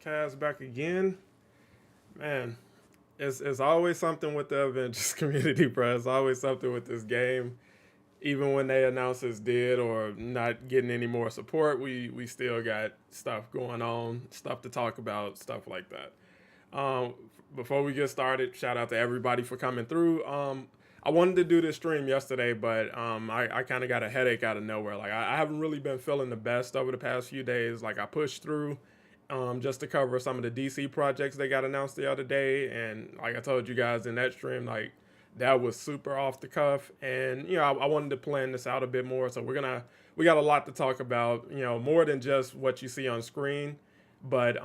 podcast back again. Man, it's always something with the Avengers community, bro. It's always something with this game. Even when they announce it's dead or not getting any more support, we still got stuff going on, stuff to talk about, stuff like that. Um, Before we get started, shout out to everybody for coming through. I wanted to do this stream yesterday, but I kind of got a headache out of nowhere. Like I haven't really been feeling the best over the past few days. Like I pushed through just to cover some of the DC projects they got announced the other day, and like I told you guys in that stream, like that was super off the cuff, and I wanted to plan this out a bit more. So we got a lot to talk about. More than just what you see on screen, but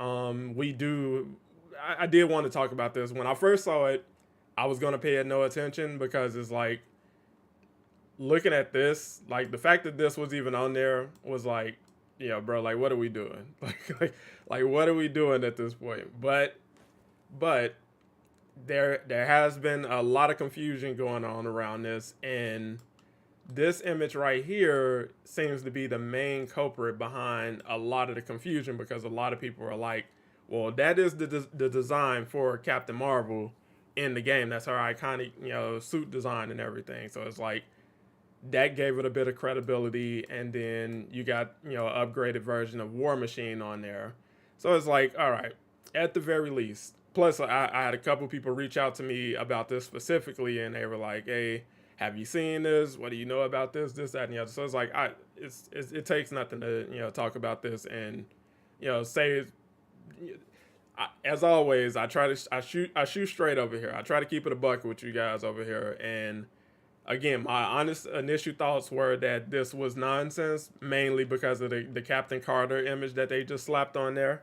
we do. I did want to talk about this. When I first saw it, I was gonna pay it no attention because it's like looking at this, like the fact that this was even on there was like, bro, like what are we doing? Like what are we doing at this point? But there has been a lot of confusion going on around this, and this image right here seems to be the main culprit behind a lot of the confusion because a lot of people are like, well, that is the design for Captain Marvel in the game. That's her iconic, suit design and everything. So it's like that gave it a bit of credibility, and then you got, upgraded version of War Machine on there. So it's like, all right, at the very least. Plus, I had a couple people reach out to me about this specifically, and they were like, hey, have you seen this? What do you know about this, that, and the other? So it's like, it takes nothing to, talk about this and, say, as always, I shoot straight over here. I try to keep it a buck with you guys over here. And again, my honest initial thoughts were that this was nonsense, mainly because of the Captain Carter image that they just slapped on there.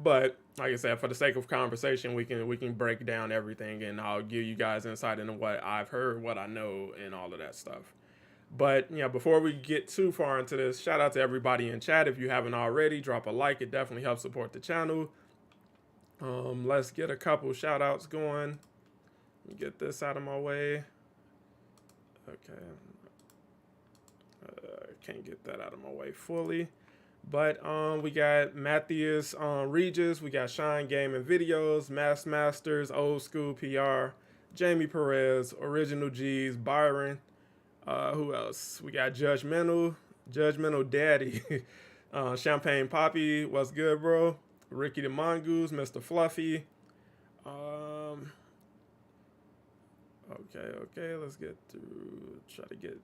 But like I said, for the sake of conversation, we can break down everything, and I'll give you guys insight into what I've heard, what I know, and all of that stuff. But before we get too far into this, shout out to everybody in chat. If you haven't already, drop a like. It definitely helps support the channel. Let's get a couple shout outs going. Get this out of my way. Okay. Can't get that out of my way fully. But we got Matthias Regis, we got Shine Game and Videos, Mass Masters, Old School PR, Jamie Perez, Original G's, Byron. Who else? We got Judgmental Daddy, Champagne Poppy, what's good, bro? Ricky the Mongoose, Mr. Fluffy. Okay, let's get through. Try to get.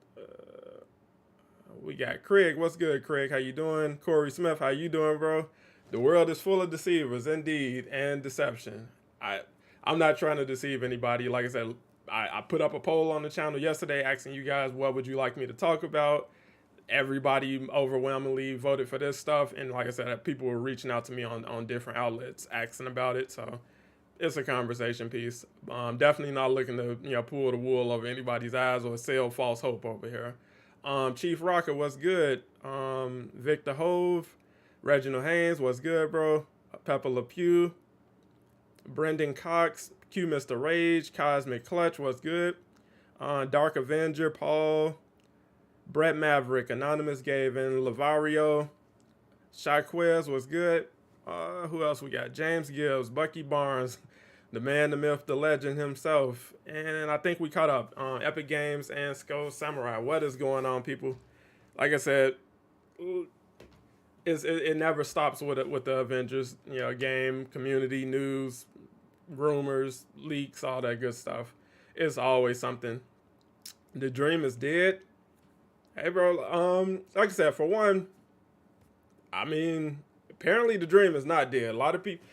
We got Craig. What's good, Craig? How you doing? Corey Smith, how you doing, bro? The world is full of deceivers, indeed, and deception. I'm not trying to deceive anybody. Like I said, I put up a poll on the channel yesterday asking you guys what would you like me to talk about. Everybody overwhelmingly voted for this stuff, and like I said, people were reaching out to me on different outlets asking about it. So it's a conversation piece. Definitely not looking to pull the wool over anybody's eyes or sell false hope over here. Chief Rocker, what's good? Victor Hove, Reginald Haynes, what's good, bro? Pepper LePew, Brendan Cox, Q Mr. Rage, Cosmic Clutch, what's good? Dark Avenger, Paul, Brett Maverick, Anonymous Gavin, Lavario, Shaquez, what's good? Who else we got? James Gibbs, Bucky Barnes, the man, the myth, the legend himself. And I think we caught up. Epic Games and Skull Samurai. What is going on, people? Like I said, it never stops with the Avengers. Game, community, news, rumors, leaks, all that good stuff. It's always something. The dream is dead. Hey, bro. Like I said, for one, I mean, apparently the dream is not dead. A lot of people,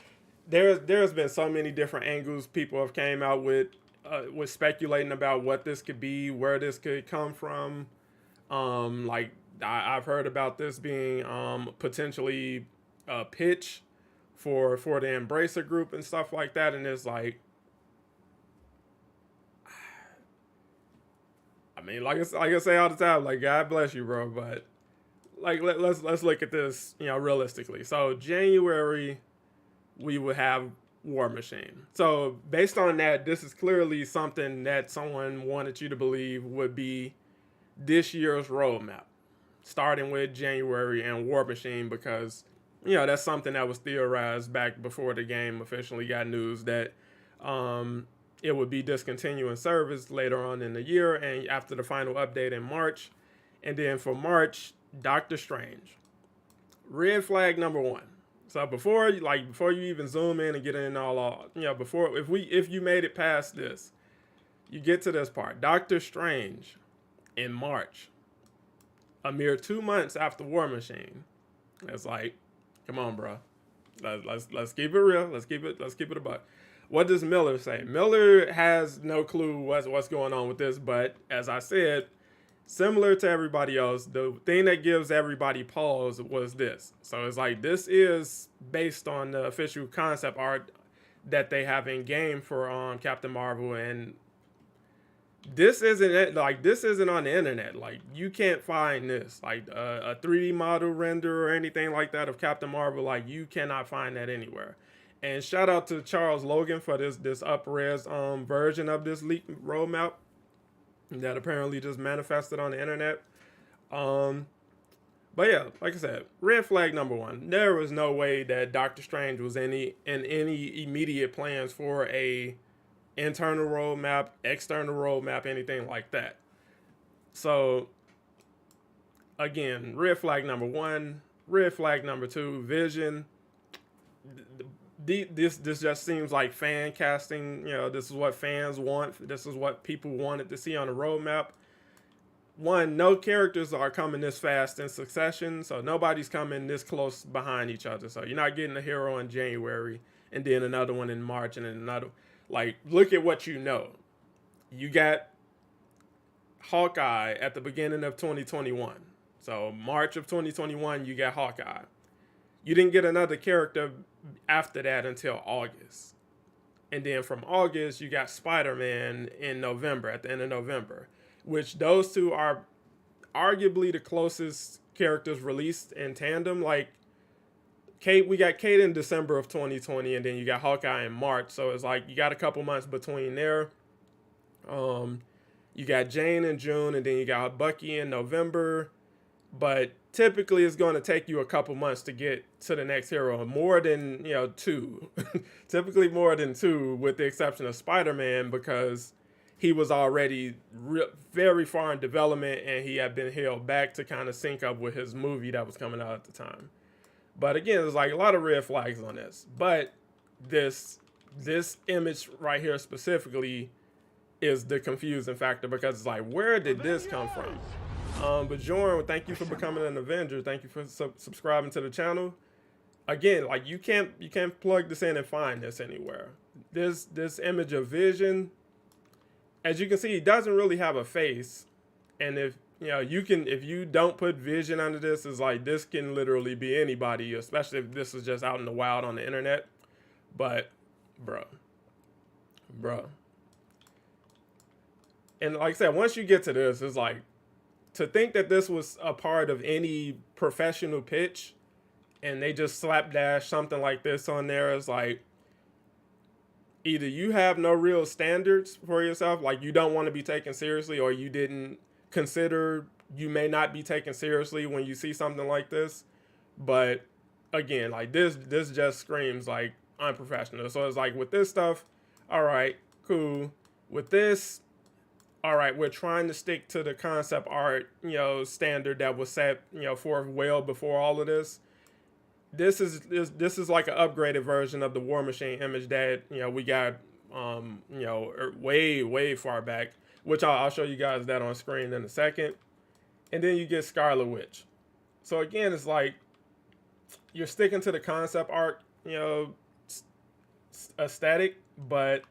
there's been so many different angles people have came out with speculating about what this could be, where this could come from. Like I've heard about this being potentially a pitch for the Embracer group and stuff like that, and it's like, I mean, like I say all the time, like God bless you, bro, but like let's look at this, realistically. So January, we would have War Machine. So based on that, this is clearly something that someone wanted you to believe would be this year's roadmap, starting with January and War Machine, because that's something that was theorized back before the game officially got news that it would be discontinuing service later on in the year and after the final update in March. And then for March, Doctor Strange. Red flag number one. So before you even zoom in and get in all before if you made it past this, you get to this part. Doctor Strange in March, a mere 2 months after War Machine. It's like, come on, bro. Let's keep it real. Let's keep it a buck. What does Miller say? Miller has no clue what's going on with this, but as I said, similar to everybody else, the thing that gives everybody pause was this. So it's like, this is based on the official concept art that they have in game for Captain Marvel, and this isn't on the internet. Like, you can't find this, like a 3D model render or anything like that of Captain Marvel. Like, you cannot find that anywhere. And shout out to Charles Logan for this up-res version of this leaked roadmap that apparently just manifested on the internet. But yeah, like I said, red flag number one. There was no way that Doctor Strange was in any immediate plans for a internal roadmap, external roadmap, anything like that. So again, red flag number one. Red flag number two, Vision. This just seems like fan casting. This is what fans want. This is what people wanted to see on the roadmap. One, no characters are coming this fast in succession, so nobody's coming this close behind each other. So you're not getting a hero in January and then another one in March and then another. Like, look at what you know. You got Hawkeye at the beginning of 2021. So March of 2021, you got Hawkeye. You didn't get another character after that until August. And then from August, you got Spider-Man in November, at the end of November, which those two are arguably the closest characters released in tandem. Like, we got Kate in December of 2020, and then you got Hawkeye in March. So it's like you got a couple months between there. You got Jane in June, and then you got Bucky in November. But typically it's going to take you a couple months to get to the next hero. More than, 2. Typically more than 2, with the exception of Spider-Man, because he was already very far in development and he had been held back to kind of sync up with his movie that was coming out at the time. But again, there's like a lot of red flags on this. But this image right here specifically is the confusing factor, because it's like, where did this come from? But Jordan, thank you for becoming an Avenger. Thank you for subscribing to the channel. Again, like, you can't plug this in and find this anywhere. This image of Vision, as you can see, he doesn't really have a face. And if you don't put Vision under this, it's like, this can literally be anybody, especially if this is just out in the wild on the internet. But bro. And like I said, once you get to this, it's like, to think that this was a part of any professional pitch and they just slapdash something like this on there is like, either you have no real standards for yourself, like you don't want to be taken seriously, or you didn't consider you may not be taken seriously when you see something like this. But again, like, this just screams like unprofessional. So it's like, with this stuff, all right, cool. With this, all right, we're trying to stick to the concept art, standard that was set, for well before all of this. This is like an upgraded version of the War Machine image that, we got, way far back, which I'll show you guys that on screen in a second. And then you get Scarlet Witch. So again, it's like, you're sticking to the concept art, aesthetic, but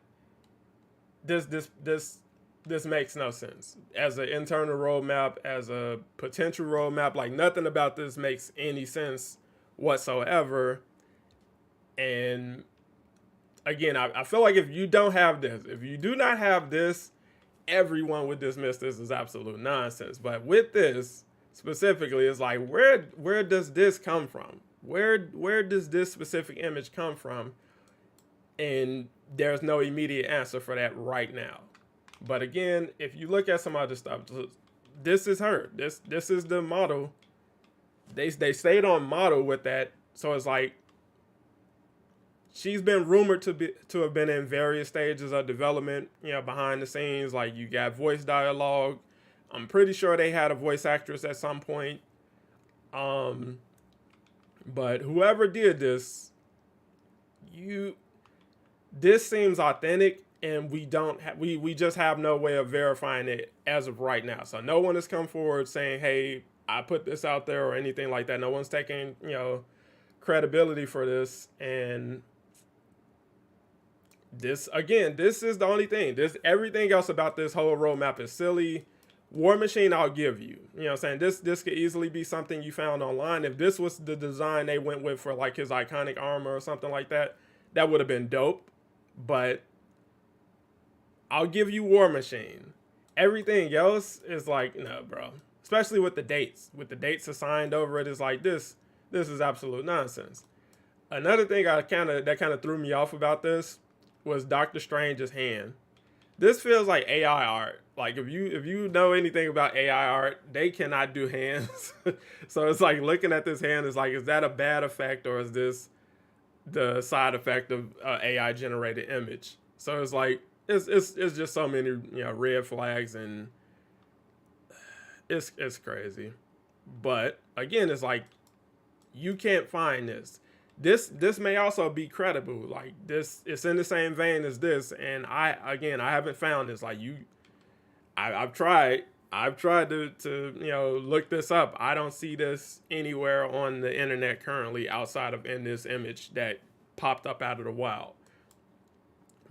this makes no sense as an internal roadmap, as a potential roadmap. Like, nothing about this makes any sense whatsoever. And again, I feel like if you don't have this, if you do not have this, everyone would dismiss this as absolute nonsense. But with this specifically, it's like, where does this come from? Where does this specific image come from? And there's no immediate answer for that right now. But again, if you look at some other stuff, this is her. This is the model. They stayed on model with that So it's like she's been rumored to have been in various stages of development, behind the scenes. Like you got voice dialogue. I'm pretty sure they had a voice actress at some point. Um, but whoever did this, you this seems authentic, and we just have no way of verifying it as of right now. So no one has come forward saying, "Hey, I put this out there" or anything like that. No one's taking credibility for this. And this is the only thing. This Everything else about this whole roadmap is silly. War Machine, I'll give you. You know what I'm saying? This could easily be something you found online. If this was the design they went with for like his iconic armor or something like that, that would have been dope. But I'll give you War Machine. Everything else is like, no, bro. Especially with the dates. With the dates assigned over it, is like this is absolute nonsense. Another thing that kind of threw me off about this was Doctor Strange's hand. This feels like AI art. Like if you know anything about AI art, they cannot do hands. So it's like looking at this hand is like, is that a bad effect, or is this the side effect of AI generated image? So it's like it's just so many red flags, and it's crazy. But again, it's like you can't find this. This may also be credible. Like this, it's in the same vein as this, and I haven't found this. Like I've tried to look this up. I don't see this anywhere on the internet currently outside of in this image that popped up out of the wild.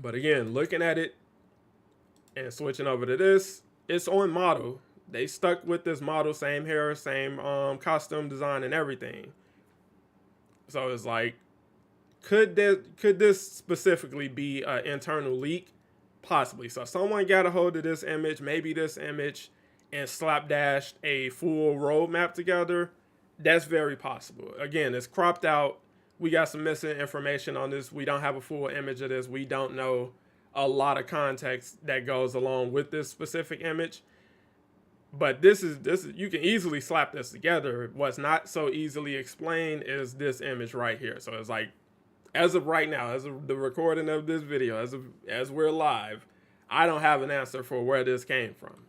But again, looking at it and switching over to this, it's on model. They stuck with this model, same hair, same costume design and everything. So it's like, could this specifically be an internal leak? Possibly. So someone got a hold of this image, maybe this image, and slapdashed a full roadmap together. That's very possible. Again, it's cropped out. We got some missing information on this. We don't have a full image of this. We don't know a lot of context that goes along with this specific image. But this is you can easily slap this together. What's not so easily explained is this image right here. So it's like, as of right now, as of the recording of this video, as we're live, I don't have an answer for where this came from.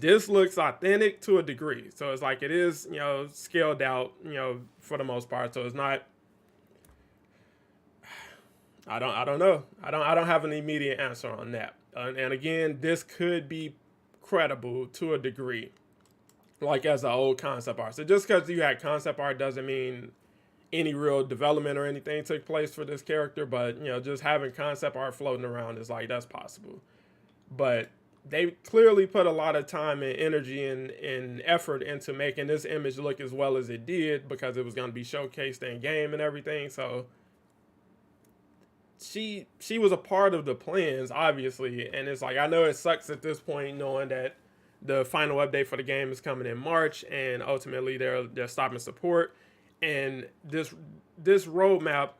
This looks authentic to a degree. So it's like it is, scaled out, for the most part. So it's not, I don't know. I don't have an immediate answer on that. And again, this could be credible to a degree, like as an old concept art. So just because you had concept art doesn't mean any real development or anything took place for this character. But just having concept art floating around is like, that's possible. But they clearly put a lot of time and energy and effort into making this image look as well as it did, because it was going to be showcased in game and everything. So she was a part of the plans, obviously. And it's like, I know it sucks at this point knowing that the final update for the game is coming in March, and ultimately they're stopping support. And this roadmap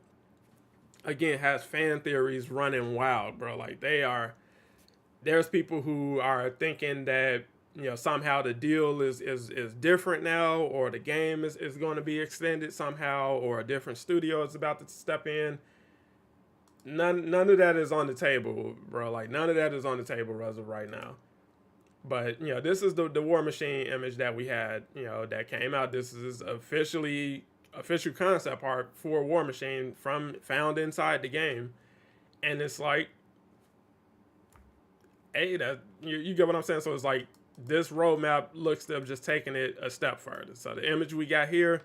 again has fan theories running wild, bro. Like there's people who are thinking that somehow the deal is different now, or the game is going to be extended somehow, or a different studio is about to step in. None of that is on the table, bro. Like none of that is on the table as of right now. But this is the War Machine image that we had, that came out. This is official concept art for War Machine found inside the game, and it's like, hey, that you get what I'm saying. So it's like this roadmap looks to have just taken it a step further. So the image we got here,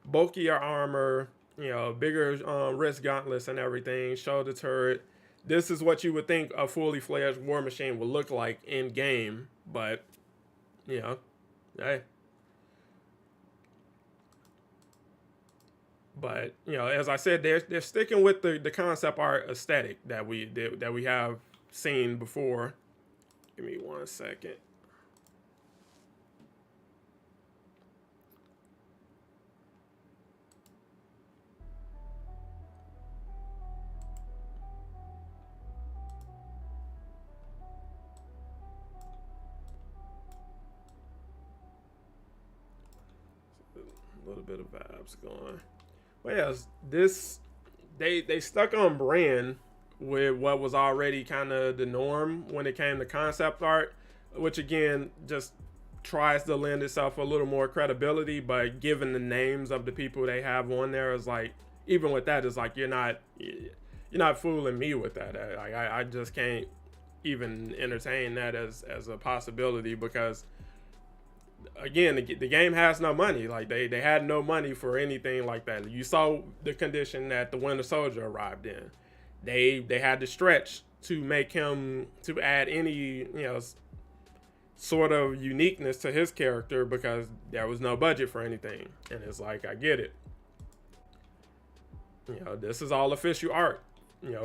bulkier armor, bigger wrist gauntlets and everything, shoulder turret. This is what you would think a fully fledged War Machine would look like in game, but hey. But as I said, they're sticking with the concept art aesthetic that we have seen before. Give me 1 second. A little bit of vibes going. But yeah, this they stuck on brand with what was already kind of the norm when it came to concept art, which again just tries to lend itself a little more credibility. But given the names of the people they have on there, is like, even with that, is like, you're not fooling me with that. Like, I just can't even entertain that as a possibility, because again, the game has no money. Like, they had no money for anything like that. You saw the condition that the Winter Soldier arrived in. They had to stretch to make him, to add any, sort of uniqueness to his character, because there was no budget for anything. And it's like, I get it. This is all official art,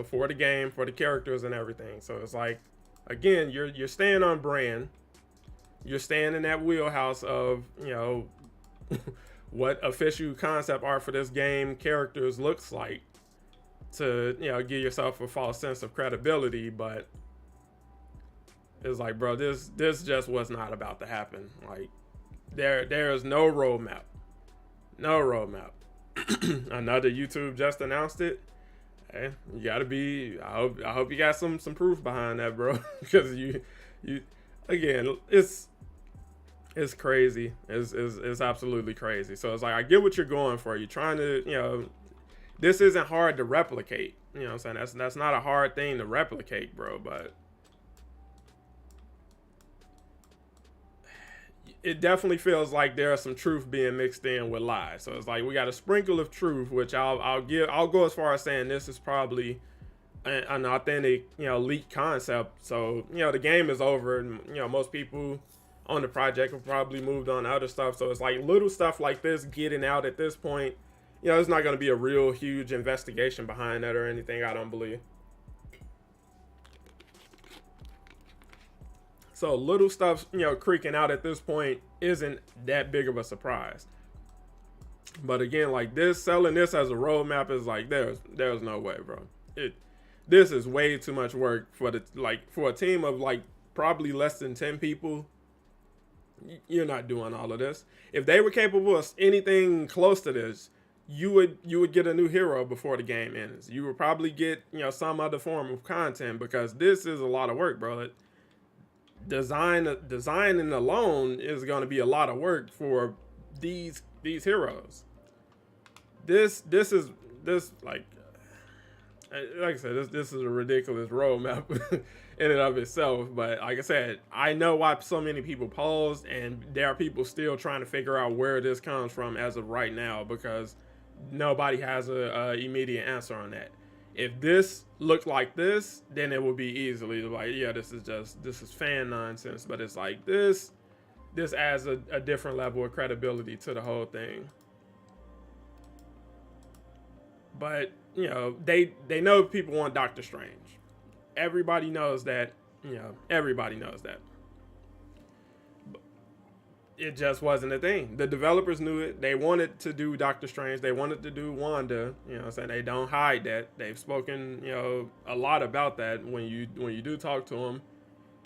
for the game, for the characters and everything. So it's like, again, you're staying on brand. You're staying in that wheelhouse of, what official concept art for this game characters looks like, to, give yourself a false sense of credibility. But it's like, bro, this just was not about to happen. Like, there is no roadmap. No roadmap. Another YouTube just announced it. Hey, you gotta be. I hope you got some proof behind that, bro. Because you again, it's crazy. It's absolutely crazy. So it's like, I get what you're going for. You're trying to, this isn't hard to replicate. You know what I'm saying? That's not a hard thing to replicate, bro. But it definitely feels like there's some truth being mixed in with lies. So it's like, we got a sprinkle of truth, which I'll go as far as saying this is probably an authentic, leaked concept. So, the game is over, and, most people on the project have probably moved on to other stuff. So it's like, little stuff like this getting out at this point, there's not going to be a real huge investigation behind that or anything, I don't believe. So little stuff, creaking out at this point isn't that big of a surprise. But again, like, selling this as a roadmap is like, there's no way, bro. This is way too much work for a team of like probably less than 10 people. You're not doing all of this. If they were capable of anything close to this, you would get a new hero before the game ends. You would probably get, some other form of content, because this is a lot of work, bro. Designing alone is going to be a lot of work for these heroes. This like I said, this is a ridiculous roadmap in and of itself. But like I said, I know why so many people paused, and there are people still trying to figure out where this comes from as of right now, because nobody has a immediate answer on that. If this looked like this, then it would be easily like, yeah, this is fan nonsense. But it's like, this adds a different level of credibility to the whole thing. But, they know people want Doctor Strange. Everybody knows that, everybody knows that. It just wasn't a thing. The developers knew it. They wanted to do Doctor Strange. They wanted to do Wanda. They don't hide that. They've spoken, a lot about that. When you do talk to them,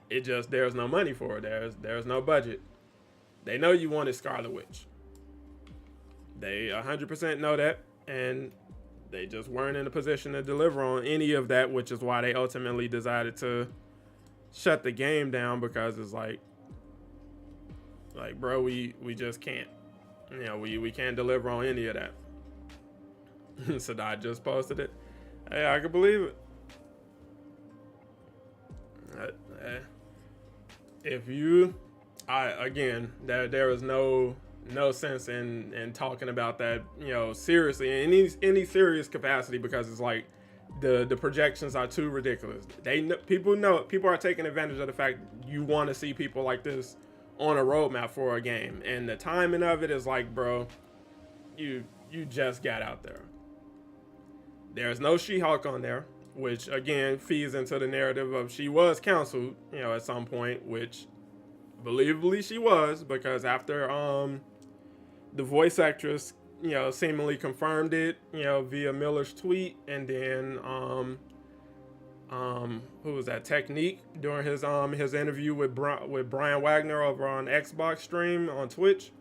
there's no money for it. There's no budget. They know you wanted Scarlet Witch. They 100% know that, and they just weren't in a position to deliver on any of that, which is why they ultimately decided to shut the game down, because it's like, bro, we just can't. We can't deliver on any of that. So I just posted it. Hey, I can believe it. There is no sense in talking about that, seriously, in any serious capacity, because it's like, the projections are too ridiculous. People are taking advantage of the fact you want to see people like this on a roadmap for a game, and the timing of it is like, bro, you just got out there. There's no She-Hulk on there, which again feeds into the narrative of she was canceled, at some point, which believably she was, because after the voice actress, seemingly confirmed it, via Miller's tweet, and then who was that? Technique, during his interview with Brian Wagner over on Xbox stream on Twitch.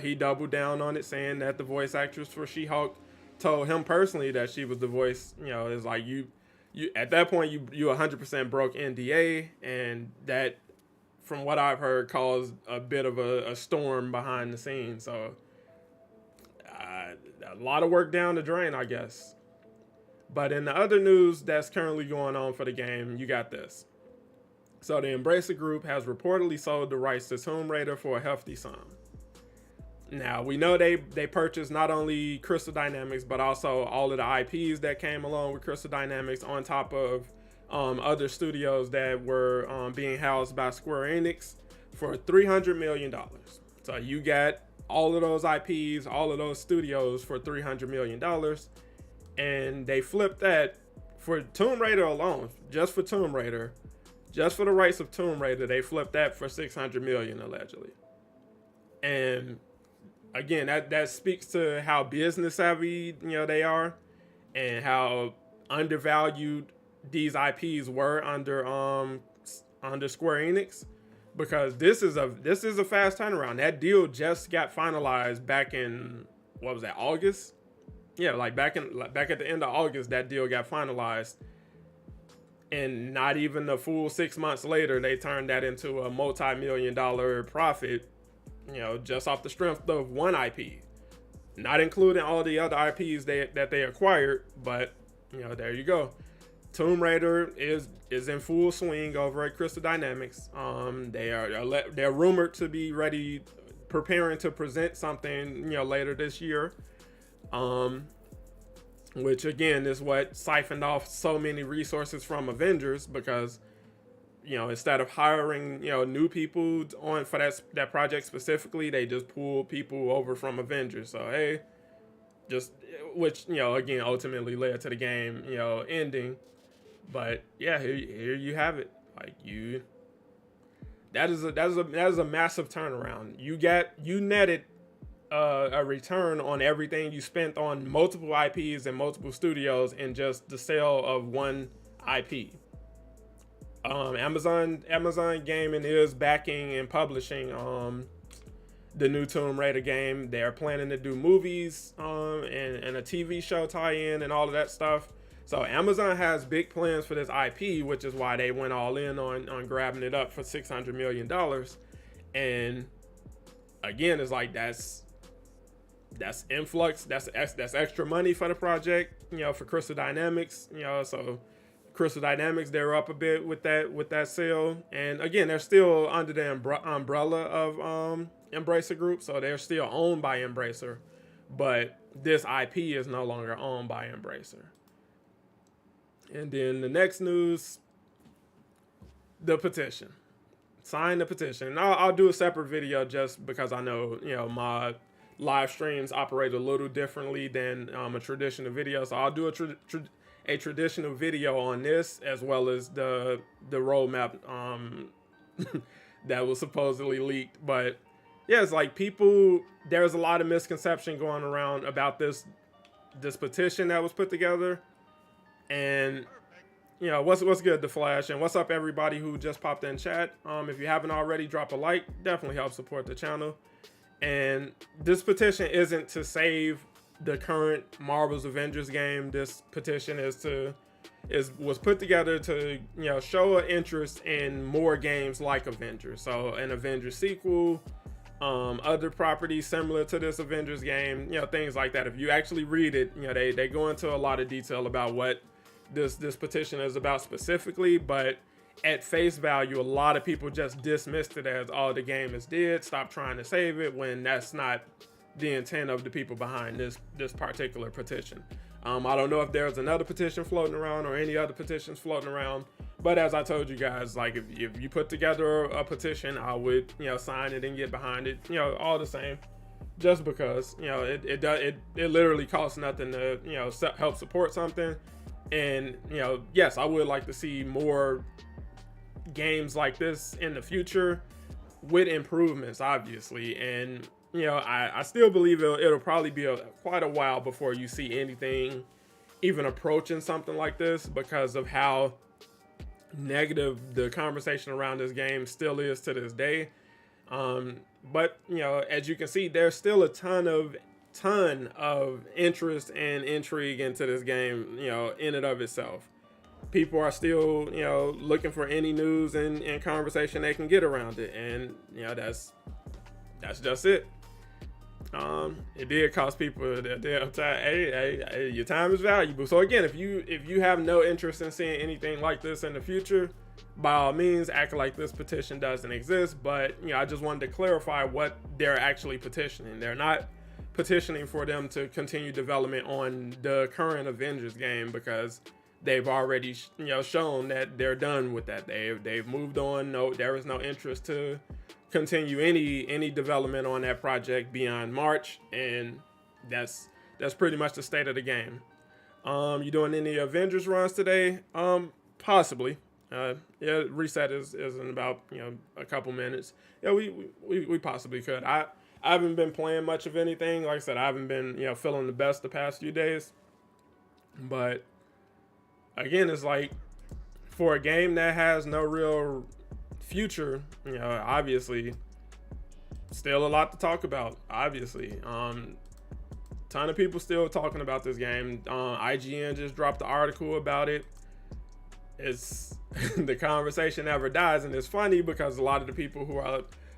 He doubled down on it, saying that the voice actress for She-Hulk told him personally that she was the voice, it's like you at that point you 100% broke NDA, and that, from what I've heard, caused a bit of a storm behind the scenes. So a lot of work down the drain, I guess. But in the other news that's currently going on for the game, you got this. So the Embracer Group has reportedly sold the rights to Tomb Raider for a hefty sum. Now, we know they purchased not only Crystal Dynamics, but also all of the IPs that came along with Crystal Dynamics, on top of other studios that were being housed by Square Enix, for $300 million. So you got all of those IPs, all of those studios for $300 million. And they flipped that for Tomb Raider alone, just for Tomb Raider, just for the rights of Tomb Raider, they flipped that for $600 million allegedly. And again, that speaks to how business savvy they are, and how undervalued these IPs were under Square Enix, because this is a fast turnaround. That deal just got finalized back in, what was that, August? Yeah, like back at the end of August, that deal got finalized, and not even a full 6 months later, they turned that into a multi-million-dollar profit. Just off the strength of one IP, not including all the other IPs that they acquired. But there you go. Tomb Raider is in full swing over at Crystal Dynamics. They're rumored to be preparing to present something later this year. Which again is what siphoned off so many resources from Avengers, because instead of hiring, new people on for that project specifically, they just pulled people over from Avengers. So, hey, which, again, ultimately led to the game, ending. But yeah, here you have it. Like, that is a massive turnaround. You netted a return on everything you spent on multiple IPs and multiple studios in just the sale of one IP. Amazon Gaming is backing and publishing the new Tomb Raider game. They're planning to do movies and a TV show tie-in and all of that stuff. So Amazon has big plans for this IP, which is why they went all in on grabbing it up for $600 million. And again, it's like that's influx, that's extra money for the project, for Crystal Dynamics, so Crystal Dynamics, they're up a bit with that sale. And again, they're still under the umbrella of Embracer Group, so they're still owned by Embracer, but this IP is no longer owned by Embracer. And then the next news, the petition. Sign the petition. And I'll do a separate video just because I know, my live streams operate a little differently than a traditional video. So I'll do a traditional video on this, as well as the roadmap that was supposedly leaked. But yeah, it's like there's a lot of misconception going around about this petition that was put together. And what's good, The Flash, and what's up everybody who just popped in chat. If you haven't already, drop a like, definitely help support the channel. And this petition isn't to save the current Marvel's Avengers game. This petition was put together to show an interest in more games like Avengers. So an Avengers sequel, other properties similar to this Avengers game, things like that. If you actually read it, they go into a lot of detail about what this petition is about specifically, but at face value, a lot of people just dismissed it as, oh, the game is dead, stop trying to save it, when that's not the intent of the people behind this particular petition. I don't know if there's another petition floating around or any other petitions floating around, but as I told you guys, like if you put together a petition, I would sign it and get behind it, all the same, just because it literally costs nothing to help support something. And yes, I would like to see more games like this in the future with improvements, obviously. And I still believe it'll probably be quite a while before you see anything even approaching something like this, because of how negative the conversation around this game still is to this day. But as you can see, there's still a ton of ton of interest and intrigue into this game, in and of itself. People are still, looking for any news and conversation they can get around it. And, that's just it. It did cost people their damn time. Hey, your time is valuable. So again, if you have no interest in seeing anything like this in the future, by all means, act like this petition doesn't exist. But I just wanted to clarify what they're actually petitioning. They're not petitioning for them to continue development on the current Avengers game, because they've already shown that they're done with that. They've moved on. No, there is no interest to continue any development on that project beyond March, and that's pretty much the state of the game. You doing any Avengers runs today? Possibly. Reset is in about a couple minutes. Yeah, we possibly could. I haven't been playing much of anything. Like I said, I haven't been feeling the best the past few days. But again, it's like, for a game that has no real future, obviously still a lot to talk about. Obviously, ton of people still talking about this game. IGN just dropped the article about it. It's the conversation never dies, and it's funny because a lot of the people who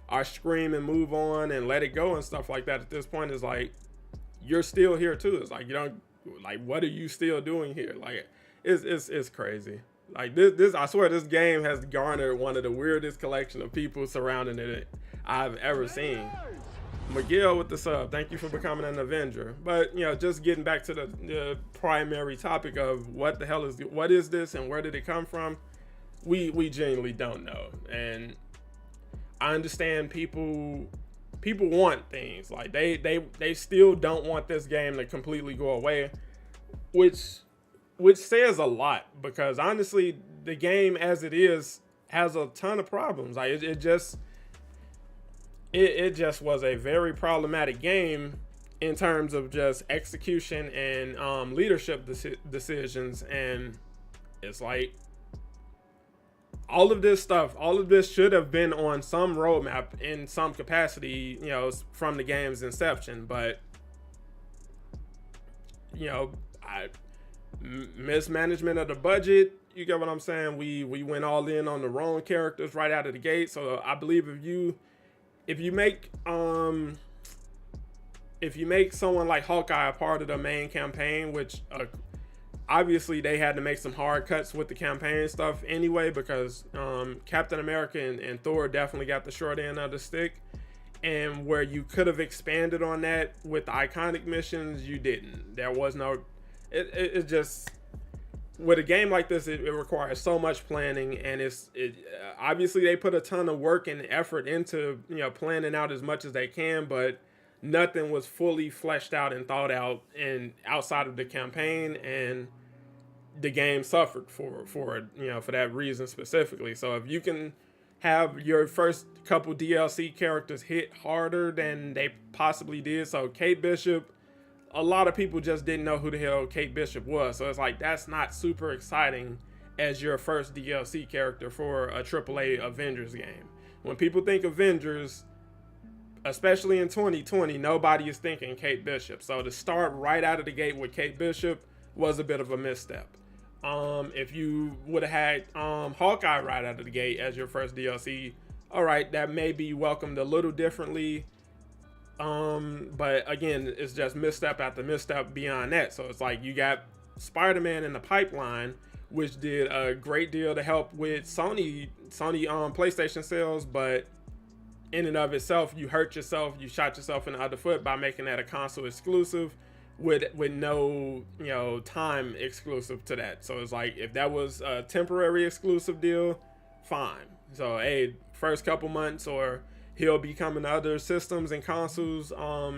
are screaming move on and let it go and stuff like that at this point is like, you're still here too. It's like, what are you still doing here? Like, it's crazy. Like this, I swear, this game has garnered one of the weirdest collection of people surrounding it I've ever seen. Miguel with the sub, thank you for becoming an Avenger. But just getting back to the primary topic of what is this and where did it come from? We genuinely don't know. And I understand people want things. Like they still don't want this game to completely go away, which says a lot, because honestly, the game as it is has a ton of problems. Like it just was a very problematic game in terms of just execution and leadership decisions. And it's like, all of this should have been on some roadmap in some capacity, from the game's inception. But mismanagement of the budget, you get what I'm saying? We went all in on the wrong characters right out of the gate. So I believe if you make someone like Hawkeye a part of the main campaign, which obviously they had to make some hard cuts with the campaign stuff anyway, because Captain America and Thor definitely got the short end of the stick, and where you could have expanded on that with the iconic missions, you didn't. There was no, it just, with a game like this, it requires so much planning, and obviously they put a ton of work and effort into planning out as much as they can, but nothing was fully fleshed out and thought out and outside of the campaign, and the game suffered for that reason specifically. So if you can have your first couple DLC characters hit harder than they possibly did, so Kate Bishop, a lot of people just didn't know who the hell Kate Bishop was. So it's like, that's not super exciting as your first DLC character for a AAA Avengers game. When people think Avengers, especially in 2020, nobody is thinking Kate Bishop. So to start right out of the gate with Kate Bishop was a bit of a misstep. If you would have had Hawkeye right out of the gate as your first DLC, all right, that may be welcomed a little differently. But again, it's just misstep after misstep beyond that. So it's like, you got Spider-Man in the pipeline, which did a great deal to help with Sony PlayStation sales, but in and of itself, you hurt yourself, you shot yourself in the other foot by making that a console exclusive with no time exclusive to that. So it's like, if that was a temporary exclusive deal, fine. So hey, first couple months, or he'll be coming to other systems and consoles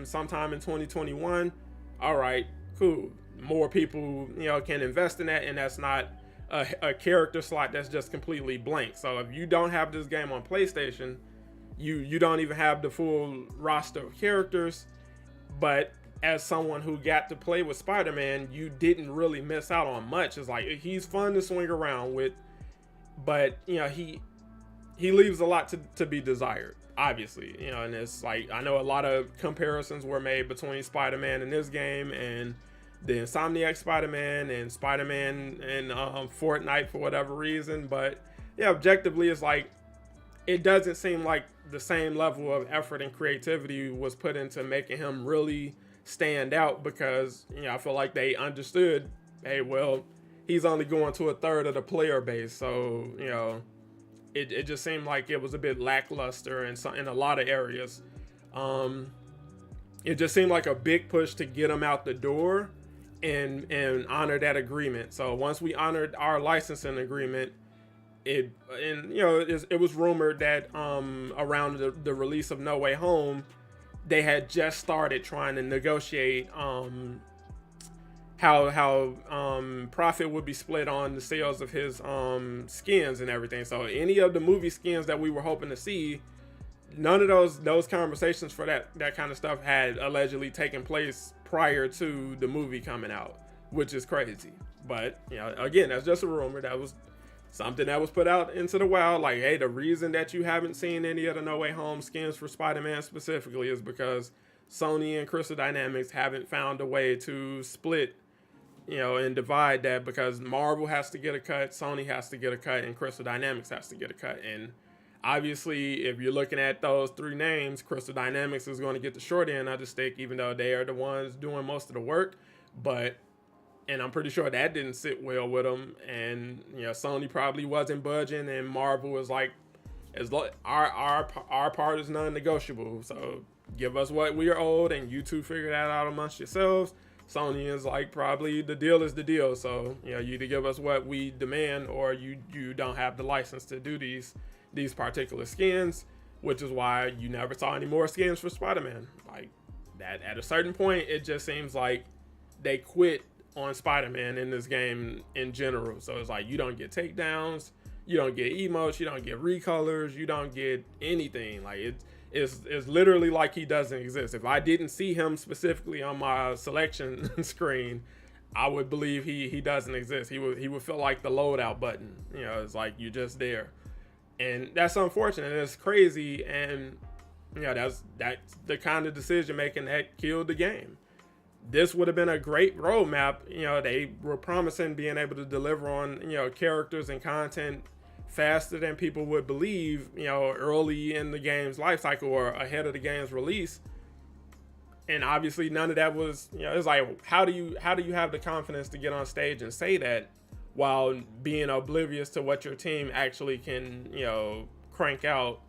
sometime in 2021. All right, cool. More people can invest in that, and that's not a character slot that's just completely blank. So if you don't have this game on PlayStation, you don't even have the full roster of characters. But as someone who got to play with Spider-Man, you didn't really miss out on much. It's like, he's fun to swing around with, but he leaves a lot to be desired. obviously, and it's like, I know a lot of comparisons were made between Spider-Man in this game and the Insomniac Spider-Man and Spider-Man and Fortnite for whatever reason, but yeah, objectively, it's like, it doesn't seem like the same level of effort and creativity was put into making him really stand out, because I feel like they understood, hey, well, he's only going to a third of the player base, so it just seemed like it was a bit lackluster in a lot of areas. It just seemed like a big push to get him out the door and honor that agreement. So once we honored our licensing agreement, it was rumored that around the release of No Way Home, they had just started trying to negotiate how profit would be split on the sales of his skins and everything. So any of the movie skins that we were hoping to see, none of those conversations for that kind of stuff had allegedly taken place prior to the movie coming out, which is crazy. But again, that's just a rumor. That was something that was put out into the wild, like, hey, the reason that you haven't seen any of the No Way Home skins for Spider-Man specifically is because Sony and Crystal Dynamics haven't found a way to split, and divide that, because Marvel has to get a cut, Sony has to get a cut, and Crystal Dynamics has to get a cut. And obviously, if you're looking at those three names, Crystal Dynamics is going to get the short end of the stick, even though they are the ones doing most of the work. And I'm pretty sure that didn't sit well with them. And Sony probably wasn't budging, and Marvel was like, our part is non-negotiable. So give us what we are owed, and you two figure that out amongst yourselves. Sony is like, probably the deal is the deal. So you either give us what we demand, or you don't have the license to do these particular skins, which is why you never saw any more skins for Spider-Man. Like that, at a certain point, it just seems like they quit on Spider-Man in this game in general. So it's like, you don't get takedowns, you don't get emotes, you don't get recolors, you don't get anything. Like it's literally like he doesn't exist. If I didn't see him specifically on my selection screen, I would believe he doesn't exist. He would feel like the loadout button. It's like, you're just there. And that's unfortunate. It's crazy. And that's the kind of decision making that killed the game. This would have been a great roadmap. They were promising being able to deliver on, characters and content faster than people would believe, early in the game's life cycle or ahead of the game's release. And obviously none of that was, it's like, how do you have the confidence to get on stage and say that while being oblivious to what your team actually can, crank out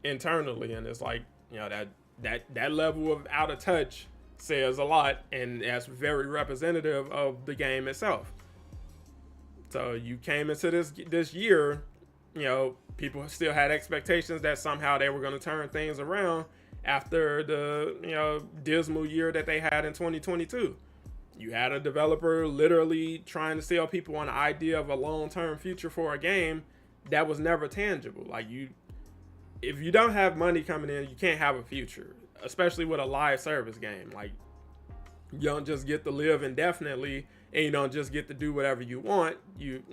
internally? And it's like, that level of out of touch says a lot, and that's very representative of the game itself. So you came into this year, people still had expectations that somehow they were going to turn things around after the dismal year that they had in 2022. You had a developer literally trying to sell people on the idea of a long-term future for a game that was never tangible. Like, if you don't have money coming in, you can't have a future, especially with a live service game. Like, you don't just get to live indefinitely, and you don't just get to do whatever you want. You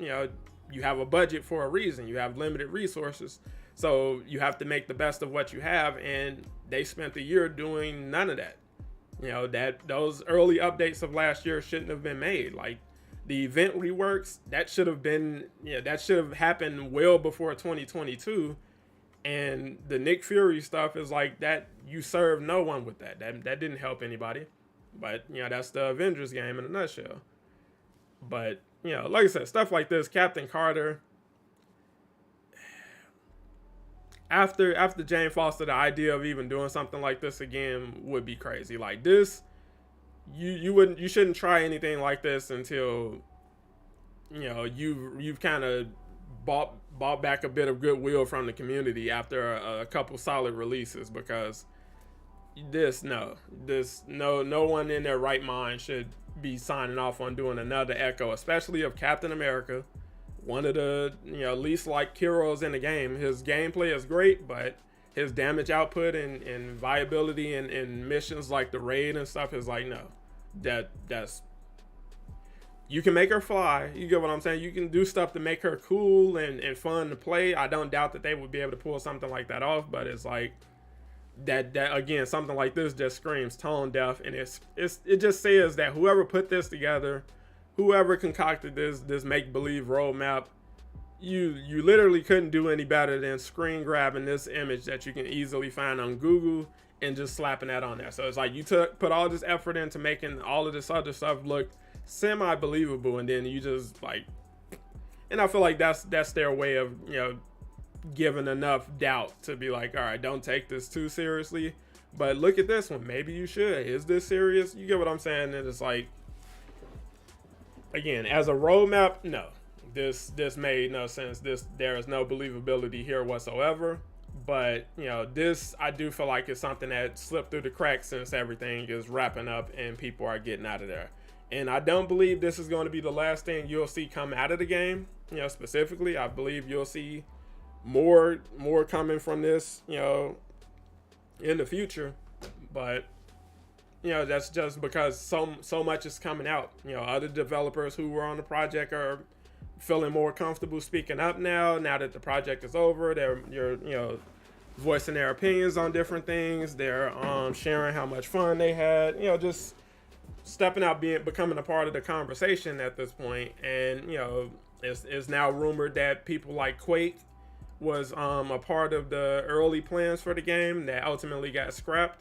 have a budget for a reason. You have limited resources, so you have to make the best of what you have. And they spent the year doing none of that. That those early updates of last year shouldn't have been made. Like, the event reworks, that should have happened well before 2022. And the Nick Fury stuff is like that. You serve no one with that. That didn't help anybody. But that's the Avengers game in a nutshell. But like I said, stuff like this, Captain Carter. After Jane Foster, the idea of even doing something like this again would be crazy. Like this, you shouldn't try anything like this until you've kind of bought back a bit of goodwill from the community after a couple solid releases, because no one in their right mind should be signing off on doing another Echo, especially of Captain America, one of the least liked heroes in the game. His gameplay is great, but his damage output and viability in missions like the raid and stuff is like, no, that's you can make her fly. You get what I'm saying? You can do stuff to make her cool and fun to play. I don't doubt that they would be able to pull something like that off, but it's like, that again, something like this just screams tone deaf, and it just says that whoever put this together, whoever concocted this make believe roadmap, you literally couldn't do any better than screen grabbing this image that you can easily find on Google and just slapping that on there. So it's like you put all this effort into making all of this other stuff look semi believable, and then you just like, and I feel like that's their way of, you know, giving enough doubt to be like, all right, don't take this too seriously, but look at this one, maybe you should. Is this serious? You get what I'm saying? And it's like, again, as a roadmap, no, this made no sense. There is no believability here whatsoever. But, you know, this, I do feel like it's something that slipped through the cracks since everything is wrapping up and people are getting out of there. And I don't believe this is going to be the last thing you'll see come out of the game. You know, specifically, I believe you'll see more coming from this, you know, in the future. But, you know, that's just because so much is coming out. You know, other developers who were on the project are feeling more comfortable speaking up now that the project is over. You're you know, voicing their opinions on different things. They're sharing how much fun they had, you know, just stepping out, becoming a part of the conversation at this point. And, you know, it's now rumored that people like Quake was a part of the early plans for the game that ultimately got scrapped.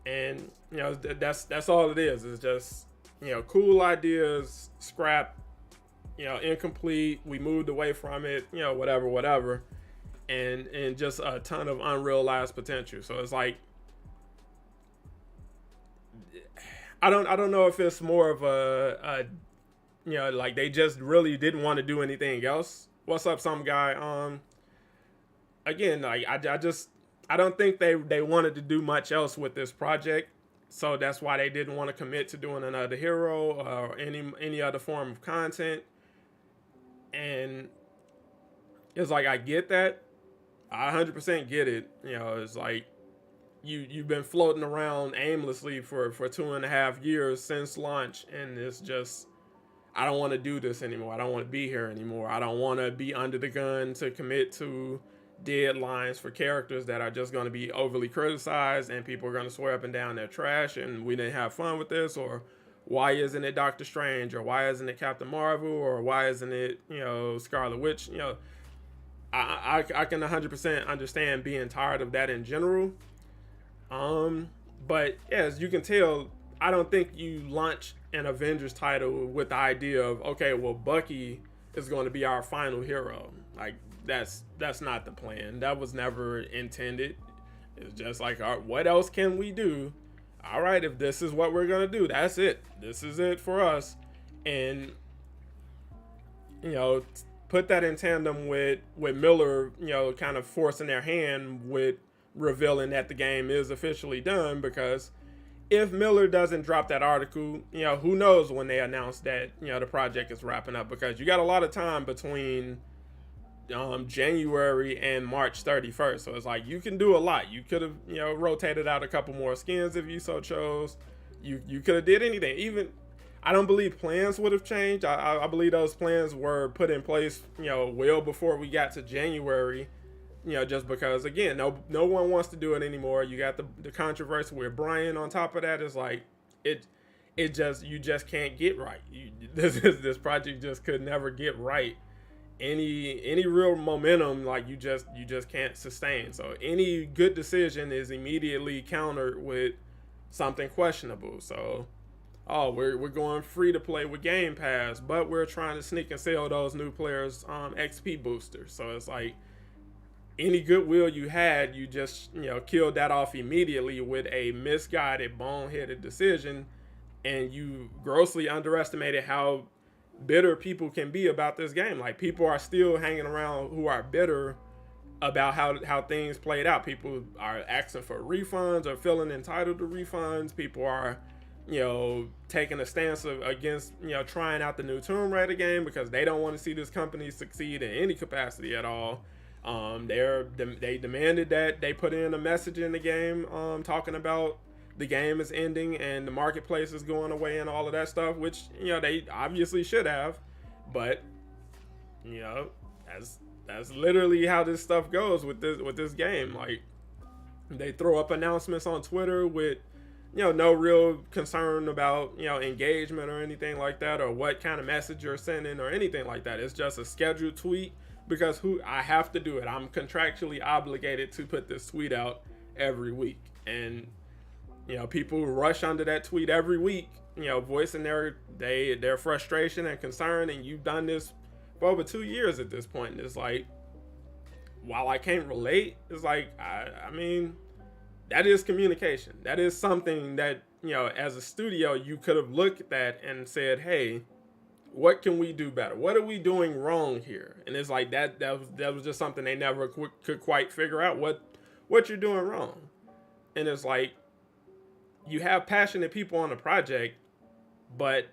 And, you know, that's all it is. It's just, you know, cool ideas scrapped, you know, incomplete. We moved away from it, you know, whatever, and just a ton of unrealized potential. So it's like, I don't know if it's more of a you know, like they just really didn't want to do anything else. What's up, some guy? Again, like I don't think they wanted to do much else with this project, so that's why they didn't want to commit to doing another hero or any other form of content. And it's like, I get that. I 100% get it. You know, it's like you've been floating around aimlessly for 2.5 years since launch, and it's just, I don't want to do this anymore. I don't want to be here anymore. I don't want to be under the gun to commit to deadlines for characters that are just going to be overly criticized and people are going to swear up and down they're trash and we didn't have fun with this, or why isn't it Doctor Strange, or why isn't it Captain Marvel, or why isn't it, you know, Scarlet Witch. You know, I can 100% understand being tired of that in general. But as you can tell, I don't think you launch an Avengers title with the idea of, okay, well, Bucky is going to be our final hero. Like, that's not the plan. That was never intended. It's just like, all right, what else can we do? All right, if this is what we're going to do, that's it. This is it for us. And, you know, put that in tandem with Miller, you know, kind of forcing their hand with revealing that the game is officially done, because if Miller doesn't drop that article, you know, who knows when they announce that, you know, the project is wrapping up, because you got a lot of time between January and March 31st. So it's like, you can do a lot. You could have, you know, rotated out a couple more skins if you so chose. You could have did anything. Even, I don't believe plans would have changed. I believe those plans were put in place, you know, well before we got to January. You know, just because, again, no one wants to do it anymore. You got the controversy with Brian on top of that. It's like, you just can't get right. This project just could never get right. Any real momentum, like, you just can't sustain. So any good decision is immediately countered with something questionable. So, oh, we're going free to play with Game Pass, but we're trying to sneak and sell those new players XP boosters. So it's like, any goodwill you had, you just, you know, killed that off immediately with a misguided, boneheaded decision, and you grossly underestimated how bitter people can be about this game. Like, people are still hanging around who are bitter about how things played out. People are asking for refunds or feeling entitled to refunds. People are, you know, taking a stance against, you know, trying out the new Tomb Raider game because they don't want to see this company succeed in any capacity at all. They demanded that they put in a message in the game talking about the game is ending and the marketplace is going away and all of that stuff, which, you know, they obviously should have. But, you know, that's literally how this stuff goes with this game. Like, They throw up announcements on Twitter with, no real concern about, engagement or anything like that, or what kind of message you're sending or anything like that. It's just a scheduled tweet because I have to do it. I'm contractually obligated to put this tweet out every week. And, people rush under that tweet every week, voicing their frustration and concern. And you've done this for over 2 years at this point. And it's like, while I can't relate, it's like, I mean, that is communication. That is something that, as a studio, you could have looked at that and said, hey, what can we do better? What are we doing wrong here? And it's like that was just something they never could quite figure out what you're doing wrong. And it's like, you have passionate people on the project, but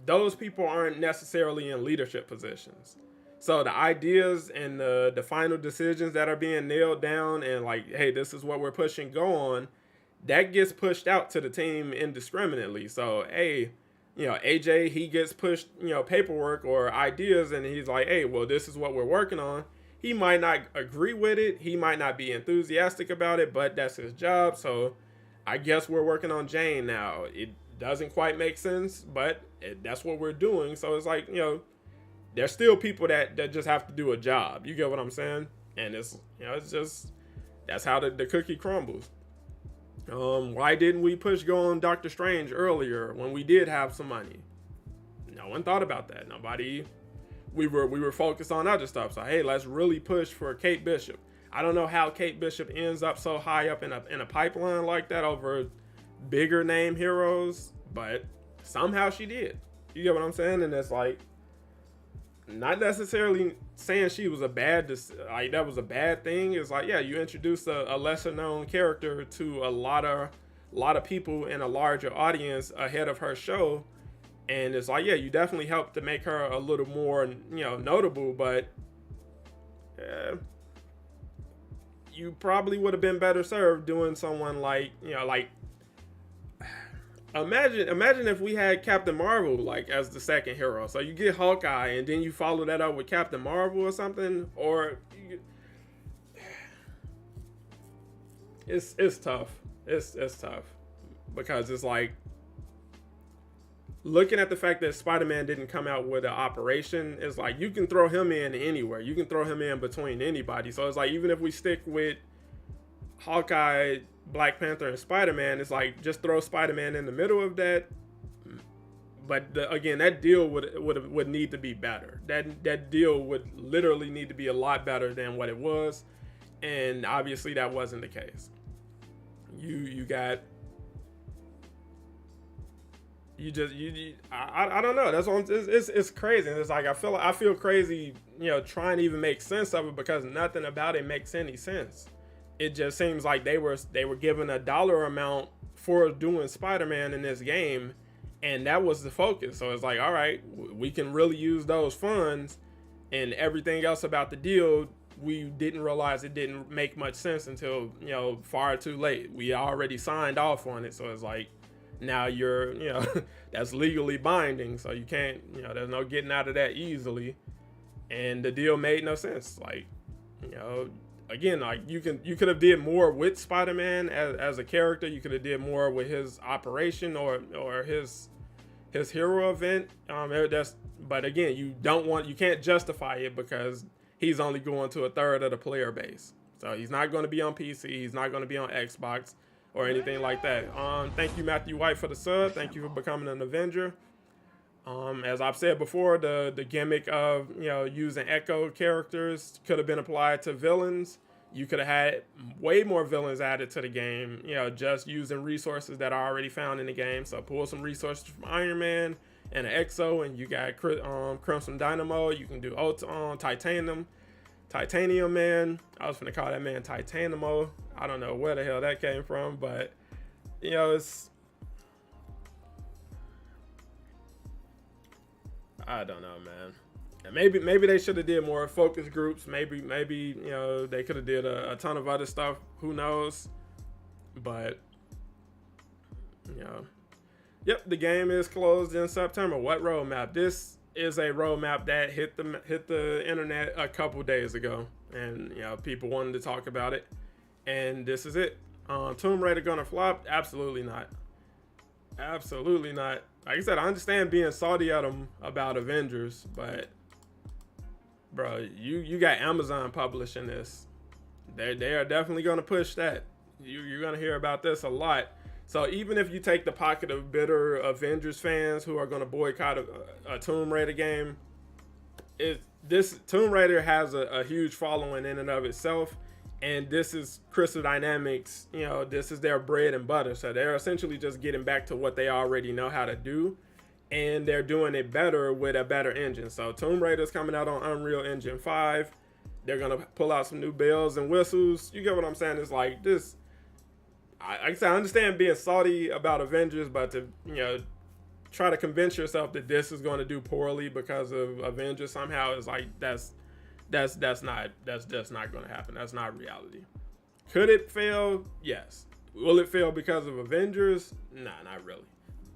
those people aren't necessarily in leadership positions. So the ideas and the final decisions that are being nailed down and like, hey, this is what we're pushing, go on, that gets pushed out to the team indiscriminately. So, hey, AJ, he gets pushed, paperwork or ideas, and he's like, hey, well, this is what we're working on. He might not agree with it. He might not be enthusiastic about it, but that's his job. So I guess we're working on Jane now. It doesn't quite make sense, but that's what we're doing. So it's like, there's still people that just have to do a job. You get what I'm saying? And it's, it's just, that's how the cookie crumbles. Why didn't we push go on Doctor Strange earlier when we did have some money? No one thought about that. Nobody. We were focused on other stuff. So hey, let's really push for Kate Bishop. I don't know how Kate Bishop ends up so high up in a pipeline like that over bigger name heroes, but somehow she did. You get what I'm saying? And it's like, not necessarily saying she was that was a bad thing. It's like, yeah, you introduced a lesser known character to a lot of people in a larger audience ahead of her show. And it's like, yeah, you definitely helped to make her a little more, notable, but you probably would have been better served doing someone like, Imagine if we had Captain Marvel like as the second hero. So you get Hawkeye and then you follow that up with Captain Marvel or something, or it's tough. It's tough because it's like looking at the fact that Spider-Man didn't come out with an operation. It's like you can throw him in anywhere. You can throw him in between anybody. So it's like even if we stick with Hawkeye, Black Panther, and Spider-Man, it's like just throw Spider-Man in the middle of that. But again, that deal would need to be better. That deal would literally need to be a lot better than what it was, and obviously that wasn't the case. I don't know. That's what it's crazy. And it's like I feel crazy, trying to even make sense of it because nothing about it makes any sense. It just seems like they were given a dollar amount for doing Spider-Man in this game, and that was the focus. So it's like, all right, we can really use those funds, and everything else about the deal, we didn't realize it didn't make much sense until, far too late. We already signed off on it, so it's like, now you're, that's legally binding, so you can't, there's no getting out of that easily, and the deal made no sense. Like, again, like you could have did more with Spider-Man as a character. You could have did more with his operation or his hero event. But again, you can't justify it because he's only going to a third of the player base. So he's not going to be on PC. He's not going to be on Xbox or anything like that. Thank you, Matthew White, for the sub. Thank you for becoming an Avenger. As I've said before, the gimmick of using Echo characters could have been applied to villains. You could have had way more villains added to the game, just using resources that are already found in the game. So pull some resources from Iron Man and an Exo, and you got Crimson Dynamo. You can do Titanium Man. I was gonna call that man Titanimo. I don't know where the hell that came from, but it's. I don't know, man. And maybe they should have did more focus groups. Maybe they could have did a ton of other stuff. Who knows? But yep, the game is closed in September. What roadmap? This is a roadmap that hit the internet a couple days ago, and people wanted to talk about it. and this is it. Tomb Raider gonna flop? Absolutely not. Absolutely not. Like I said, I understand being salty at them about Avengers, but bro, you got Amazon publishing this. They are definitely gonna push that. You're gonna hear about this a lot. So even if you take the pocket of bitter Avengers fans who are gonna boycott a Tomb Raider game, this Tomb Raider has a huge following in and of itself, and this is Crystal Dynamics. You know, this is their bread and butter. So they're essentially just getting back to what they already know how to do, and they're doing it better with a better engine. So Tomb Raider's coming out on Unreal Engine 5. They're gonna pull out some new bells and whistles. You get what I'm saying? It's like this. I understand being salty about Avengers, but to try to convince yourself that this is going to do poorly because of Avengers somehow is like that's just not going to happen. That's not reality. Could it fail? Yes. Will it fail because of Avengers? Nah, not really.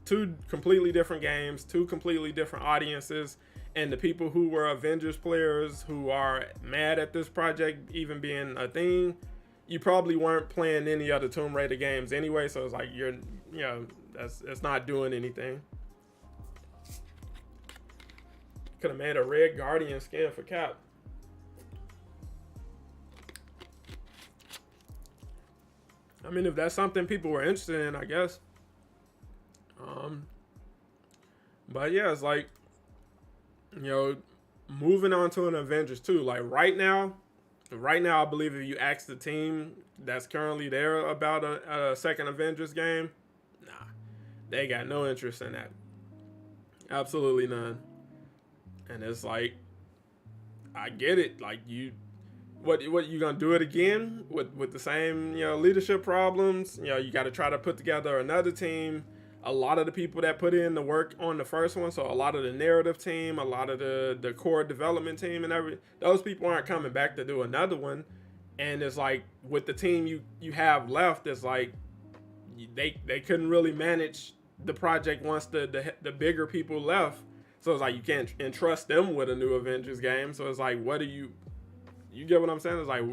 Two completely different games, two completely different audiences, and the people who were Avengers players who are mad at this project even being a thing, you probably weren't playing any other Tomb Raider games anyway, so it's like it's not doing anything. Could have made a red Guardian skin for Cap. I mean, if that's something people were interested in, I guess. But yeah, it's like, moving on to an Avengers 2. Like right now, I believe if you ask the team that's currently there about a second Avengers game, nah, they got no interest in that. Absolutely none. And it's like, I get it. Like what you gonna do it again with the same leadership problems? You got to try to put together another team. A lot of the people that put in the work on the first one, so a lot of the narrative team, a lot of the core development team, and those people aren't coming back to do another one. And it's like with the team you have left, it's like they couldn't really manage the project once the bigger people left. So it's like you can't entrust them with a new Avengers game. So it's like, what do you get what I'm saying? It's like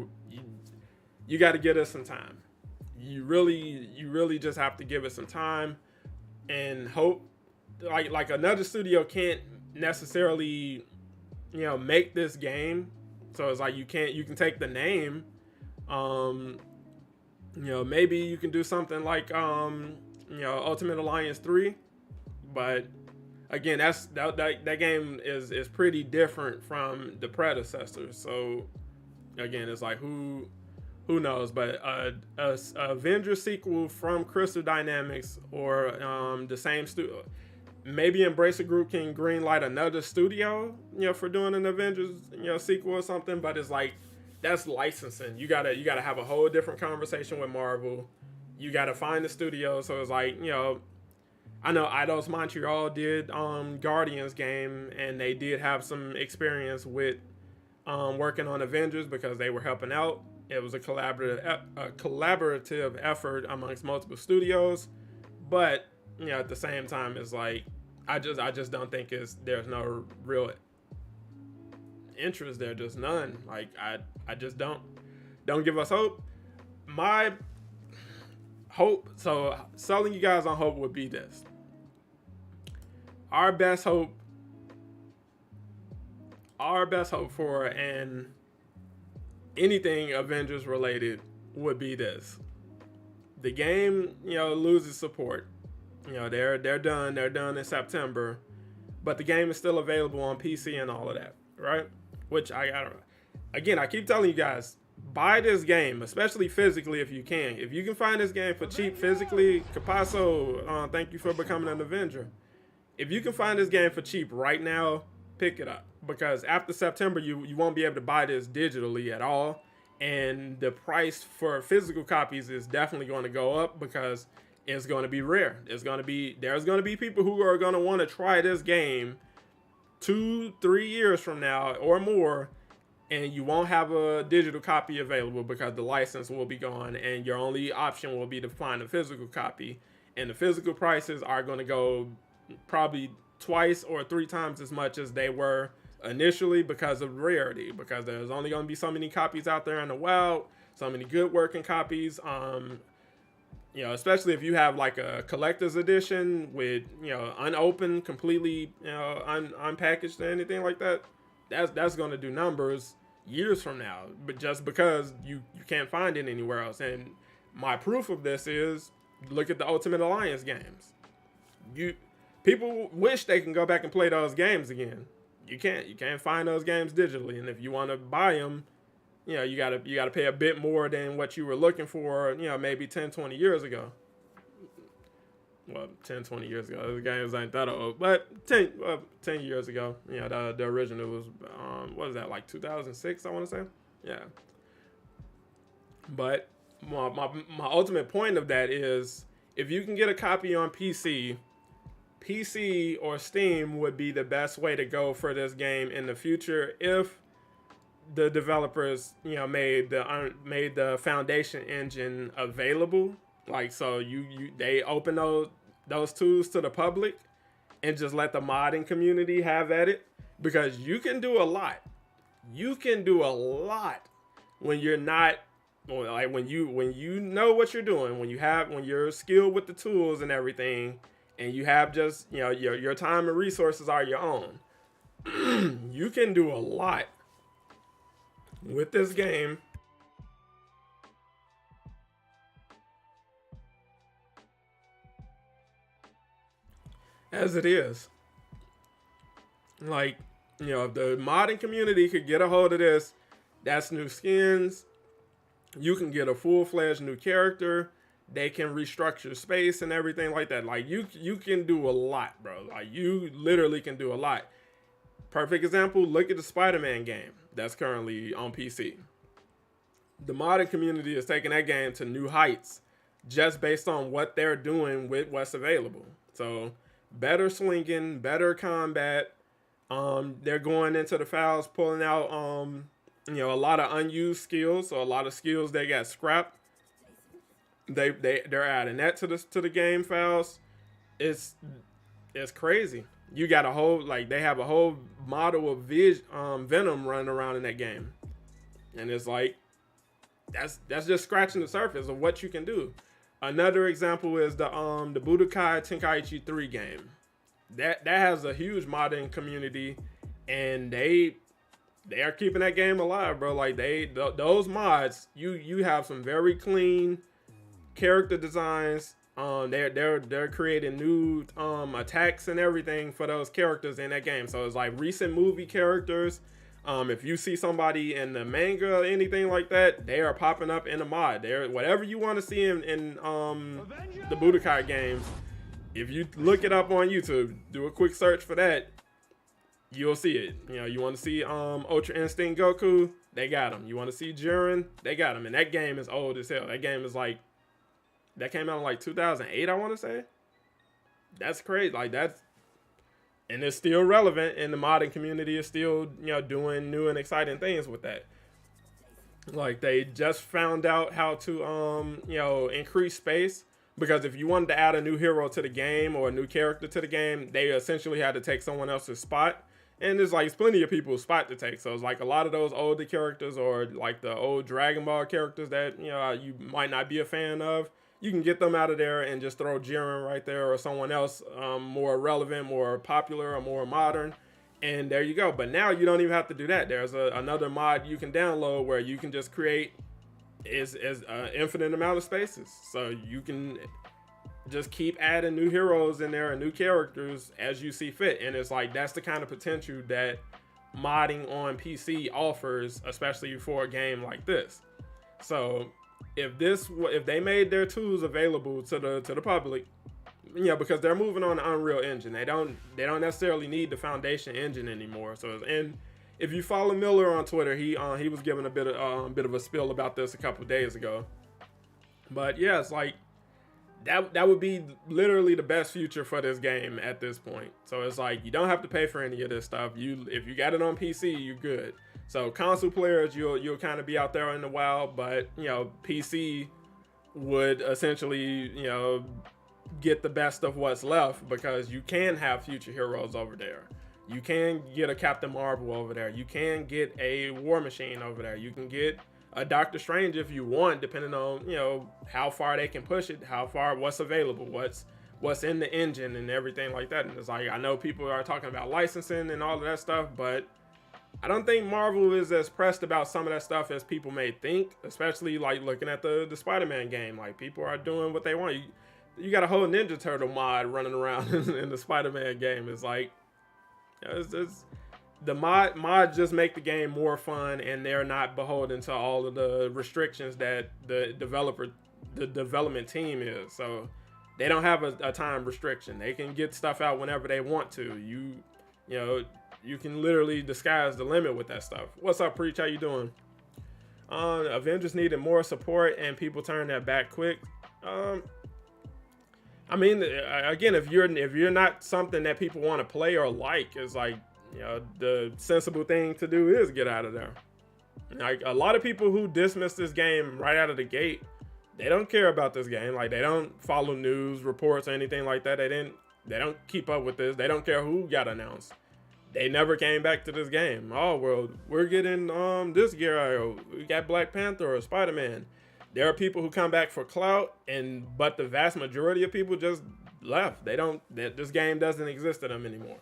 you got to give us some time. You really just have to give it some time. And hope, like another studio can't necessarily, make this game. So it's like you can take the name, maybe you can do something like, Ultimate Alliance 3, but again, that game is pretty different from the predecessor. So again, it's like who knows? But a Avenger sequel from Crystal Dynamics or the same studio, maybe Embracer Group can greenlight another studio, for doing an Avengers, sequel or something. But it's like that's licensing. You gotta have a whole different conversation with Marvel. You gotta find the studio. So it's like I know Eidos Montreal did Guardians game, and they did have some experience with working on Avengers because they were helping out. It was a collaborative effort amongst multiple studios, but at the same time, it's like I just don't think there's no real interest there, just none. Like I just don't give us hope. My hope, so selling you guys on hope would be this. Our best hope for an anything Avengers related would be this. The game, loses support. They're done. They're done in September, but the game is still available on PC and all of that, right? Which I don't know. Again, I keep telling you guys, buy this game, especially physically if you can. If you can find this game for cheap physically, Capasso, thank you for becoming an Avenger. If you can find this game for cheap right now, pick it up, because after September you won't be able to buy this digitally at all, and the price for physical copies is definitely going to go up because it's going to be rare. There's going to be people who are going to want to try this game 2-3 years from now or more, and you won't have a digital copy available because the license will be gone, and your only option will be to find a physical copy, and the physical prices are going to go probably twice or 3 times as much as they were initially because of rarity, because there's only going to be so many copies out there in the wild. so many good working copies. Especially if you have like a collector's edition with, unopened, completely, unpackaged or anything like that, that's going to do numbers years from now, but just because you can't find it anywhere else. And my proof of this is, look at the Ultimate Alliance games. People wish they can go back and play those games again. You can't find those games digitally, and if you want to buy them, you gotta pay a bit more than what you were looking for, maybe 10, 20 years ago. Well, 10, 20 years ago, the games ain't that old, but 10 years ago, the original was, what is that, like 2006, I want to say? Yeah. But my ultimate point of that is, if you can get a copy on PC or Steam would be the best way to go for this game in the future if the developers, made the foundation engine available. Like, so they open those tools to the public and just let the modding community have at it, because you can do a lot. You can do a lot when you're not, like, when you know what you're doing, when you're skilled with the tools and everything, and you have just, your time and resources are your own. You can do a lot with this game. As it is. Like, if the modding community could get a hold of this, that's new skins. You can get a full-fledged new character. They can restructure space and everything like that. Like, you can do a lot, bro. Like, you literally can do a lot. Perfect example, look at the Spider-Man game that's currently on PC. The modding community is taking that game to new heights just based on what they're doing with what's available. So, better swinging, better combat. They're going into the files, pulling out, a lot of unused skills. So a lot of skills they got scrapped. They're adding that to the game files. It's crazy. You got they have a whole model of Venom running around in that game, and it's like that's just scratching the surface of what you can do. Another example is the Budokai Tenkaichi 3 game. That has a huge modding community, and they are keeping that game alive, bro. Like, those mods, you have some very clean character designs. They're creating new attacks and everything for those characters in that game. So it's like recent movie characters. If you see somebody in the manga or anything like that, they are popping up in the mod. They're whatever you want to see in the Budokai games. If you look it up on YouTube, do a quick search for that, you'll see it. You want to see Ultra Instinct Goku, they got him. You want to see Jiren, they got him. And that game is old as hell. That game is like, that came out in like 2008, I want to say. That's crazy. Like, and it's still relevant, and the modding community is still, doing new and exciting things with that. Like, they just found out how to, increase space, because if you wanted to add a new hero to the game or a new character to the game, they essentially had to take someone else's spot. And there's plenty of people's spot to take. So it's like a lot of those older characters, or like the old Dragon Ball characters that, you might not be a fan of. You can get them out of there and just throw Jiren right there, or someone else more relevant, more popular, or more modern. And there you go. But now you don't even have to do that. There's another mod you can download where you can just create is infinite amount of spaces. So you can just keep adding new heroes in there and new characters as you see fit. And it's like, that's the kind of potential that modding on PC offers, especially for a game like this. So if they made their tools available to the public, because they're moving on the Unreal Engine, they don't necessarily need the foundation engine anymore. So, and if you follow Miller on Twitter, he was giving a bit of a spill about this a couple days ago. But yeah, it's like that would be literally the best future for this game at this point. So it's like, you don't have to pay for any of this stuff. If you got it on PC, you're good. So console players, you'll kind of be out there in the wild, but PC would essentially get the best of what's left, because you can have future heroes over there. You can get a Captain Marvel over there. You can get a War Machine over there. You can get a Doctor Strange if you want, depending on, you know, how far they can push it, what's available, what's in the engine and everything like that. And it's like, I know people are talking about licensing and all of that stuff, but I don't think Marvel is as pressed about some of that stuff as people may think, especially like looking at the Spider-Man game. Like, people are doing what they want. You got a whole Ninja Turtle mod running around in the Spider-Man game. It's like, it's the mods just make the game more fun, and they're not beholden to all of the restrictions that the development team is. So they don't have a time restriction. They can get stuff out whenever they want to. You know, you can literally disguise the limit with that stuff. What's up, Preach? How you doing? Avengers needed more support, and people turned their back quick. I mean, again, if you're not something that people want to play or like, it's like, you know, the sensible thing to do is get out of there. Like, a lot of people who dismiss this game right out of the gate, they don't care about this game. Like, they don't follow news reports or anything like that. They don't keep up with this. They don't care who got announced. They never came back to this game. Oh, well, we're getting this gear. We got Black Panther or Spider-Man. There are people who come back for clout, but the vast majority of people just left. This game doesn't exist to them anymore.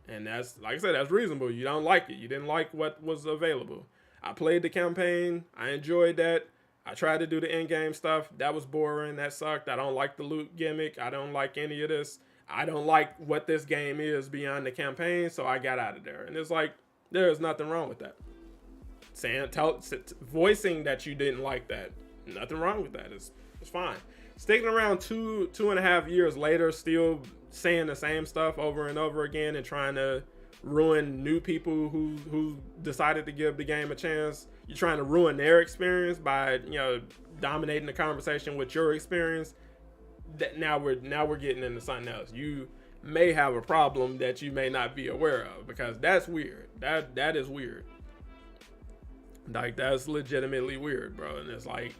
And that's, like I said, that's reasonable. You don't like it. You didn't like what was available. I played the campaign. I enjoyed that. I tried to do the in-game stuff. That was boring. That sucked. I don't like the loot gimmick. I don't like any of this. I don't like what this game is beyond the campaign, so I got out of there. And it's like, there's nothing wrong with that. Voicing that you didn't like that, nothing wrong with that. It's fine. Sticking around two and a half years later, still saying the same stuff over and over again and trying to ruin new people who decided to give the game a chance. You're trying to ruin their experience by, you know, dominating the conversation with your experience. That now we're getting into something else. You may have a problem that you may not be aware of, because that's weird. That is weird. Like, that's legitimately weird, bro. And it's like,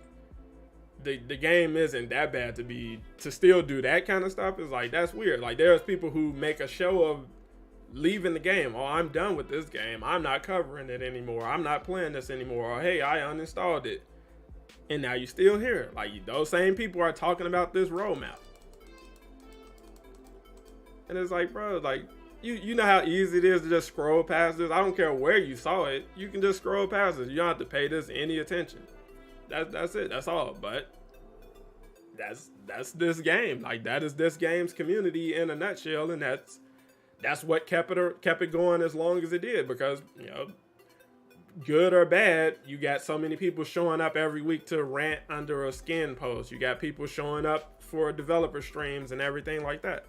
the game isn't that bad to still do that kind of stuff. Is like, that's weird. Like, there's people who make a show of leaving the game. Oh, I'm done with this game. I'm not covering it anymore. I'm not playing this anymore. Or, hey, I uninstalled it. And now you still here. Like, those same people are talking about this roadmap. And it's like, bro, like, you know how easy it is to just scroll past this. I don't care where you saw it. You can just scroll past this. You don't have to pay this any attention. That's it. That's all. But that's this game. Like, that is this game's community in a nutshell. And that's what kept it going as long as it did. Because, you know, good or bad, you got so many people showing up every week to rant under a skin post. You got people showing up for developer streams and everything like that.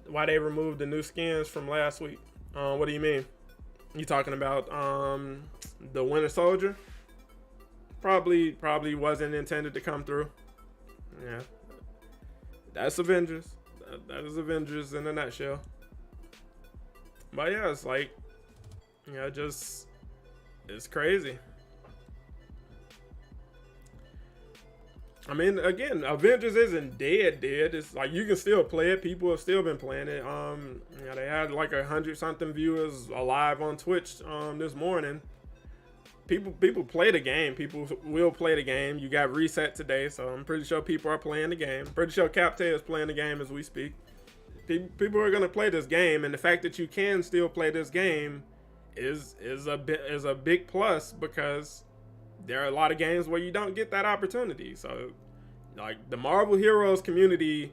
Why they removed the new skins from last week? What do you mean? You talking about the Winter Soldier? Probably wasn't intended to come through. Yeah, that's Avengers. That is Avengers in a nutshell. But yeah, it's like, you know, just, it's crazy. I mean, again, Avengers isn't dead. It's like, you can still play it. People have still been playing it. You know, they had like 100-something viewers alive on Twitch this morning. People play the game. People will play the game. You got reset today, so I'm pretty sure people are playing the game. Pretty sure Captain is playing the game as we speak. People are gonna play this game, and the fact that you can still play this game is a big plus, because there are a lot of games where you don't get that opportunity. So, like, the Marvel Heroes community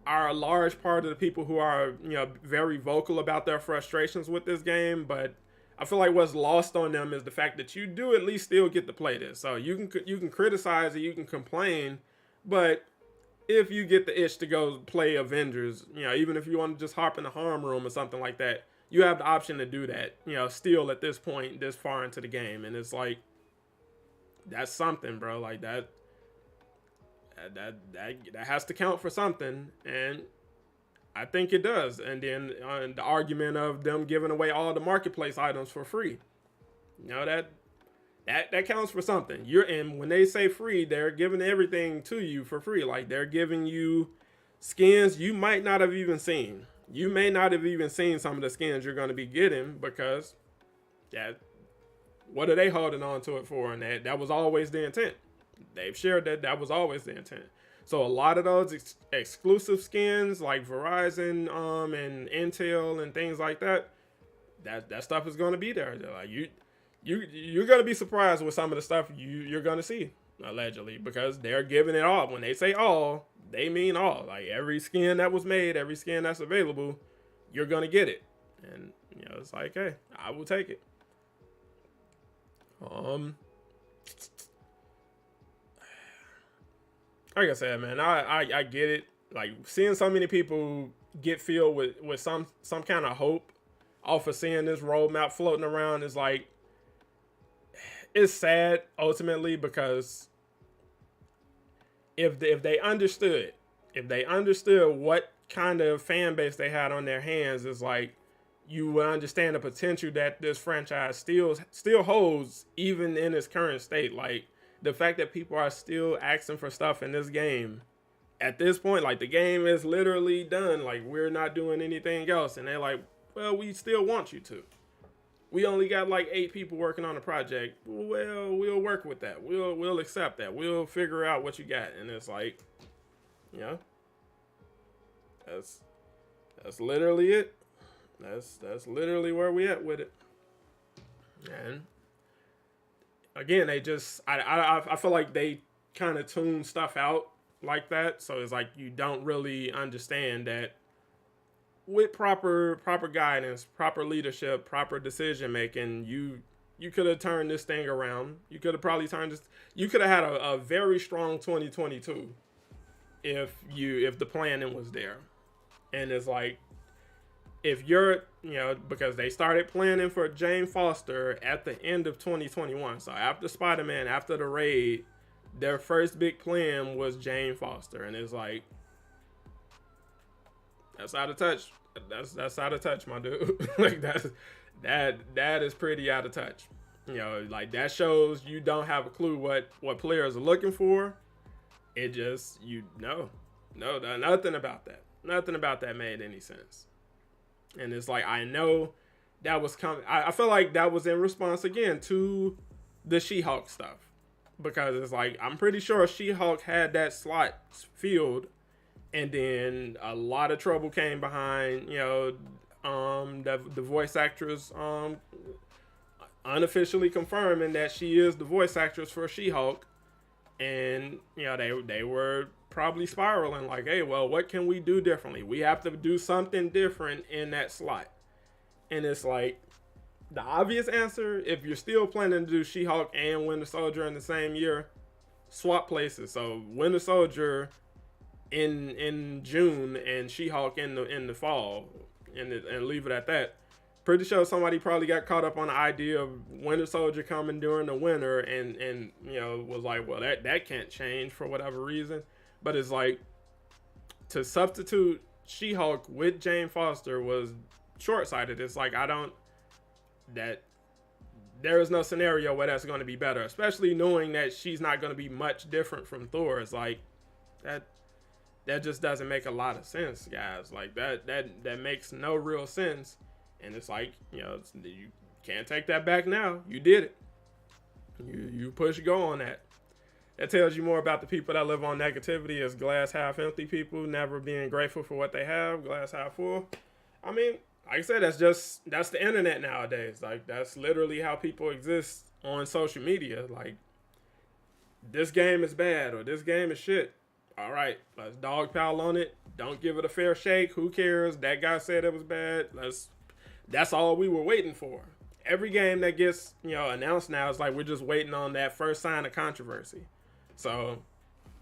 are a large part of the people who are, you know, very vocal about their frustrations with this game. But I feel like what's lost on them is the fact that you do at least still get to play this. So you can criticize it, you can complain, but if you get the itch to go play Avengers, you know, even if you want to just hop in the harm room or something like that, you have the option to do that, you know, still at this point, this far into the game. And it's like, that's something, bro. Like, that has to count for something, and I think it does. And then the argument of them giving away all the marketplace items for free, you know, that counts for something. And when they say free, they're giving everything to you for free. Like, they're giving you skins you might not have even seen. You may not have even seen some of the skins you're going to be getting, because What are they holding on to it for? And that was always the intent. They've shared that was always the intent. So a lot of those exclusive skins like Verizon and Intel and things like that, that stuff is going to be there. Like you're going to be surprised with some of the stuff you're going to see, allegedly, because they're giving it all. When they say all, they mean all. Like every skin that was made, every skin that's available, you're going to get it. And it's like, hey, I will take it. Like I said, man, I get it. Like seeing so many people get filled with some kind of hope off of seeing this roadmap floating around is like, it's sad ultimately, because if they understood what kind of fan base they had on their hands, is like, you would understand the potential that this franchise still holds even in its current state. Like the fact that people are still asking for stuff in this game at this point, like the game is literally done. Like we're not doing anything else. And they're like, well, we still want you to. We only got like 8 people working on the project. Well, we'll work with that. We'll accept that. We'll figure out what you got. And it's like, that's literally it. That's literally where we at with it. And again, they just I feel like they kind of tune stuff out like that. So it's like you don't really understand that with proper guidance, proper leadership, proper decision making, you could have turned this thing around. You could have probably turned this. You could have had a very strong 2022 if the planning was there. And it's like, if you're, because they started planning for Jane Foster at the end of 2021. So after Spider-Man, after the raid, their first big plan was Jane Foster. And it's like, that's out of touch. That's out of touch, my dude. Like that is pretty out of touch. Like that shows you don't have a clue what players are looking for. It just, nothing about that. Nothing about that made any sense. And it's like, I know that was coming. I feel like that was in response again to the She-Hulk stuff, because it's like, I'm pretty sure She-Hulk had that slot filled, and then a lot of trouble came behind, the voice actress unofficially confirming that she is the voice actress for She-Hulk. And, they were probably spiraling like, hey, well, what can we do differently? We have to do something different in that slot. And it's like, the obvious answer, if you're still planning to do She-Hulk and Winter Soldier in the same year, swap places. So Winter Soldier in June and She-Hulk in the fall, and leave it at that. Pretty sure somebody probably got caught up on the idea of Winter Soldier coming during the winter and was like, well, that can't change for whatever reason. But it's like, to substitute She-Hulk with Jane Foster was short-sighted. It's like, there is no scenario where that's going to be better, especially knowing that she's not going to be much different from Thor. It's like, that just doesn't make a lot of sense, guys. Like that makes no real sense. And it's like, you can't take that back now. You did it. You push go on that. That tells you more about the people that live on negativity as glass half empty people, never being grateful for what they have, glass half full. I mean, like I said, that's the internet nowadays. Like, that's literally how people exist on social media. Like, this game is bad or this game is shit. All right, let's dogpile on it. Don't give it a fair shake. Who cares? That guy said it was bad. That's all we were waiting for. Every game that gets, announced now is like, we're just waiting on that first sign of controversy. So,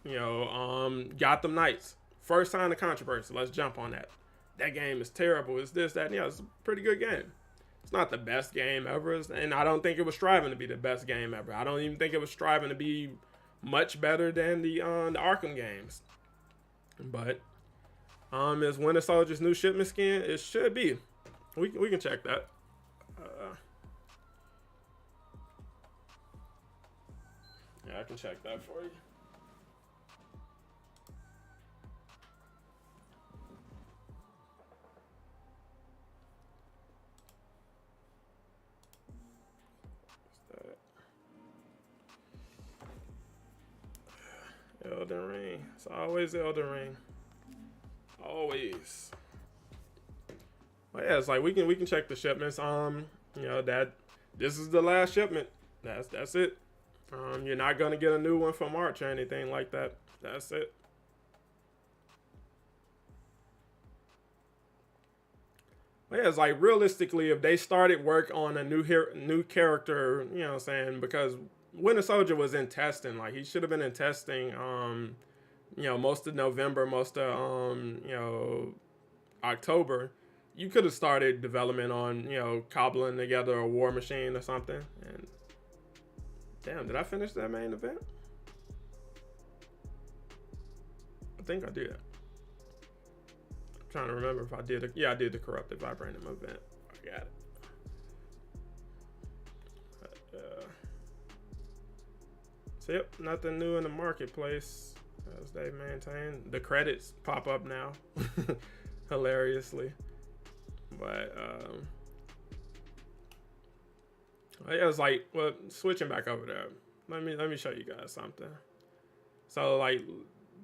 Gotham Knights, first sign of controversy. Let's jump on that. That game is terrible. It's this, that, and it's a pretty good game. It's not the best game ever, and I don't think it was striving to be the best game ever. I don't even think it was striving to be much better than the Arkham games. But is Winter Soldier's new shipment skin? It should be. We can check that. Yeah, I can check that for you. Elden Ring. It's always Elden Ring. Always. But yeah, it's like we can check the shipments. You know that this is the last shipment. That's it. You're not gonna get a new one for March or anything like that. That's it. But yeah, it's like realistically, if they started work on a new character, you know what I'm saying? Because Winter Soldier was in testing. Like he should have been in testing. You know, most of November, most of you know, October. You could have started development on, you know, cobbling together a war machine or something. And damn, did I finish that main event? I think I did. I'm trying to remember if I did it. Yeah, I did the Corrupted Vibranium event. I got it. So yep, nothing new in the marketplace as they maintain. The credits pop up now, hilariously. But yeah, it's like, well, switching back over there. Let me show you guys something. So like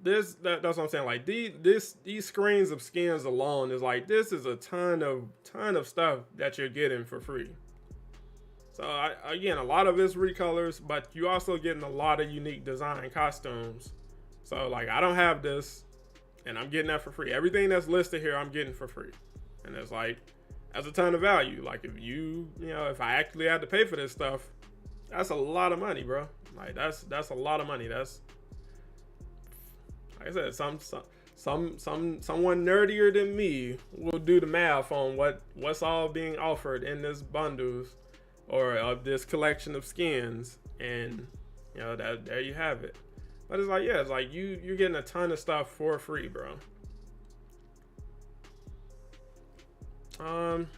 that's what I'm saying. Like these screens of skins alone is like, this is a ton of stuff that you're getting for free. So again, a lot of it's recolors, but you also getting a lot of unique design costumes. So like I don't have this, and I'm getting that for free. Everything that's listed here, I'm getting for free. And it's like, that's a ton of value. Like if you know, if I actually had to pay for this stuff, that's a lot of money, bro. Like that's a lot of money. That's, like I said, someone nerdier than me will do the math on what's all being offered in this bundles or of this collection of skins, and you know that there you have it. But it's like, yeah, it's like you're getting a ton of stuff for free, bro.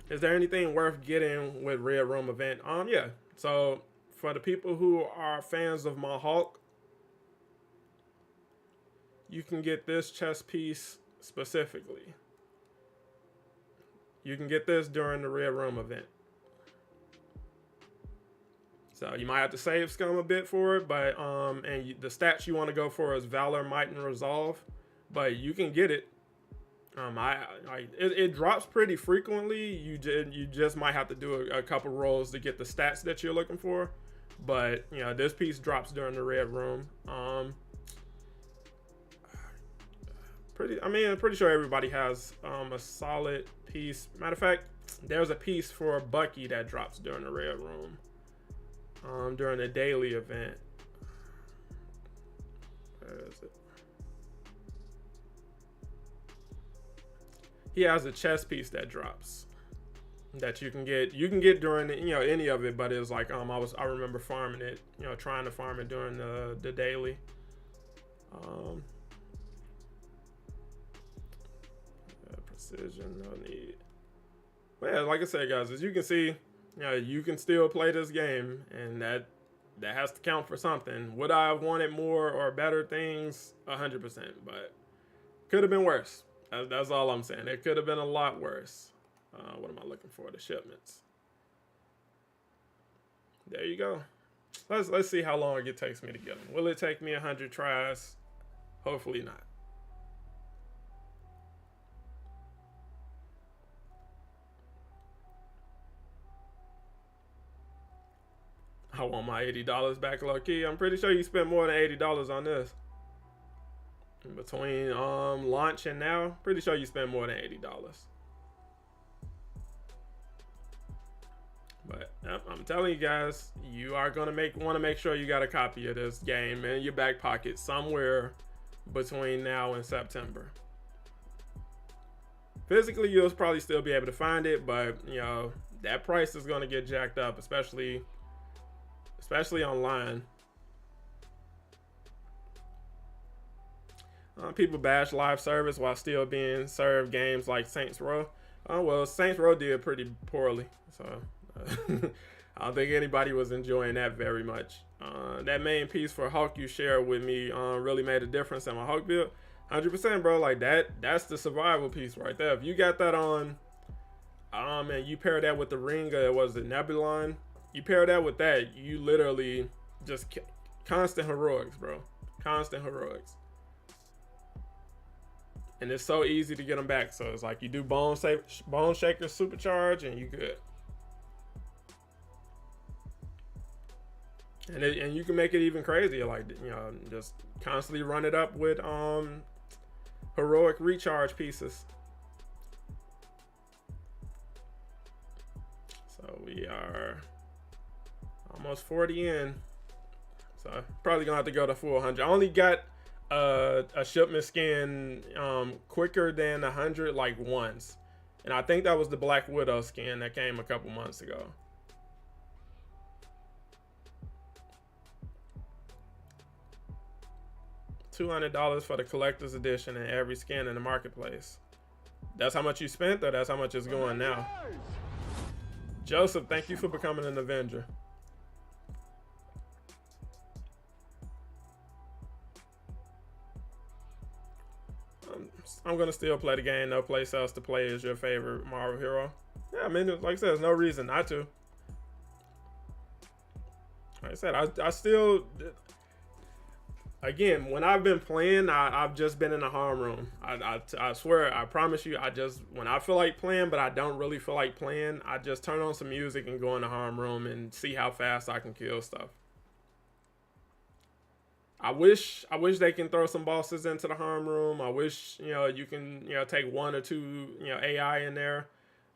Is there anything worth getting with Red Room event? Yeah. So for the people who are fans of my Hulk, you can get this chest piece specifically. You can get this during the Red Room event. So you might have to save scum a bit for it, but the stats you want to go for is Valor, Might, and Resolve, but you can get it. It drops pretty frequently. You just might have to do a couple rolls to get the stats that you're looking for, but you know this piece drops during the Red Room. I'm pretty sure everybody has a solid piece. Matter of fact, there's a piece for Bucky that drops during the Red Room. During the daily event. Where is it? He has a chest piece that drops that you can get. You can get during the, you know, any of it, but it's like I remember farming it, you know, trying to farm it during the daily. Precision, no need. But yeah, like I said, guys, as you can see, you know, you can still play this game, and that has to count for something. Would I have wanted more or better things? 100%, but could have been worse. That's all I'm saying. It could have been a lot worse. What am I looking for? The shipments. There you go. Let's see how long it takes me to get them. Will it take me 100 tries? Hopefully not. I want my $80 back, low key. I'm pretty sure you spent more than $80 on this. Between launch and now, pretty sure you spent more than $80. But I'm telling you guys, you are gonna want to make sure you got a copy of this game in your back pocket somewhere between now and September. Physically, you'll probably still be able to find it, but you know that price is gonna get jacked up, especially online. People bash live service while still being served games like Saints Row. Well, Saints Row did pretty poorly, so I don't think anybody was enjoying that very much. That main piece for Hulk you shared with me really made a difference in my Hulk build. 100%, bro. Like that's the survival piece right there. If you got that on, and you pair that with the ring, was it Nebulon? You pair that with that, you literally just constant heroics, bro. Constant heroics. And it's so easy to get them back. So it's like you do Bone Shaker Supercharge and you good. And you can make it even crazier, like, you know, just constantly run it up with heroic recharge pieces. So we are almost 40 in. So probably gonna have to go to full 100. I only got a shipment skin quicker than 100 like once, and I think that was the Black Widow skin that came a couple months ago. $200 for the collector's edition and every skin in the marketplace. That's how much you spent, or that's how much it's going now? Joseph, thank you for becoming an Avenger. I'm gonna still play the game. No place else to play is your favorite Marvel hero. Yeah, I mean, like I said, there's no reason not to. Like I said, I still, again, when I've been playing, I've just been in the harm room. I swear, I promise you, when I feel like playing, but I don't really feel like playing, I just turn on some music and go in the harm room and see how fast I can kill stuff. I wish they can throw some bosses into the harm room. I wish, you know, you can, you know, take 1 or 2, you know, AI in there.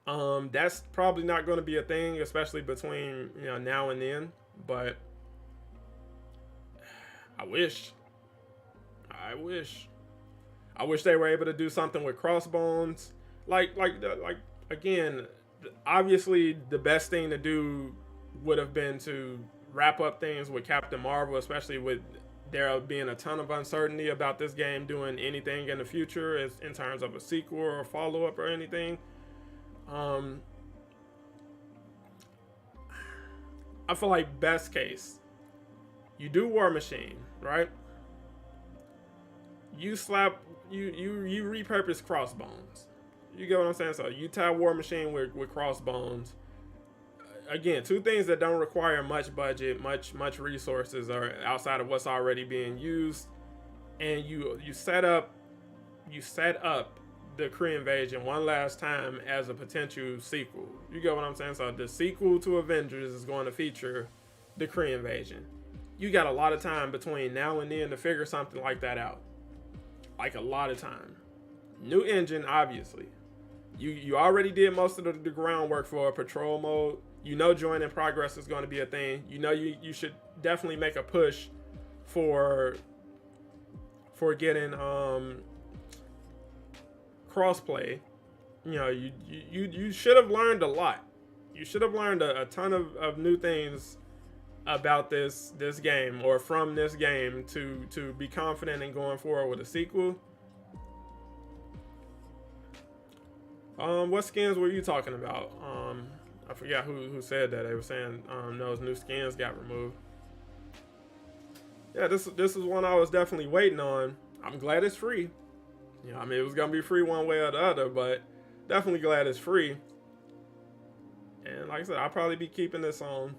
That's probably not going to be a thing, especially between, you know, now and then. But I wish they were able to do something with crossbones. Like again, obviously the best thing to do would have been to wrap up things with Captain Marvel, especially with there being a ton of uncertainty about this game doing anything in the future as in terms of a sequel or a follow-up or anything. I feel like best case, you do War Machine, right? You repurpose Crossbones. You get what I'm saying? So you tie War Machine with Crossbones. Again, 2 things that don't require much budget, much resources, or outside of what's already being used, and you set up the Kree Invasion one last time as a potential sequel. You get what I'm saying? So the sequel to Avengers is going to feature the Kree Invasion. You got a lot of time between now and then to figure something like that out. Like a lot of time. New engine, obviously. You already did most of the groundwork for a patrol mode. You know join in progress is going to be a thing. You know you should definitely make a push for getting crossplay. You know, you should have learned a lot. You should have learned a ton of new things about this game, or from this game, to be confident in going forward with a sequel. What skins were you talking about? I forgot who said that. They were saying those new skins got removed. Yeah, this is one I was definitely waiting on. I'm glad it's free. You know, I mean, it was gonna be free one way or the other, but definitely glad it's free. And like I said, I'll probably be keeping this on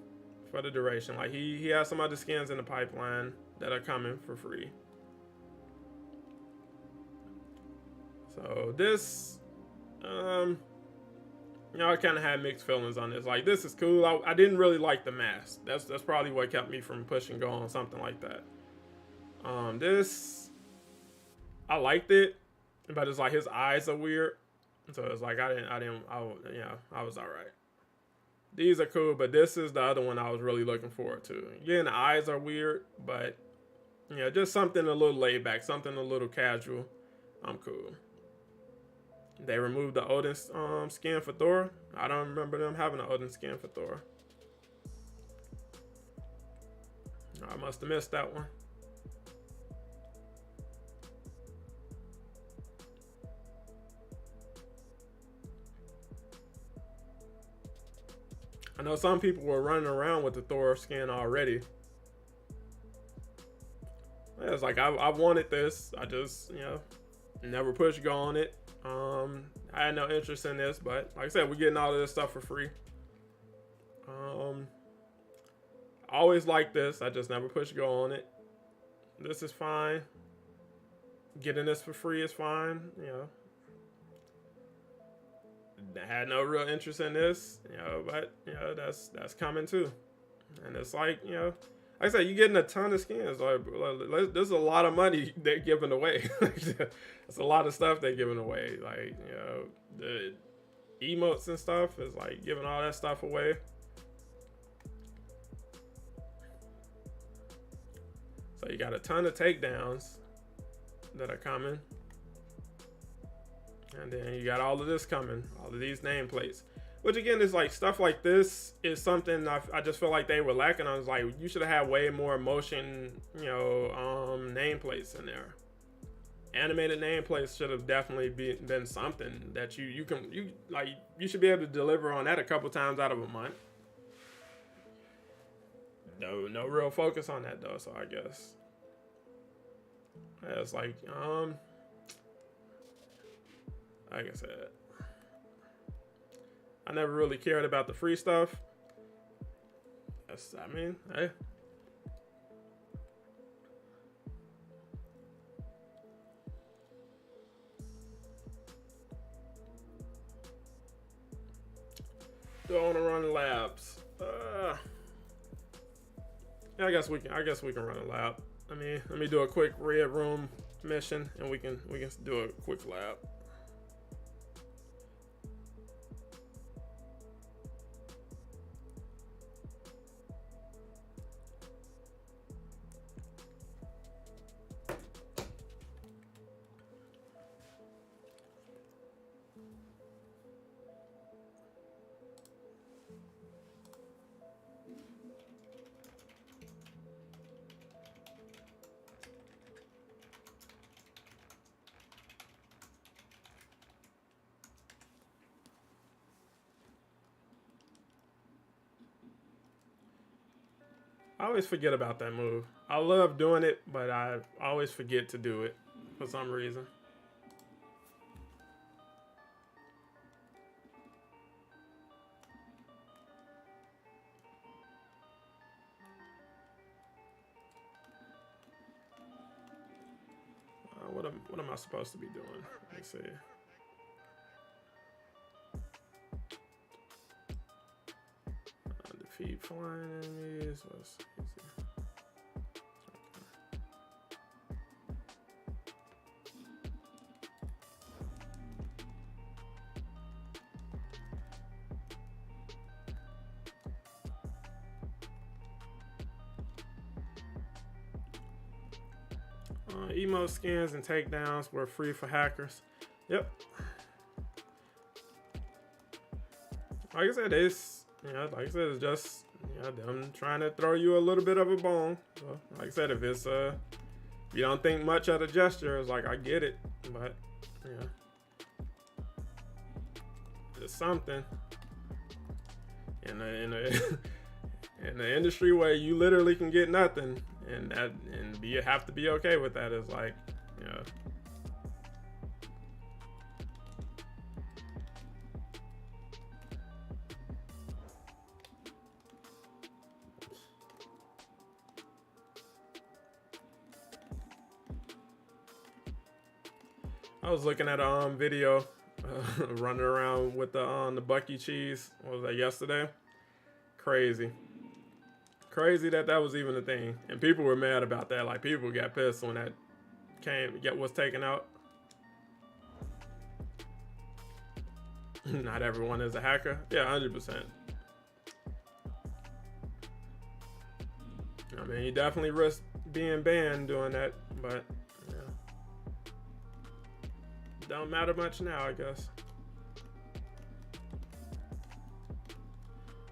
for the duration. Like he has some other skins in the pipeline that are coming for free. So this, you know, I kind of had mixed feelings on this. Like, this is cool. I didn't really like the mask. That's probably what kept me from pushing go on something like that. This, I liked it, but it's like his eyes are weird. So it's like I was all right. These are cool, but this is the other one I was really looking forward to. Again, the eyes are weird, but you know, just something a little laid back, something a little casual. I'm cool. They removed the Odin skin for Thor. I don't remember them having an Odin skin for Thor. I must have missed that one. I know some people were running around with the Thor skin already. It's like I wanted this. I just, you know, never pushed go on it. I had no interest in this, but like I said, we're getting all of this stuff for free. I always like this. I just never push go on it. This is fine. getting this for free is fine. Had no real interest in this, but that's coming too. And it's like, like I said, you're getting a ton of skins. There's a lot of money they're giving away. It's a lot of stuff they're giving away. Like, the emotes and stuff is like giving all that stuff away. So you got a ton of takedowns that are coming. And then you got all of this coming, all of these nameplates. Which again is like stuff like this is something I just feel like they were lacking on. It's like you should have had way more motion, nameplates in there. Animated nameplates should have definitely been something that you should be able to deliver on that a couple times out of a month. No real focus on that though, so I guess. Yeah, it's like I said, I never really cared about the free stuff. Hey. Do I want to run labs? Yeah, I guess we can run a lab. Let me do a quick red room mission, and we can do a quick lab. I always forget about that move. I love doing it, but I always forget to do it for some reason. What am I supposed to be doing? Let's see. Defeat flying enemies. What's easy? Emo skins and takedowns were free for hackers. Yep. Like I said, it's just them trying to throw you a little bit of a bone. So, like I said, if you don't think much of the gesture, it's like I get it, but it's something in the industry where you literally can get nothing, and you have to be okay with that. Is like, I was looking at a video running around with the Bucky cheese. What was that, yesterday? Crazy that was even a thing, and people were mad about that. Like, people got pissed when that was taken out. Not everyone is a hacker. Yeah, 100%. You definitely risk being banned doing that, but don't matter much now, I guess.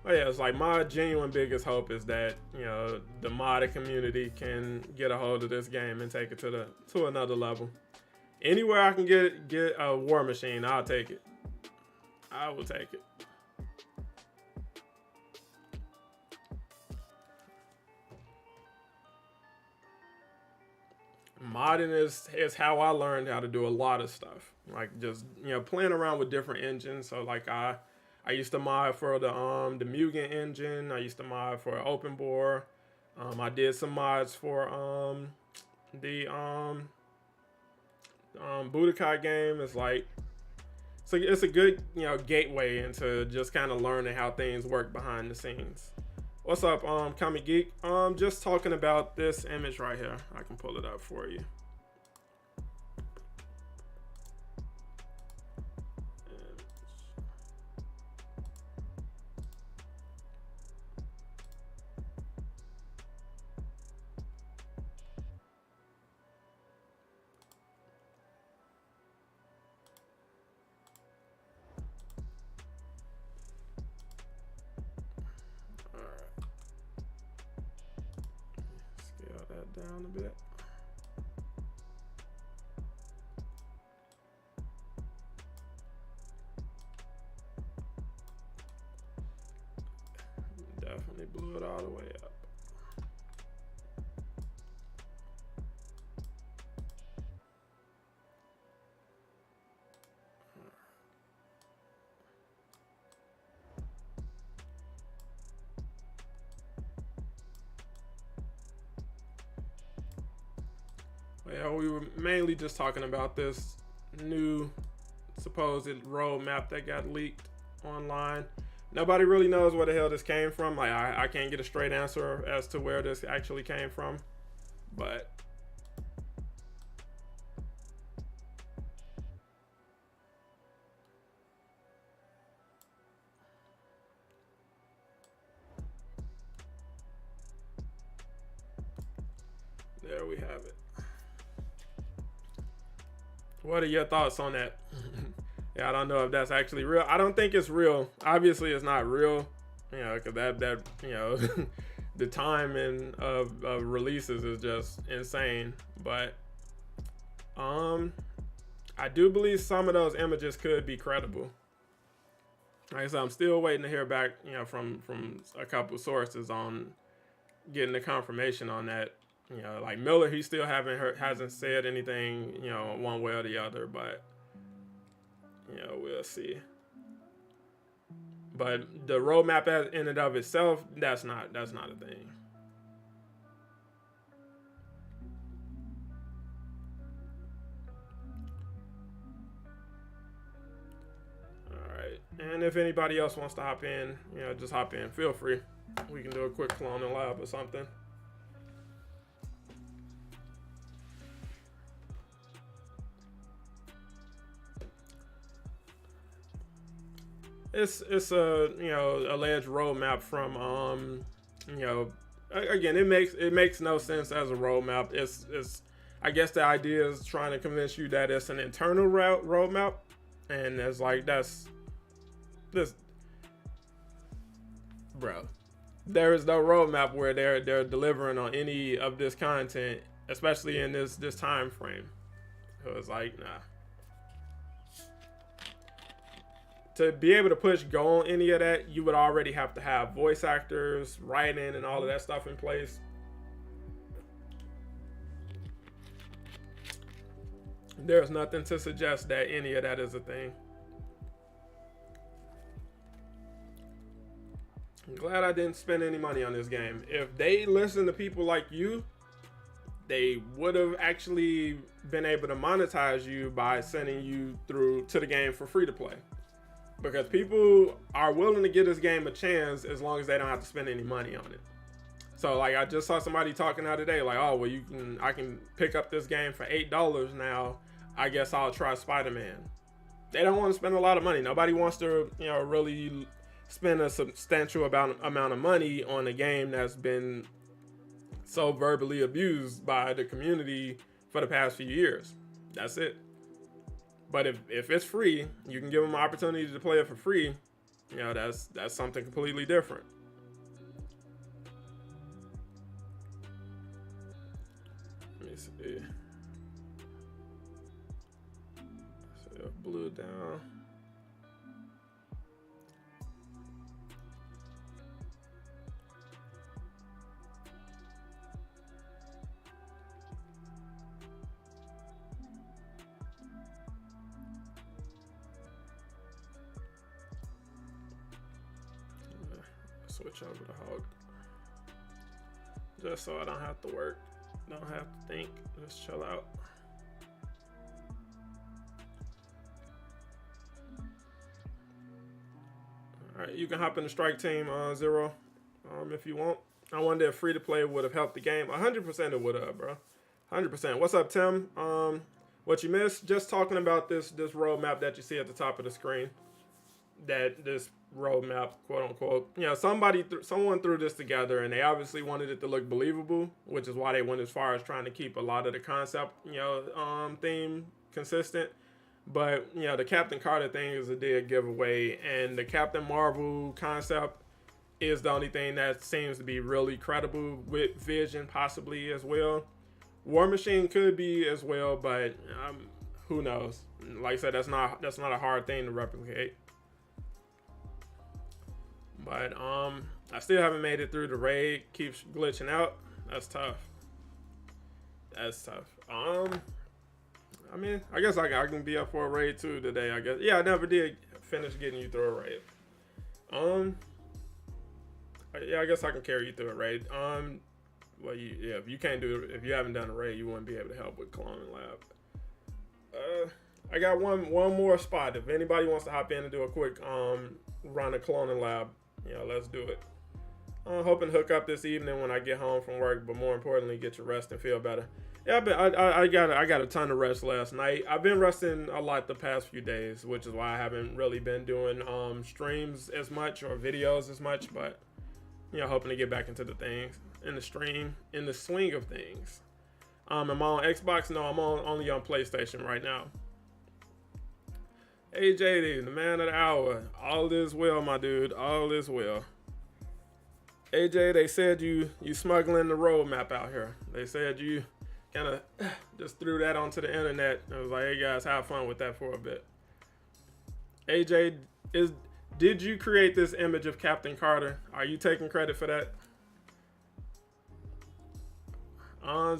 Oh yeah, it's like my genuine biggest hope is that the modded community can get a hold of this game and take it to another level. Anywhere I can get a war machine, I'll take it. I will take it. Modding is how I learned how to do a lot of stuff. Like, just playing around with different engines. So like I used to mod for the Mugen engine. I used to mod for Open Bore. I did some mods for Budokai game is like, so it's a good, you know, gateway into just kind of learning how things work behind the scenes. What's up, Comic Geek? Just talking about this image right here. I can pull it up for you. Down a bit. Definitely blew it all the way up. Yeah, we were mainly just talking about this new supposed roadmap that got leaked online. Nobody really knows where the hell this came from. Like, I can't get a straight answer as to where this actually came from. But there we have it. What are your thoughts on that? Yeah, I don't know if that's actually real. I don't think it's real. Obviously, it's not real. You know, because that you know, the timing of releases is just insane. But I do believe some of those images could be credible. Like I said, I'm still waiting to hear back, you know, from a couple sources on getting the confirmation on that. You know, like Miller, he still hasn't said anything, you know, one way or the other, but you know, we'll see. But the roadmap in and of itself, that's not a thing. All right, and if anybody else wants to hop in, you know, just hop in. Feel free. We can do a quick cloning lab or something. It's a, you know, alleged roadmap from you know, again, it makes no sense as a roadmap. It's I guess the idea is trying to convince you that it's an internal roadmap, and it's like this, bro. There is no roadmap where they're delivering on any of this content, especially in this time frame. So it's like, nah. To be able to push go on any of that, you would already have to have voice actors, writing, and all of that stuff in place. There's nothing to suggest that any of that is a thing. I'm glad I didn't spend any money on this game. If they listen to people like you, they would have actually been able to monetize you by sending you through to the game for free to play. Because people are willing to give this game a chance as long as they don't have to spend any money on it. So like I just saw somebody talking the other day, like, oh well, I can pick up this game for $8 now. I guess I'll try Spider-Man. They don't want to spend a lot of money. Nobody wants to, you know, really spend a substantial amount of money on a game that's been so verbally abused by the community for the past few years. That's it. But if it's free, you can give them an opportunity to play it for free. You know, that's something completely different. Let me see. So blue down. Switch over to Hulk. Just so I don't have to work. Don't have to think. Just chill out. All right, you can hop in the strike team Zero if you want. I wonder if free to play would have helped the game. 100% it would have, bro. 100%. What's up, Tim? What you missed? Just talking about this roadmap that you see at the top of the screen. That this roadmap, quote unquote, you know, someone threw this together, and they obviously wanted it to look believable, which is why they went as far as trying to keep a lot of the concept, you know, theme consistent. But you know, the Captain Carter thing is a dead giveaway, and the Captain Marvel concept is the only thing that seems to be really credible, with Vision possibly as well. War Machine could be as well, but who knows? Like I said, that's not a hard thing to replicate. But I still haven't made it through the raid. Keeps glitching out. That's tough. That's tough. I mean, I guess I can be up for a raid too today. I guess. Yeah, I never did finish getting you through a raid. Yeah, I guess I can carry you through a raid. Well, if you can't do it, if you haven't done a raid, you wouldn't be able to help with Cloning Lab. I got one more spot. If anybody wants to hop in and do a quick run of Cloning Lab, you know, let's do it. I'm hoping to hook up this evening when I get home from work, but more importantly, get your rest and feel better. Yeah, I got a ton of rest last night. I've been resting a lot the past few days, which is why I haven't really been doing streams as much or videos as much, but you know, hoping to get back into the things, in the swing of things. Am I on Xbox? No, I'm only on PlayStation right now. Hey JD, the man of the hour. All is well, my dude. All is well. AJ, they said you smuggling the roadmap out here. They said you kind of just threw that onto the internet. I was like, hey guys, have fun with that for a bit. AJ, did you create this image of Captain Carter? Are you taking credit for that?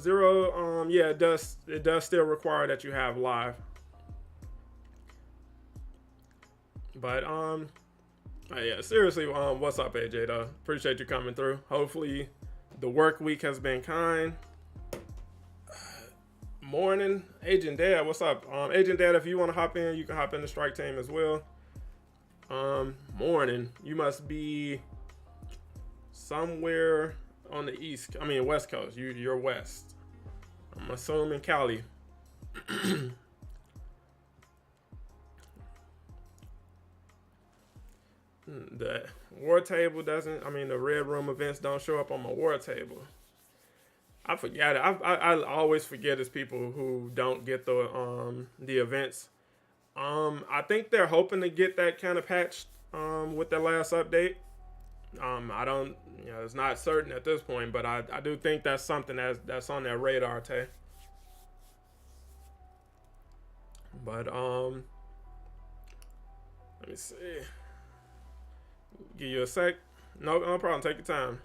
Zero, yeah, it does still require that you have live. But yeah, seriously, what's up, AJ though? Appreciate you coming through. Hopefully the work week has been kind. Morning, Agent Dad, what's up? Agent Dad, if you want to hop in, you can hop in the strike team as well. Morning, you must be somewhere on the West Coast. You're West. I'm assuming Cali. The war table doesn't, the red room events don't show up on my war table. I forget it. I always forget as people who don't get the events. I think they're hoping to get that kind of patched with their last update. I don't, it's not certain at this point, but I do think that's something that's on their radar, Tay. But let me see. Give you a sec. No problem. Take your time.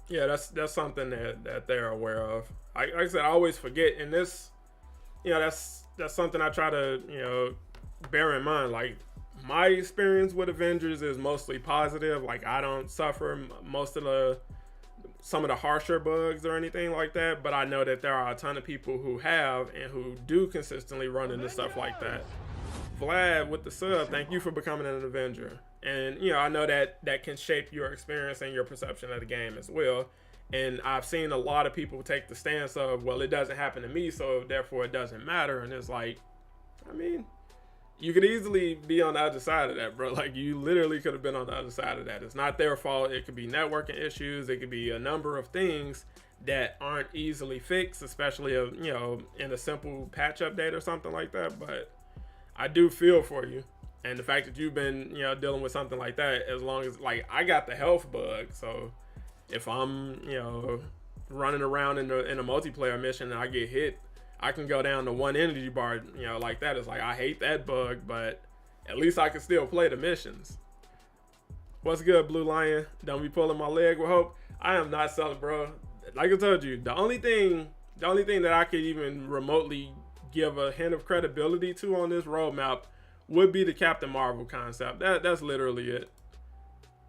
Yeah, that's something that they're aware of. Like I said, I always forget, and this, that's something I try to bear in mind. Like, my experience with Avengers is mostly positive. Like, I don't suffer some of the harsher bugs or anything like that, but I know that there are a ton of people who have and who do consistently run into stuff like that. Vlad with the sub, thank you for becoming an Avenger. And I know that can shape your experience and your perception of the game as well. And I've seen a lot of people take the stance of, well, it doesn't happen to me, so therefore it doesn't matter. And it's like, you could easily be on the other side of that, bro. Like, you literally could have been on the other side of that. It's not their fault. It could be networking issues. It could be a number of things that aren't easily fixed, especially in a simple patch update or something like that. But I do feel for you, and the fact that you've been dealing with something like that, as long as, like, I got the health bug, so if I'm running around in a multiplayer mission and I get hit, I can go down to one energy bar, like that. It's like, I hate that bug, but at least I can still play the missions. What's good, Blue Lion? Don't be pulling my leg with hope. I am not selling, bro. Like I told you, the only thing that I could even remotely give a hint of credibility to on this roadmap would be the Captain Marvel concept. That's literally it.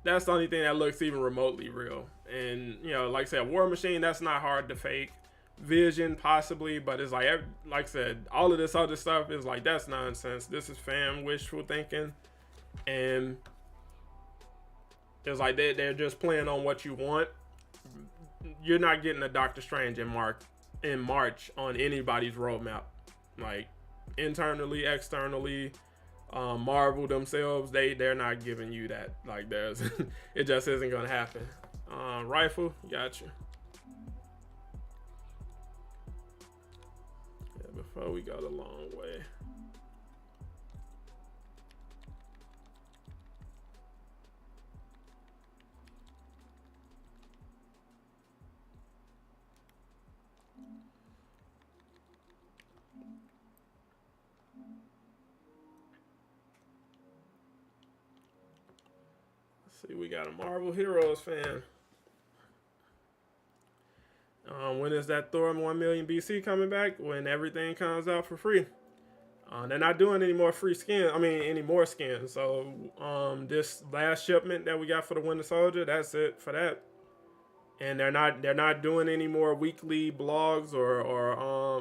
That's the only thing that looks even remotely real. And like I said, War Machine, that's not hard to fake. Vision possibly, but it's like I said, all of this other stuff is like that's nonsense. This is fan wishful thinking, and it's like they're just playing on what you want. You're not getting a Doctor Strange in March on anybody's roadmap, like internally, externally. Marvel themselves, they're not giving you that. Like there's, it just isn't gonna happen. Rifle, gotcha. Yeah, before we go the long way. See, we got a Marvel Heroes fan. When is that Thor 1 million BC coming back? When everything comes out for free. They're not doing any more free skins. I mean, any more skins. So, this last shipment that we got for the Winter Soldier, that's it for that. And they're not doing any more weekly blogs or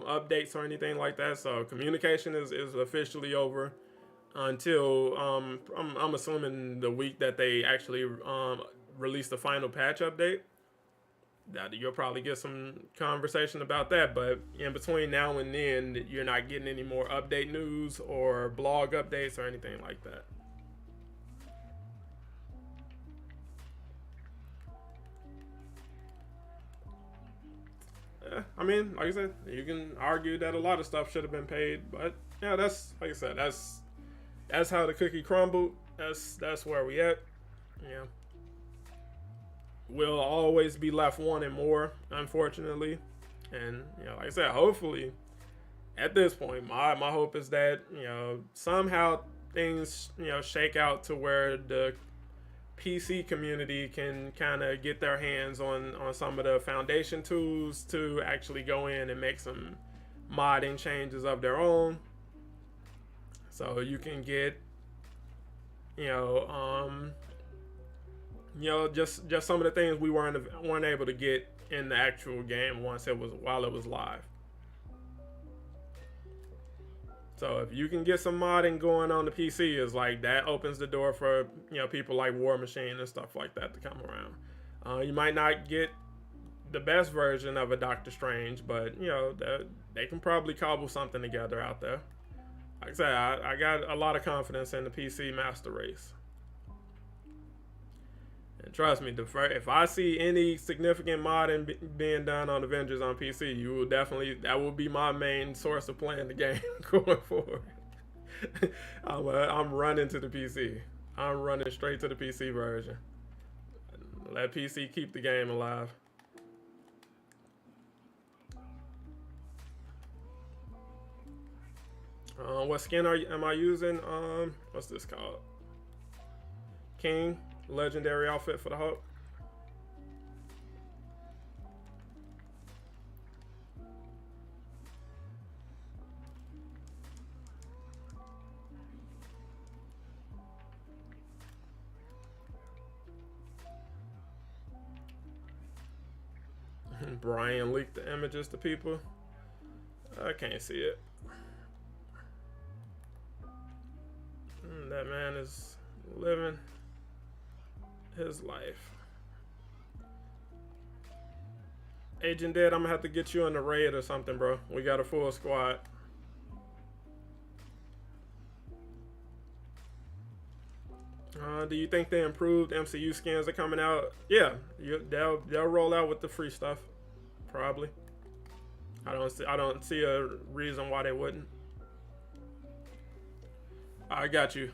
updates or anything like that. So, communication is officially over until I'm assuming the week that they actually release the final patch update. That you'll probably get some conversation about that, but in between now and then, you're not getting any more update news or blog updates or anything like that. Yeah, I mean, like I said, you can argue that a lot of stuff should have been paid, but yeah, that's like I said, that's how the cookie crumbled. That's where we at. Yeah. We'll always be left wanting more, unfortunately. And, like I said, hopefully at this point, my hope is that, somehow things, shake out to where the PC community can kind of get their hands on some of the foundation tools to actually go in and make some modding changes of their own. So you can get, just some of the things we weren't able to get in the actual game while it was live. So if you can get some modding going on the PC, is like that opens the door for people like War Machine and stuff like that to come around. You might not get the best version of a Doctor Strange, but they can probably cobble something together out there. Like I said, I got a lot of confidence in the PC master race. And trust me, if I see any significant modding being done on Avengers on PC, that will be my main source of playing the game going forward. I'm running to the PC. I'm running straight to the PC version. Let PC keep the game alive. What skin am I using? What's this called? King. Legendary outfit for the Hulk. Brian leaked the images to people. I can't see it. That man is living his life. Agent Dead, I'm gonna have to get you in the raid or something, bro. We got a full squad. Do you think the improved MCU skins are coming out? Yeah, they'll roll out with the free stuff, probably. I don't see a reason why they wouldn't. I got you.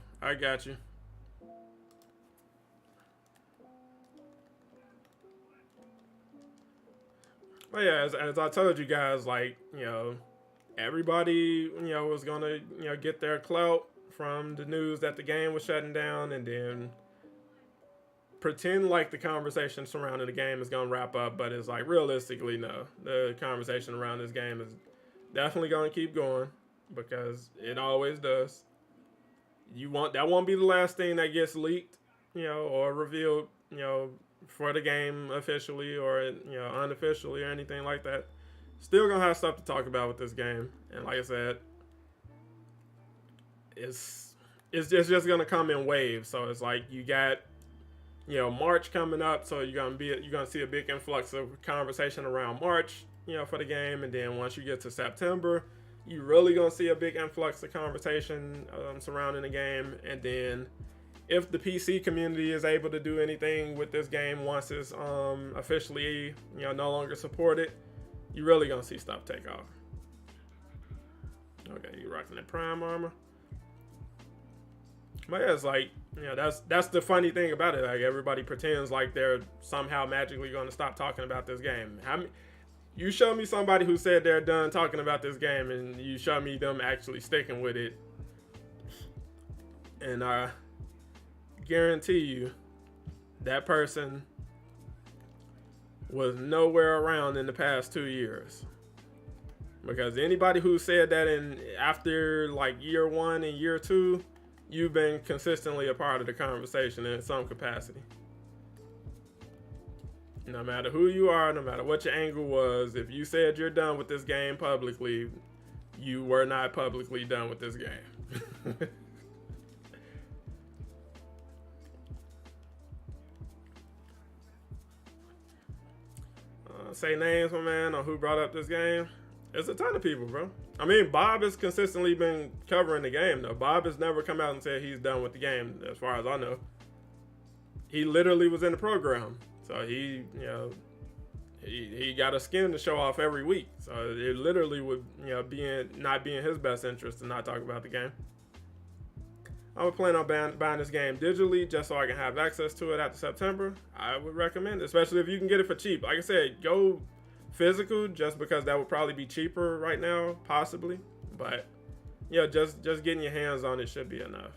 But yeah, as I told you guys, like, everybody, was gonna, get their clout from the news that the game was shutting down, and then pretend like the conversation surrounding the game is gonna wrap up, but it's like realistically, no. The conversation around this game is definitely gonna keep going because it always does. That won't be the last thing that gets leaked, or revealed, for the game officially or unofficially or anything like that. Still gonna have stuff to talk about with this game, and like I said, it's just gonna come in waves. So it's like you got, you know, March coming up, so you're gonna see a big influx of conversation around March, you know, for the game, and then once you get to September, you really gonna see a big influx of conversation surrounding the game, and then if the PC community is able to do anything with this game once it's officially, you know, no longer supported, you're really gonna see stuff take off. Okay, you rocking that Prime armor. But yeah, it's like, you know, that's the funny thing about it. Like, everybody pretends like they're somehow magically going to stop talking about this game. You show me somebody who said they're done talking about this game, and you show me them actually sticking with it, and I guarantee you that person was nowhere around in the past 2 years. Because anybody who said that after like year 1 and year 2, you've been consistently a part of the conversation in some capacity. No matter who you are, no matter what your angle was, if you said you're done with this game publicly, you were not publicly done with this game. Say names, my man, on who brought up this game. It's a ton of people, bro. I mean, Bob has consistently been covering the game, though. Bob has never come out and said he's done with the game, as far as I know. He literally was in the program. So he, you know, he got a skin to show off every week. So it literally would, you know, not be in his best interest to not talk about the game. I would plan on buying this game digitally just so I can have access to it after September. I would recommend it, especially if you can get it for cheap. Like I said, go physical, just because that would probably be cheaper right now, possibly. But yeah, just getting your hands on it should be enough.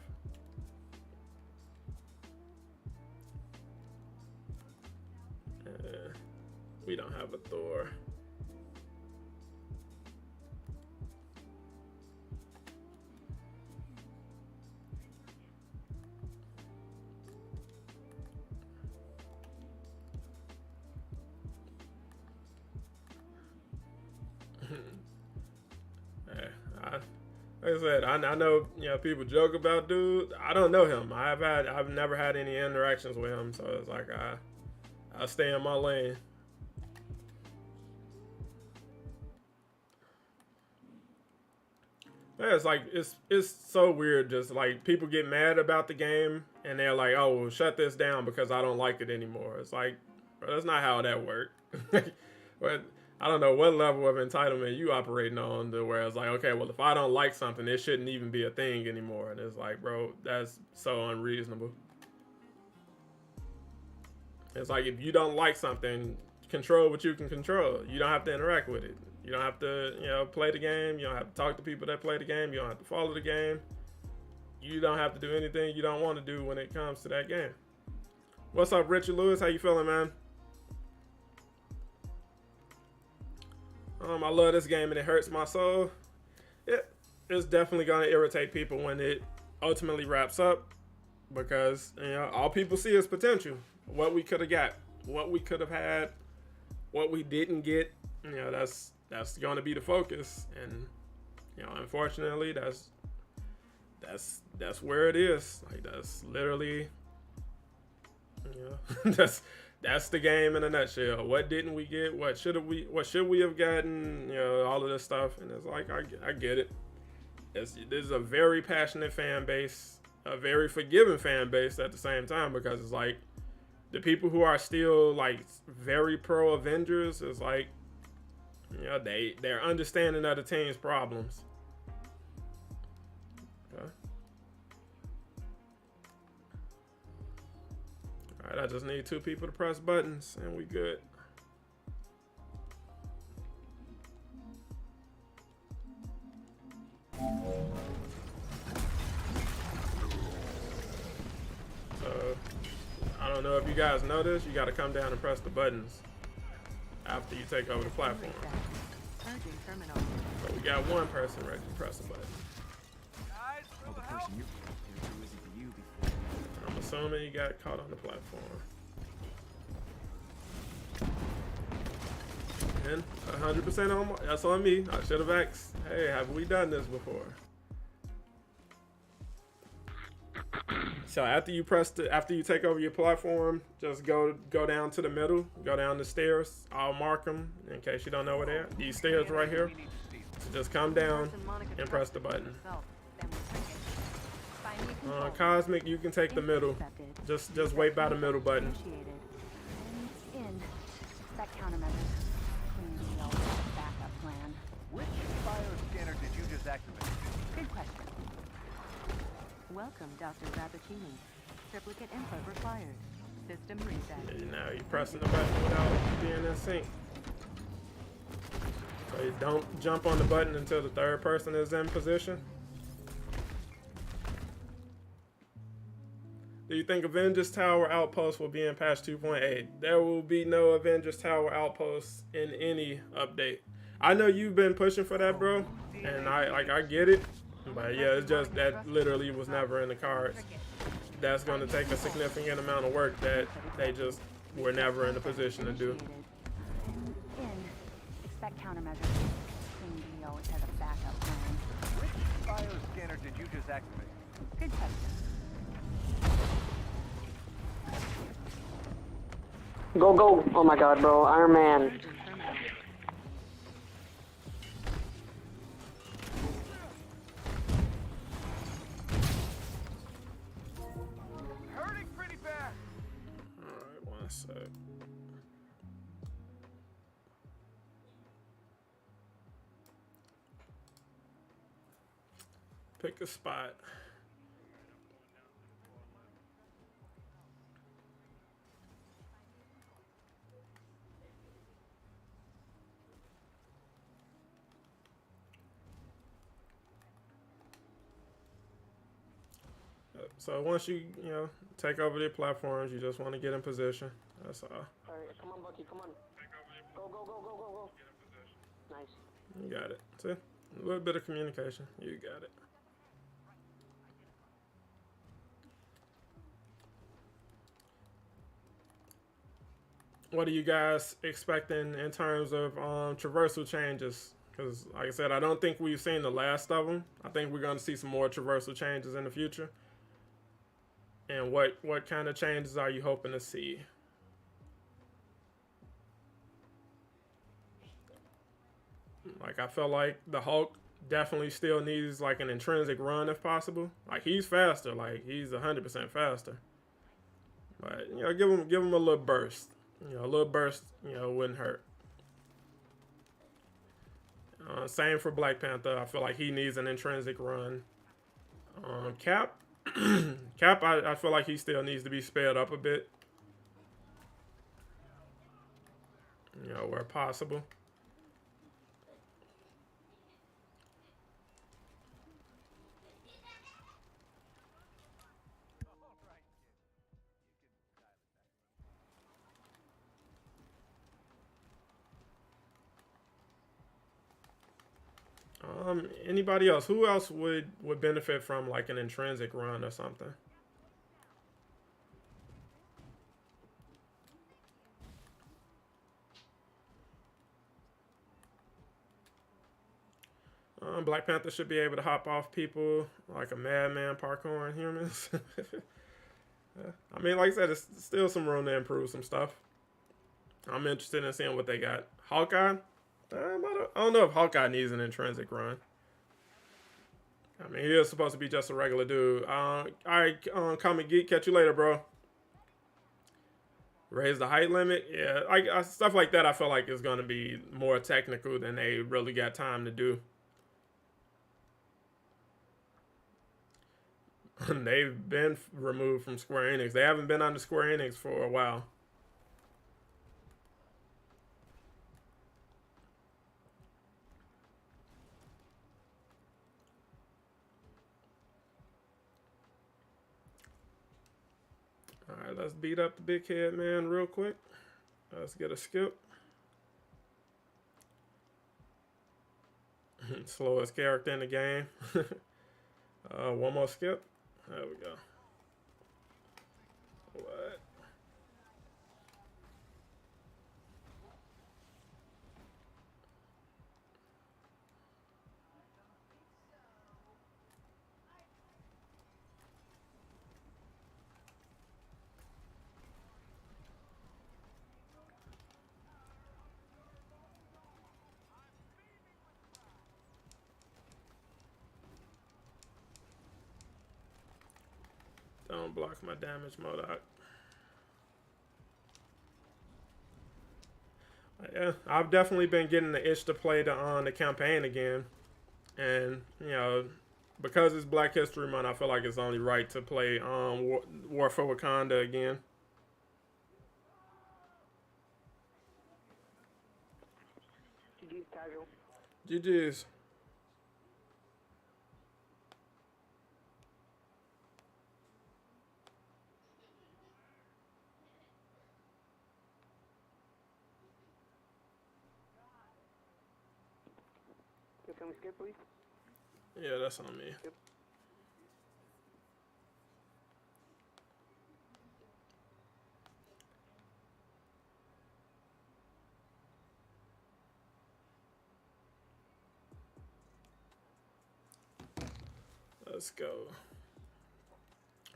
We don't have a Thor. Like I said, I know, you know, people joke about dude. I don't know him. I've never had any interactions with him, so it's like I stay in my lane. Yeah, it's like it's so weird. Just like people get mad about the game and they're like, "Oh, well, shut this down because I don't like it anymore." It's like, bro, that's not how that works. But I don't know what level of entitlement you operating on to where it's like, okay, well, if I don't like something, it shouldn't even be a thing anymore. And it's like, bro, that's so unreasonable. It's like, if you don't like something, control what you can control. You don't have to interact with it. You don't have to, you know, play the game. You don't have to talk to people that play the game. You don't have to follow the game. You don't have to do anything you don't want to do when it comes to that game. What's up, Richard Lewis? How you feeling, man? I love this game and it hurts my soul. It's definitely going to irritate people when it ultimately wraps up, because, you know, all people see is potential. What we could have got, what we could have had, what we didn't get. You know, that's going to be the focus, and, you know, unfortunately, that's where it is. Like, that's literally, you know, that's the game in a nutshell. What didn't we get? What should we have gotten? You know, all of this stuff. And it's like, I get it. This is a very passionate fan base, a very forgiving fan base at the same time, because it's like the people who are still like very pro Avengers is like, you know, they're understanding of the team's problems. Okay. All right, I just need 2 people to press buttons and we good. So, I don't know if you guys know this, you gotta come down and press the buttons after you take over the platform. So we got one person ready to press a button. Well, the person you compared to isn't you before. I'm assuming you got caught on the platform. And 100% on that's on me. I should have asked, hey, have we done this before? So after you after you take over your platform, just go down to the middle, go down the stairs. I'll mark them in case you don't know where they are. These stairs right here. So just come down and press the button. Cosmic, you can take the middle. Just wait by the middle button. Which bioscanner did you just activate? Good question. Welcome, Dr. Rappaccini. Triplicate input required. System reset. And now you're pressing the button without being in sync. So you don't jump on the button until the third person is in position. Do you think Avengers Tower Outpost will be in patch 2.8? There will be no Avengers Tower Outpost in any update. I know you've been pushing for that, bro, and I get it, but yeah, it's just that literally was never in the cards. That's going to take a significant amount of work that they just were never in a position to do. Expect countermeasures. He always has a backup plan. Which bioscanner did you just activate? Good question. Go, go. Oh my god, bro. Iron Man. Hurting pretty bad. Alright, one sec. Pick a spot. So once you take over their platforms, you just want to get in position. That's all. Alright, come on, Bucky, come on. Go, go, go, go, go, go. Nice. You got it. See? A little bit of communication. You got it. What are you guys expecting in terms of traversal changes? Because, like I said, I don't think we've seen the last of them. I think we're going to see some more traversal changes in the future. And what kind of changes are you hoping to see? Like, I feel like the Hulk definitely still needs like an intrinsic run if possible. Like, he's faster. Like, he's 100% faster. But give him a little burst. A little burst, wouldn't hurt. Same for Black Panther. I feel like he needs an intrinsic run. Cap. Cap, I feel like he still needs to be sped up a bit. Where possible. Anybody else? Who else would benefit from like an intrinsic run or something? Black Panther should be able to hop off people like a madman parkouring humans. I mean, like I said, there's still some room to improve some stuff. I'm interested in seeing what they got. Hawkeye? I don't know if Hawkeye needs an intrinsic run. I mean, he is supposed to be just a regular dude. All right, Comic Geek, catch you later, bro. Raise the height limit? Yeah, stuff like that I feel like is going to be more technical than they really got time to do. They've been removed from Square Enix. They haven't been under Square Enix for a while. Alright, let's beat up the big head man real quick. Let's get a skip. Slowest character in the game. One more skip. There we go. What? Don't block my damage, Modok. Yeah, I've definitely been getting the itch to play the campaign again, and you know, because it's Black History Month, I feel like it's only right to play War for Wakanda again. GG's casual. GG's. Can we skip, please? Yeah, that's on me. Skip. Let's go.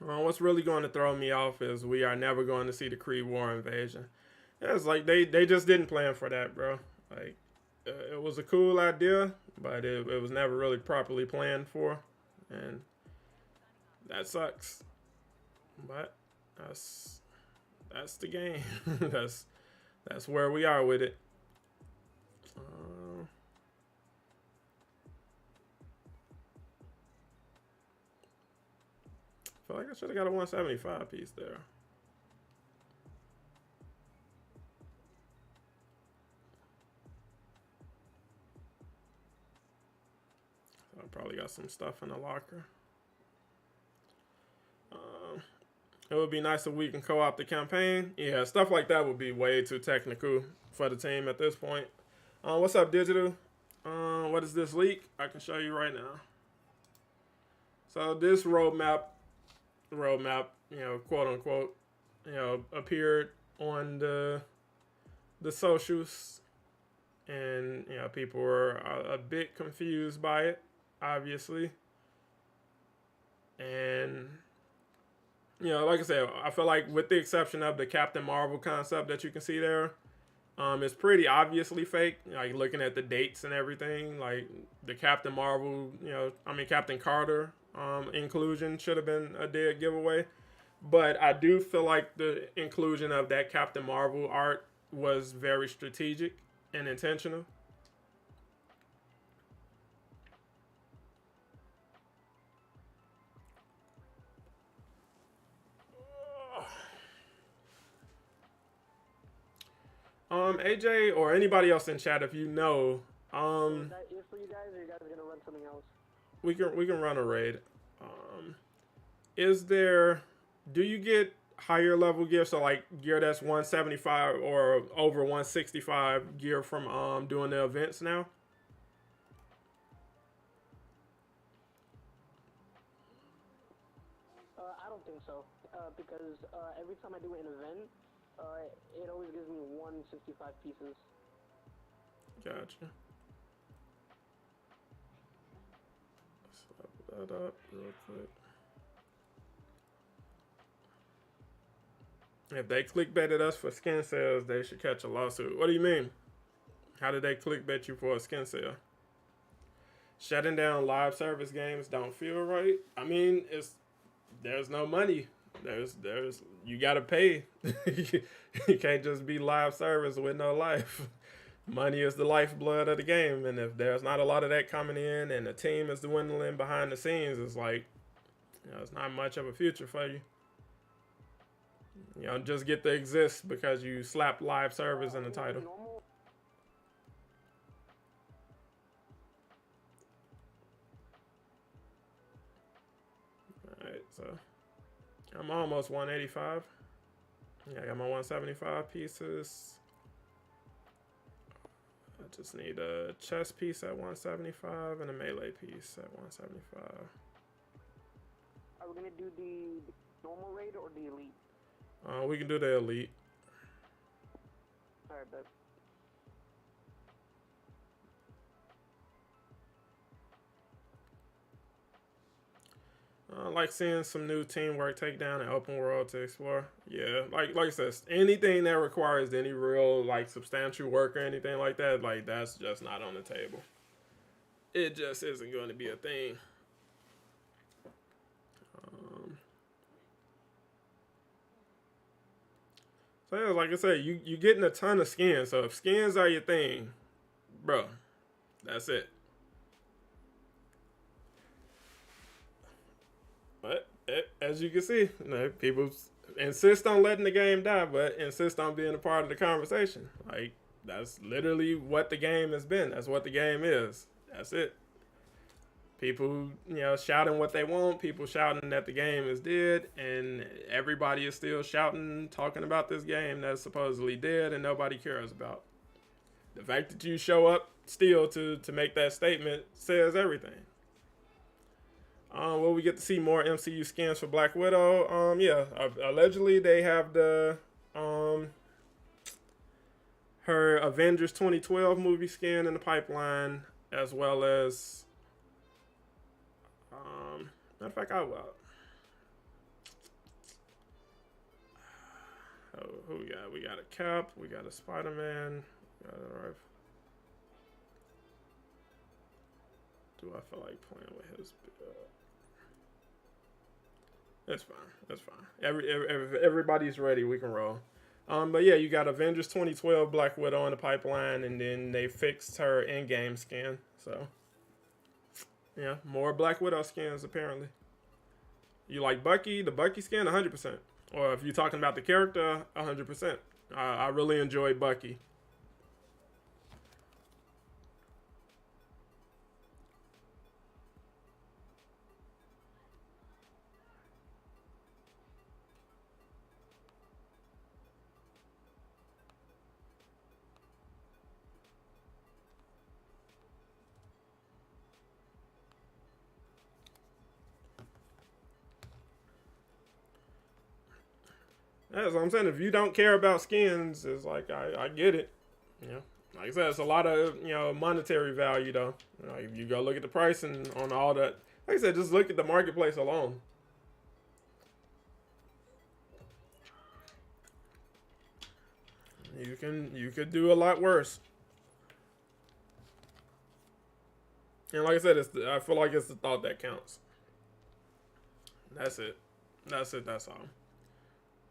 What's really going to throw me off is we are never going to see the Kree War invasion. Yeah, it's like they just didn't plan for that, bro. Like, it was a cool idea, but it was never really properly planned for, and that sucks. But that's the game. that's where we are with it. I feel like I should have got a 175 piece there. I probably got some stuff in the locker. It would be nice if we can co-op the campaign. Yeah, stuff like that would be way too technical for the team at this point. What's up, Digital? What is this leak? I can show you right now. So this roadmap, you know, quote unquote, you know, appeared on the socials, and you know, people were a bit confused by it, obviously. And you know, like I said, I feel like with the exception of the Captain Marvel concept that you can see there, it's pretty obviously fake. Like looking at the dates and everything, like the Captain Marvel, you know, I mean Captain Carter inclusion should have been a dead giveaway. But I do feel like the inclusion of that Captain Marvel art was very strategic and intentional. AJ or anybody else in chat, if you know, Is that it for you guys, or you guys gonna run something else? we can run a raid. Is there? Do you get higher level gear? So like gear that's 175 or over 165 gear from doing the events now? I don't think so, because every time I do an event, it always gives me 165 pieces. Gotcha. Let's that up real quick. If they clickbaited us for skin sales, they should catch a lawsuit. What do you mean? How did they clickbait you for a skin sale? Shutting down live service games don't feel right. I mean, there's no money. There's you gotta pay. You can't just be live service with no life. Money is the lifeblood of the game, and if there's not a lot of that coming in, and the team is dwindling behind the scenes, it's like, you know, it's not much of a future for you. You know, just get to exist because you slapped live service in the title. Alright, so I'm almost 185. Yeah, I got my 175 pieces. I just need a chest piece at 175 and a melee piece at 175. Are we gonna do the normal raid or the elite? We can do the elite. Alright, bet. I like seeing some new teamwork takedown and open world to explore. Yeah, like I said, anything that requires any real like substantial work or anything like that, like that's just not on the table. It just isn't going to be a thing. So yeah, like I said, you getting a ton of skins. So if skins are your thing, bro, that's it. But as you can see, people insist on letting the game die, but insist on being a part of the conversation. Like, that's literally what the game has been. That's what the game is. That's it. People, shouting what they want. People shouting that the game is dead, and everybody is still shouting, talking about this game that's supposedly dead and nobody cares about. The fact that you show up still to make that statement says everything. Will we get to see more MCU skins for Black Widow? Yeah, allegedly they have the her Avengers 2012 movie skin in the pipeline, as well as matter of fact, who we got? We got a Cap, we got a Spider-Man. Do I feel like playing with his? That's fine. That's fine. Everybody's ready. We can roll. But yeah, you got Avengers 2012 Black Widow in the pipeline, and then they fixed her in-game skin. So yeah, more Black Widow skins apparently. You like Bucky? The Bucky skin, 100%. Or if you're talking about the character, 100%. I really enjoy Bucky. That's what I'm saying. If you don't care about skins, it's like I get it. Like I said, it's a lot of monetary value though. If you go look at the pricing on all that, like I said, just look at the marketplace alone. You could do a lot worse. And like I said, I feel like it's the thought that counts. That's it. That's all.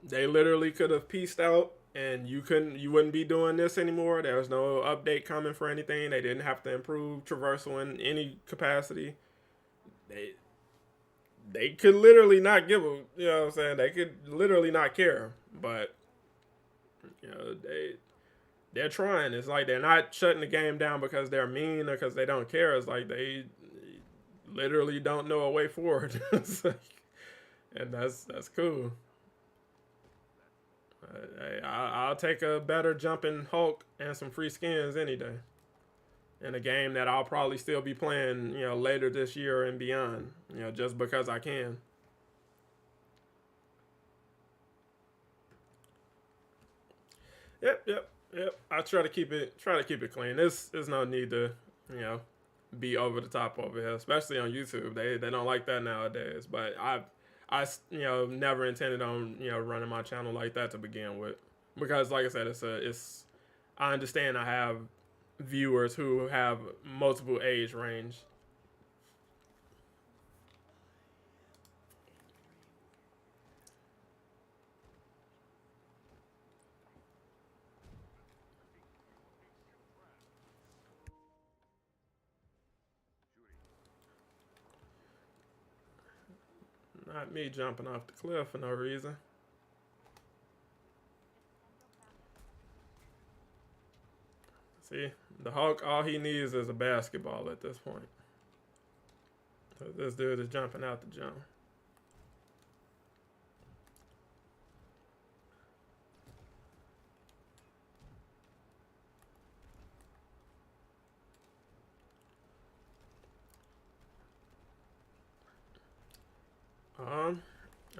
They literally could have pieced out, and you wouldn't be doing this anymore. There was no update coming for anything. They didn't have to improve traversal in any capacity. They could literally not give a, you know what I'm saying? They could literally not care. But they're trying. It's like they're not shutting the game down because they're mean or because they don't care. It's like they literally don't know a way forward. And that's cool. I'll take a better jumping Hulk and some free skins any day. In a game that I'll probably still be playing, later this year and beyond, just because I can. Yep. I try to keep it clean. There's no need to, be over the top over here, especially on YouTube. They don't like that nowadays. But I never intended on running my channel like that to begin with, because like I said, it's I understand I have viewers who have multiple age range. Not me jumping off the cliff for no reason. See, the Hulk, all he needs is a basketball at this point. So this dude is jumping out the jump.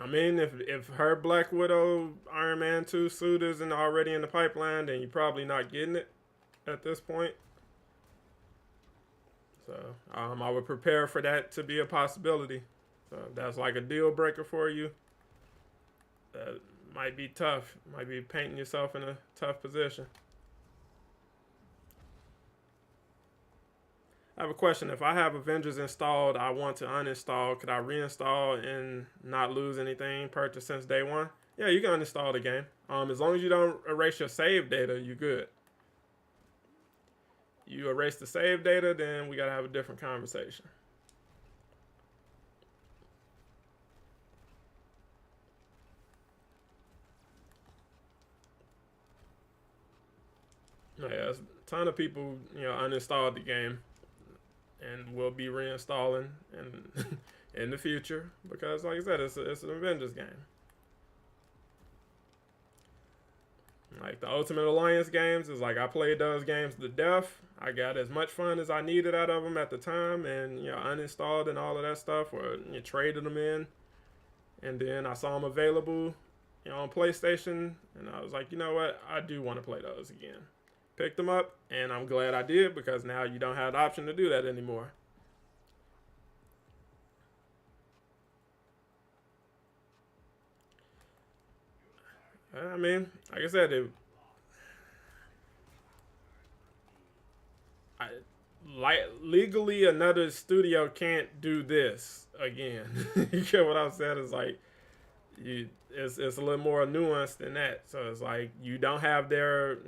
I mean, if her Black Widow Iron Man 2 suit isn't already in the pipeline, then you're probably not getting it at this point. So I would prepare for that to be a possibility. So if that's like a deal breaker for you, that might be tough. Might be painting yourself in a tough position. I have a question. If I have Avengers installed, I want to uninstall. Could I reinstall and not lose anything purchased since day one? Yeah, you can uninstall the game. As long as you don't erase your save data, you good. You erase the save data, then we gotta have a different conversation. Yeah, a ton of people, uninstalled the game, and will be reinstalling in in the future because, like I said, it's an Avengers game. Like the Ultimate Alliance games is like I played those games to death. I got as much fun as I needed out of them at the time, and uninstalled and all of that stuff, or traded them in, and then I saw them available, on PlayStation, and I was like, you know what, I do want to play those again. Picked them up, and I'm glad I did because now you don't have the option to do that anymore. I mean, like I said, legally another studio can't do this again. You get what I'm saying? It's like it's a little more nuanced than that. So it's like you don't have their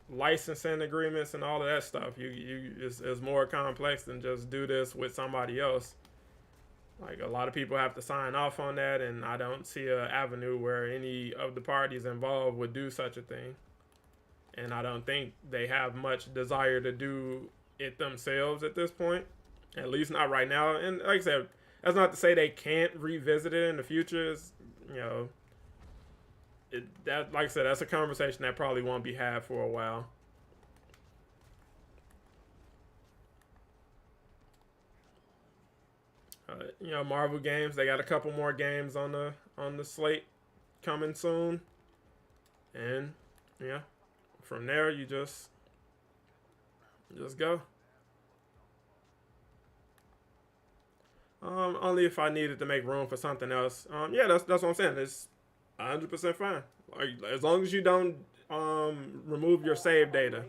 licensing agreements and all of that stuff. It's more complex than just do this with somebody else. Like a lot of people have to sign off on that, and I don't see an avenue where any of the parties involved would do such a thing. And I don't think they have much desire to do it themselves at this point, at least not right now. And like I said, that's not to say they can't revisit it in the future. It's, that, like I said, that's a conversation that probably won't be had for a while. Marvel games, they got a couple more games on the slate coming soon, and from there you just go. Only if I needed to make room for something else. Yeah, that's what I'm saying. It's 100% fine. Like, as long as you don't remove your save data.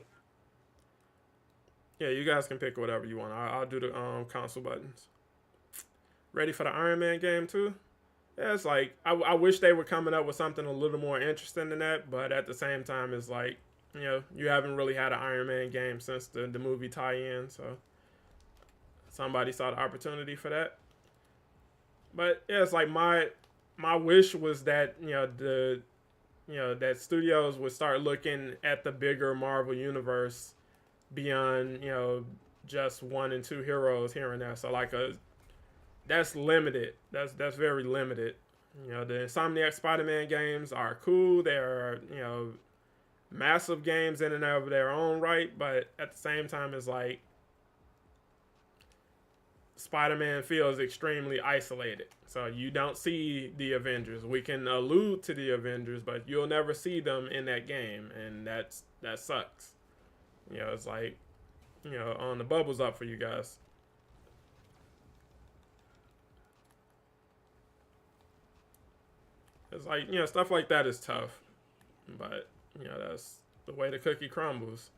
Yeah, you guys can pick whatever you want. I'll do the console buttons. Ready for the Iron Man game too? Yeah, it's like I wish they were coming up with something a little more interesting than that, but at the same time, it's like you haven't really had an Iron Man game since the movie tie-in, so somebody saw the opportunity for that. But yeah, it's like my wish was that that studios would start looking at the bigger Marvel universe beyond just 1 and 2 heroes here and there. So like that's limited. That's very limited. The Insomniac Spider-Man games are cool. They're massive games in and of their own right, but at the same time, it's like Spider-Man feels extremely isolated. So you don't see the Avengers. We can allude to the Avengers, but you'll never see them in that game, and that sucks. It's like on the bubbles up for you guys. It's like, stuff like that is tough. But, that's the way the cookie crumbles.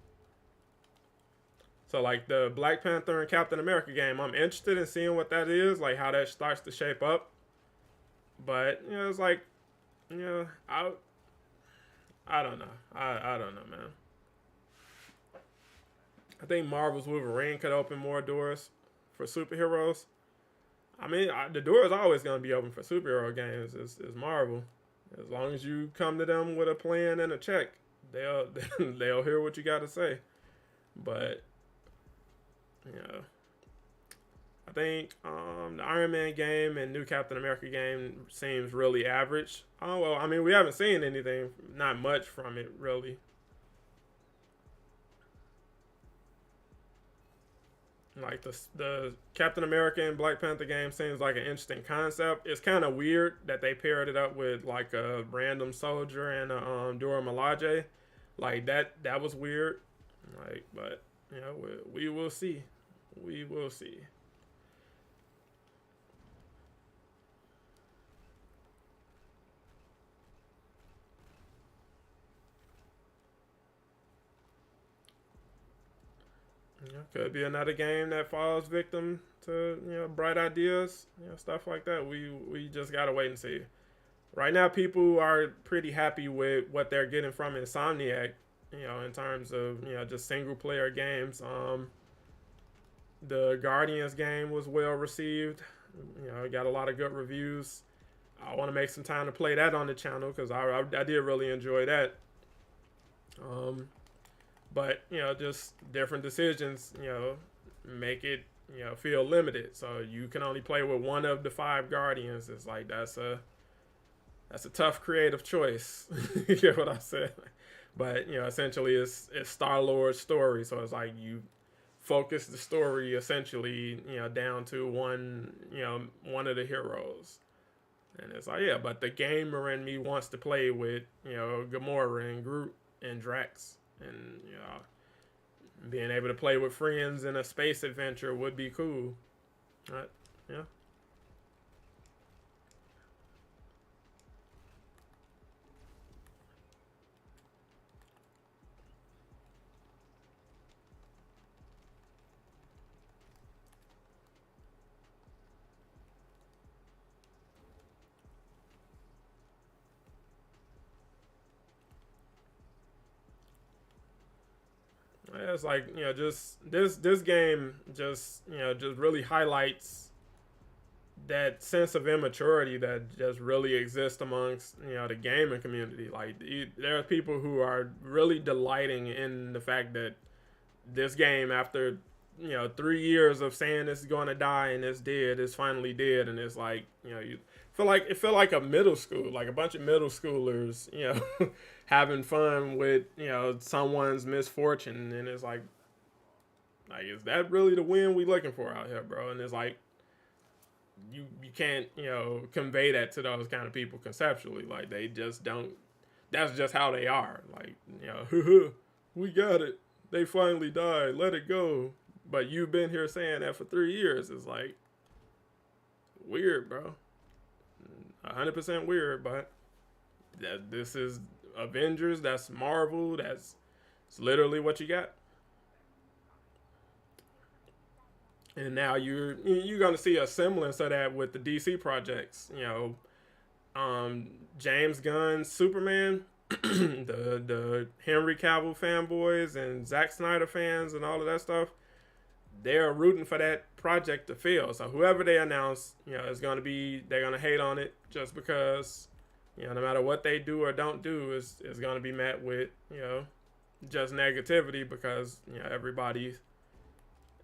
So, like, the Black Panther and Captain America game, I'm interested in seeing what that is, like, how that starts to shape up. But, it's like, I don't know. I don't know, man. I think Marvel's Wolverine could open more doors for superheroes. I mean, the door is always going to be open for superhero games. It's Marvel. As long as you come to them with a plan and a check, they'll hear what you got to say. But I think the Iron Man game and new Captain America game seems really average. Oh well, I mean, we haven't seen anything, not much from it really. Like the Captain America and Black Panther game seems like an interesting concept. It's kind of weird that they paired it up with like a random soldier and a Dora Milaje. Like that was weird. Like, but we will see. We will see. Could be another game that falls victim to bright ideas, stuff like that. We just gotta wait and see. Right now, people are pretty happy with what they're getting from Insomniac, in terms of just single player games. The Guardians game was well received. It got a lot of good reviews. I want to make some time to play that on the channel because I did really enjoy that. But just different decisions, make it feel limited. So you can only play with one of the 5 Guardians. It's like that's a tough creative choice. You get what I said? But essentially it's Star-Lord's story. So it's like you focus the story essentially down to one of the heroes. And it's like, yeah, but the gamer in me wants to play with, Gamora and Groot and Drax. And, being able to play with friends in a space adventure would be cool. Right? Yeah. It's like just this game just really highlights that sense of immaturity that just really exists amongst the gaming community. Like there are people who are really delighting in the fact that this game, after 3 years of saying it's going to die and it's dead, it's finally dead, and it's like you feel like a middle school, like a bunch of middle schoolers, having fun with someone's misfortune, and it's like is that really the win we looking for out here, bro? And it's like you can't convey that to those kind of people conceptually. Like they just don't. That's just how they are. Like we got it. They finally died. Let it go. But you've been here saying that for 3 years. It's like weird, bro. 100% weird, but this is Avengers. That's Marvel. It's literally what you got. And now you're gonna see a semblance of that with the DC projects. James Gunn's Superman, the Henry Cavill fanboys and Zack Snyder fans and all of that stuff. They're rooting for that project to fail. So whoever they announce, is going to be, they're going to hate on it just because, no matter what they do or don't do is going to be met with, just negativity because, everybody,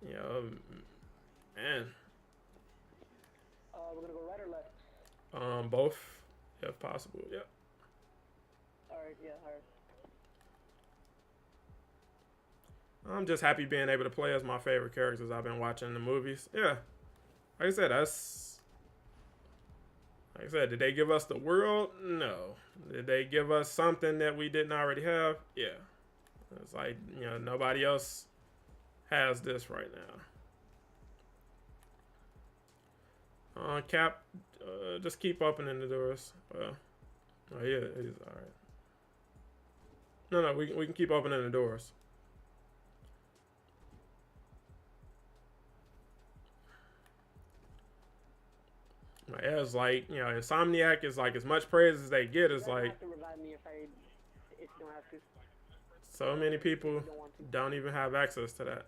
man. We're going to go right or left? Both, if possible, yeah. Alright, yeah, alright. I'm just happy being able to play as my favorite characters I've been watching in the movies. Yeah. Like I said, did they give us the world? No. Did they give us something that we didn't already have? Yeah. It's like, nobody else has this right now. Cap, just keep opening the doors. Oh, yeah, he's alright. No, we can keep opening the doors. Yeah, it's like, Insomniac is like as much praise as they get. It's like have to revive me if you don't have to. So many people don't even have access to that.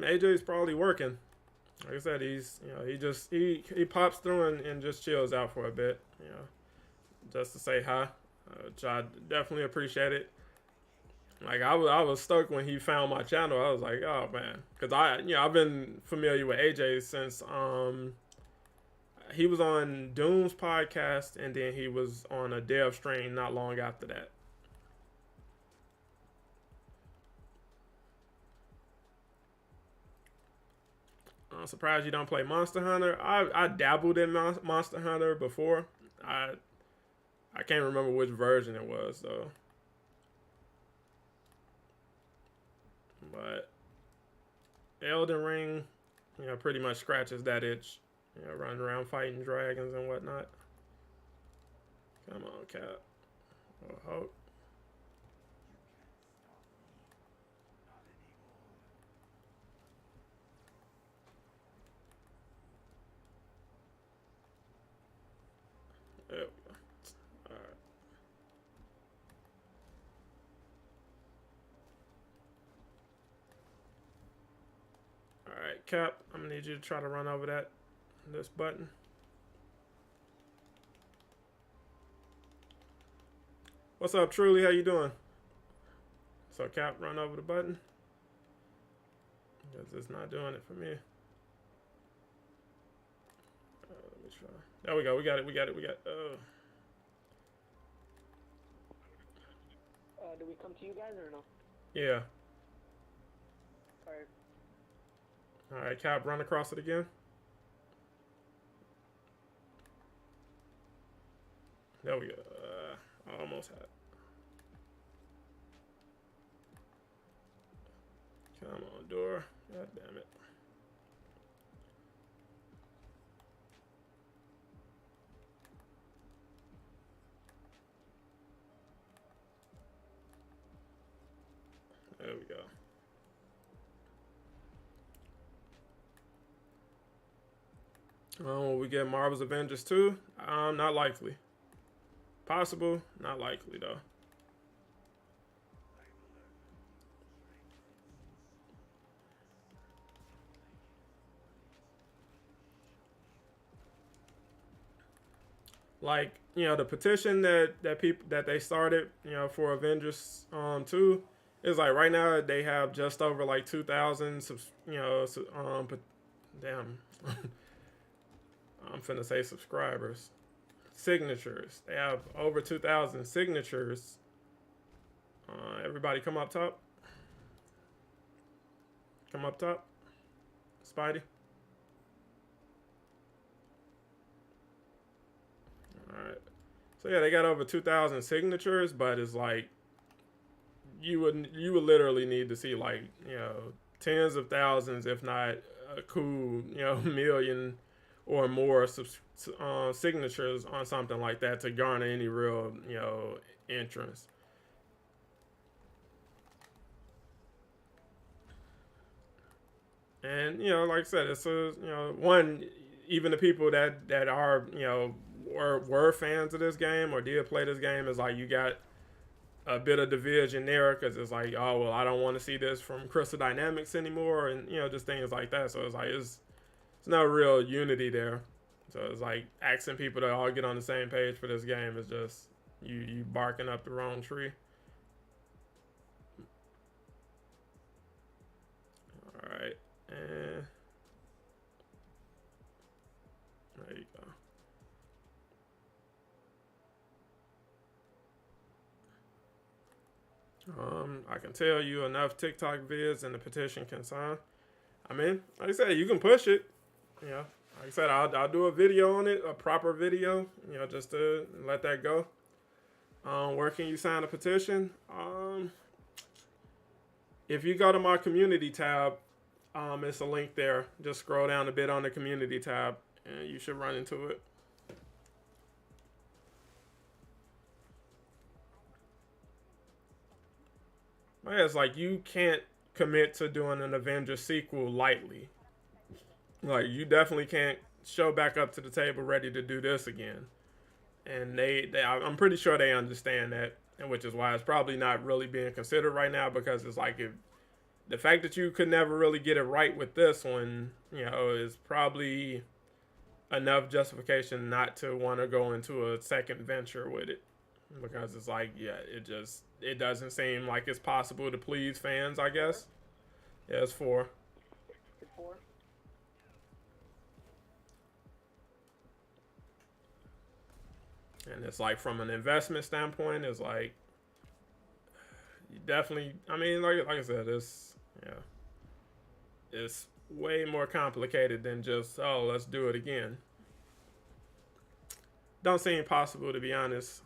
AJ's probably working. Like I said, he's he pops through and just chills out for a bit, just to say hi, which I definitely appreciate it. Like I was stoked when he found my channel. I was like, oh man, because I've been familiar with AJ since he was on Doom's podcast, and then he was on a dev stream not long after that. I'm surprised you don't play Monster Hunter. I dabbled in Monster Hunter before. I I can't remember which version it was though. But Elden Ring, you know, pretty much scratches that itch. You know, running around fighting dragons and whatnot. Come on, Cap. Oh, hope. There we go. Alright. Alright, Cap, I'm gonna need you to try to run over this button. What's up, Truly? How you doing? So, Cap, run over the button. Because it's not doing it for me. Let me try. There we go. We got it. Do we come to you guys or no? Yeah. Alright. Alright, Cap, run across it again. There we go. I almost had it. Come on, door. God damn it. There we go. Will we get Marvel's Avengers 2? Not likely. Possible, not likely though. Like, you know, the petition that they started, you know, for Avengers 2 is like right now they have just over like 2,000 you know, damn. I'm finna say subscribers. Signatures. They have over 2,000 signatures. Everybody come up top. Come up top. Spidey. Alright. So yeah, they got over 2,000 signatures, but it's like you would literally need to see like, you know, tens of thousands, if not a cool, you know, million or more signatures on something like that to garner any real, you know, interest. And, you know, like I said, it's a, you know, one, even the people that are, you know, were fans of this game or did play this game, is like you got a bit of division there because it's like, oh, well, I don't want to see this from Crystal Dynamics anymore, and, you know, just things like that. So it's like, it's no real unity there. So it's like asking people to all get on the same page for this game is just you barking up the wrong tree. All right, and there you go. I can tell you enough TikTok vids and the petition can sign. I mean, like I said, you can push it. You know, like I said, I'll do a video on it, a proper video, you know, just to let that go. Where can you sign a petition? If you go to my community tab, it's a link there. Just scroll down a bit on the community tab, and you should run into it. But yeah, it's like you can't commit to doing an Avengers sequel lightly. Like, you definitely can't show back up to the table ready to do this again. And I'm pretty sure they understand that, and which is why it's probably not really being considered right now, because it's like, if the fact that you could never really get it right with this one, you know, is probably enough justification not to want to go into a second venture with it. Because it's like, yeah, it doesn't seem like it's possible to please fans, I guess. Yeah, it's 4. It's 4. And it's like, from an investment standpoint, it's like, you definitely, I mean, like I said, it's way more complicated than just, oh, let's do it again. don't seem possible, to be honest,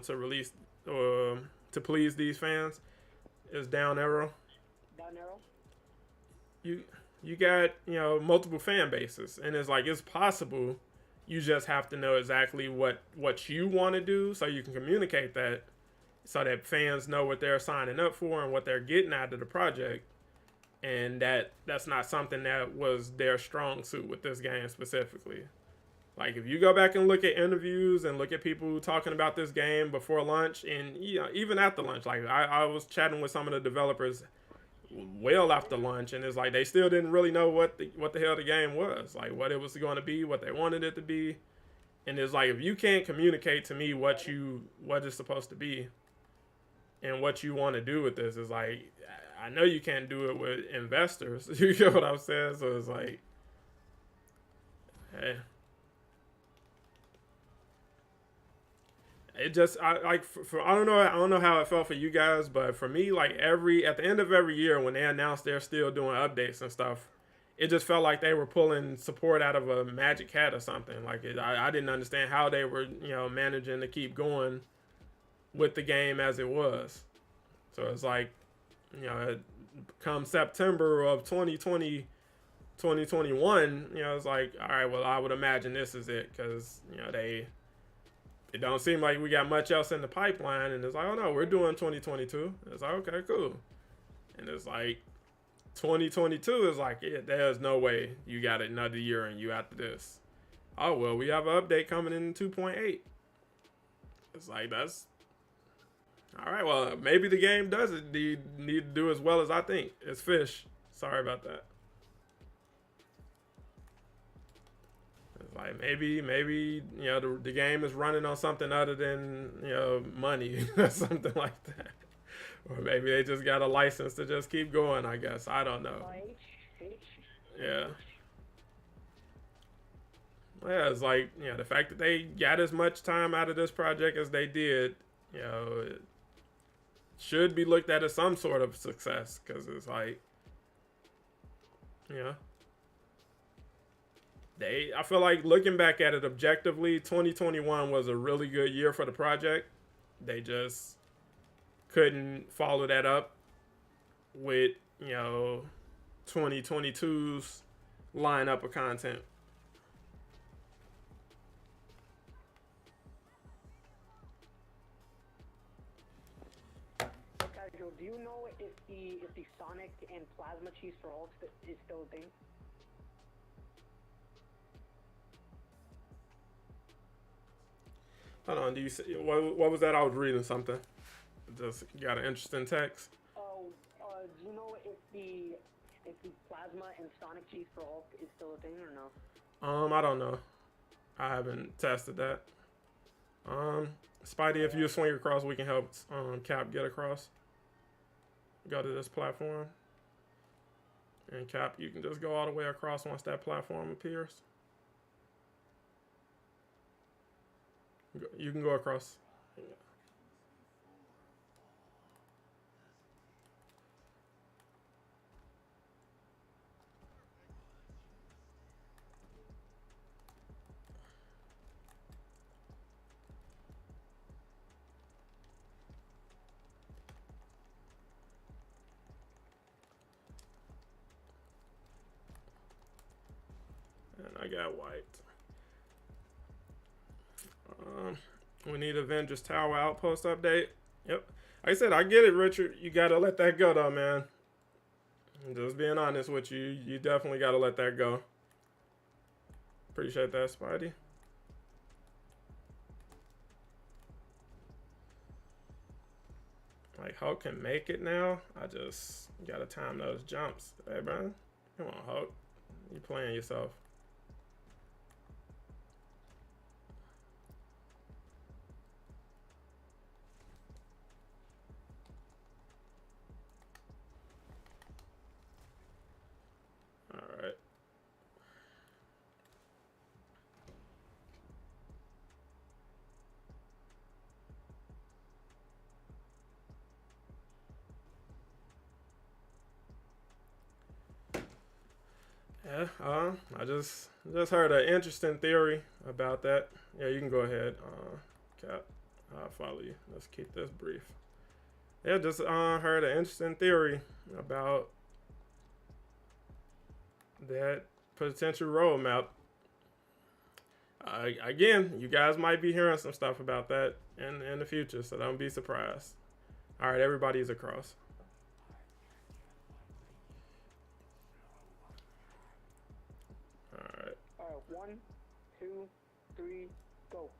to release or to please these fans. Is down arrow. Down arrow. You got, you know, multiple fan bases, and it's like it's possible. You just have to know exactly what you want to do, so you can communicate that, so that fans know what they're signing up for and what they're getting out of the project. And that's not something that was their strong suit with this game specifically. Like, if you go back and look at interviews and look at people talking about this game before lunch, and, you know, even after lunch, like I was chatting with some of the developers well after lunch, and it's like they still didn't really know what the hell the game was, like what it was going to be, what they wanted it to be. And it's like, if you can't communicate to me what it's supposed to be and what you want to do with this, is like, I know you can't do it with investors. You get what I'm saying? So it's like, hey. It just, I don't know how it felt for you guys, but for me, like, at the end of every year when they announced they're still doing updates and stuff, it just felt like they were pulling support out of a magic hat or something. Like, I didn't understand how they were, you know, managing to keep going with the game as it was. So it's like, you know, come September of 2020, 2021, you know, it's like, all right, well, I would imagine this is it, because, you know, it don't seem like we got much else in the pipeline. And it's like, oh no, we're doing 2022. It's like, okay, cool. And it's like 2022 is like, yeah, there's no way you got another year and you after this. Oh, well, we have an update coming in 2.8. It's like, that's all right. Well, maybe the game doesn't need to do as well as I think. It's fish. Sorry about that. Like, maybe, you know, the game is running on something other than, you know, money or something like that. Or maybe they just got a license to just keep going, I guess. I don't know. Yeah. Yeah, it's like, you know, the fact that they got as much time out of this project as they did, you know, it should be looked at as some sort of success, because it's like, you know, I feel like, looking back at it objectively, 2021 was a really good year for the project. They just couldn't follow that up with, you know, 2022's lineup of content. Casual, do you know if the Sonic and Plasma cheese for Hulk is still a thing? Hold on, do you see, what was that? I was reading something. Just got an interesting text. Do you know if the Plasma and Sonic cheese for Hulk is still a thing or no? I don't know. I haven't tested that. Spidey, if you swing across, we can help Cap get across. Go to this platform. And Cap, you can just go all the way across once that platform appears. You can go across. And I got white. We need Avengers Tower Outpost update. Yep. Like I said, I get it, Richard. You gotta let that go, though, man. I'm just being honest with you. You definitely gotta let that go. Appreciate that, Spidey. Like, Hulk can make it now. I just gotta time those jumps. Hey, man. Come on, Hulk. You playing yourself. Alright. Yeah, I just heard an interesting theory about that. Yeah, you can go ahead, Cap. I'll follow you. Let's keep this brief. Yeah, just heard an interesting theory about that potential roadmap. Again, you guys might be hearing some stuff about that in the future, so don't be surprised. All right, everybody's across. All right. All right, 1, 2, 3, go.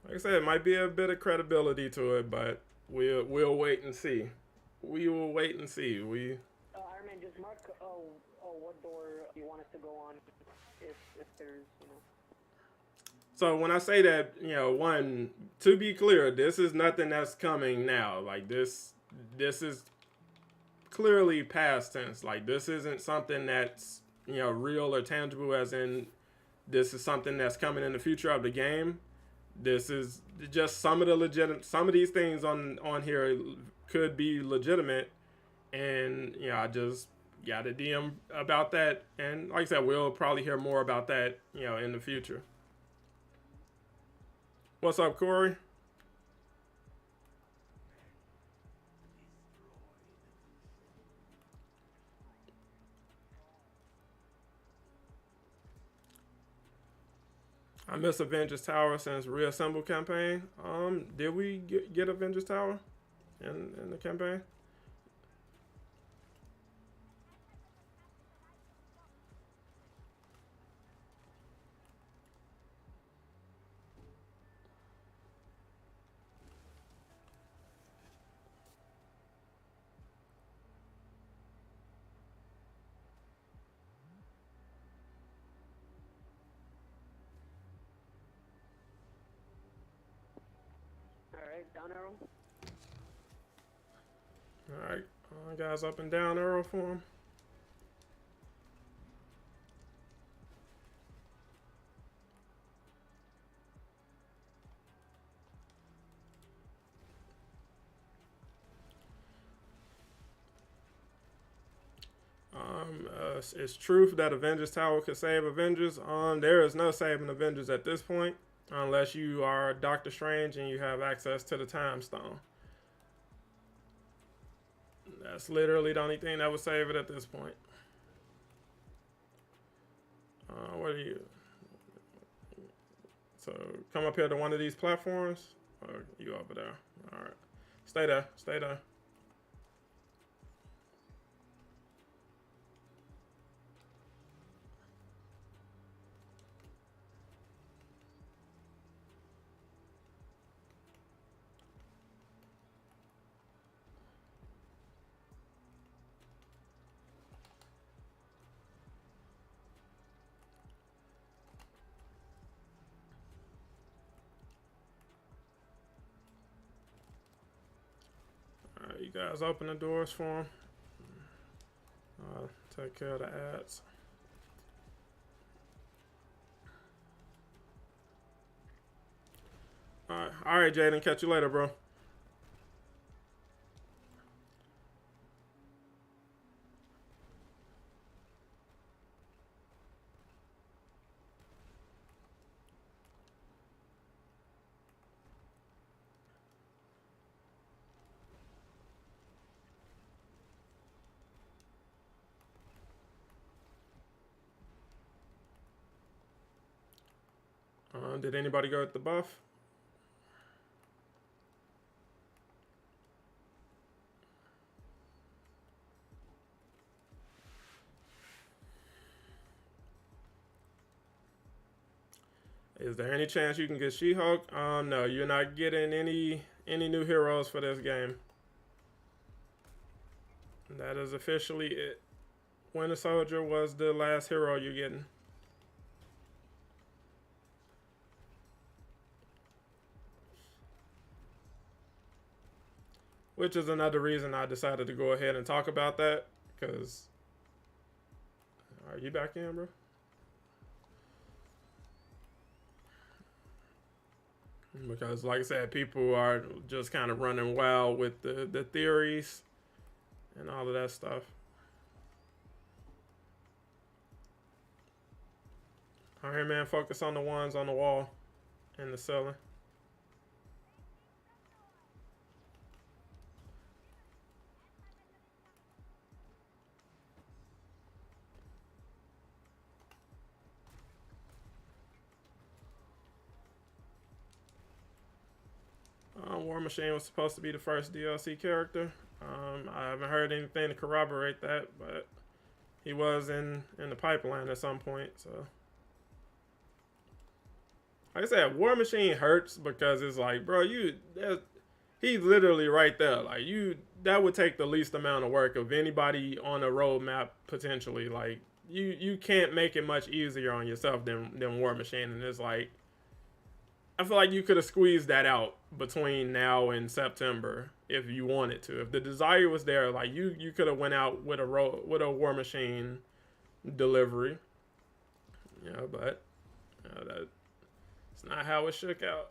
Like I said, it might be a bit of credibility to it, but we'll wait and see. We will wait and see. Iron Man, just mark what door you want us to go on, if there's, you know. So when I say that, you know, one, to be clear, this is nothing that's coming now. Like this is clearly past tense. Like this isn't something that's, you know, real or tangible, as in this is something that's coming in the future of the game. This is just some of these things on here could be legitimate, and you know, I just got a DM about that, and like I said, we'll probably hear more about that, you know, in the future. What's up, Corey? I miss Avengers Tower since Reassemble campaign. Did we get Avengers Tower in the campaign? Alright, down arrow. Alright, guys, up and down arrow for him. It's truth that Avengers Tower could save Avengers. There is no saving Avengers at this point, unless you are Doctor Strange and you have access to the Time Stone. That's literally the only thing that would save it at this point. What are you? So come up here to one of these platforms. Or you over there? All right. Stay there. Stay there. You guys open the doors for him. Take care of the ads. All right, Jaden. Catch you later, bro. Did anybody go with the buff? Is there any chance you can get She-Hulk? No, you're not getting any new heroes for this game. That is officially it. Winter Soldier was the last hero you're getting. Which is another reason I decided to go ahead and talk about that, because... Are you back in, bro? Because, like I said, people are just kind of running wild with the theories and all of that stuff. Iron Man, focus on the ones on the wall and the ceiling. War Machine was supposed to be the first DLC character. I haven't heard anything to corroborate that, but he was in the pipeline at some point. So, like I said, War Machine hurts because it's like, bro, he's literally right there. Like that would take the least amount of work of anybody on a roadmap potentially. Like you can't make it much easier on yourself than War Machine, and it's like, I feel like you could have squeezed that out between now and September if you wanted to. If the desire was there, like you could have went out with a War Machine delivery. You know, but that's not how it shook out.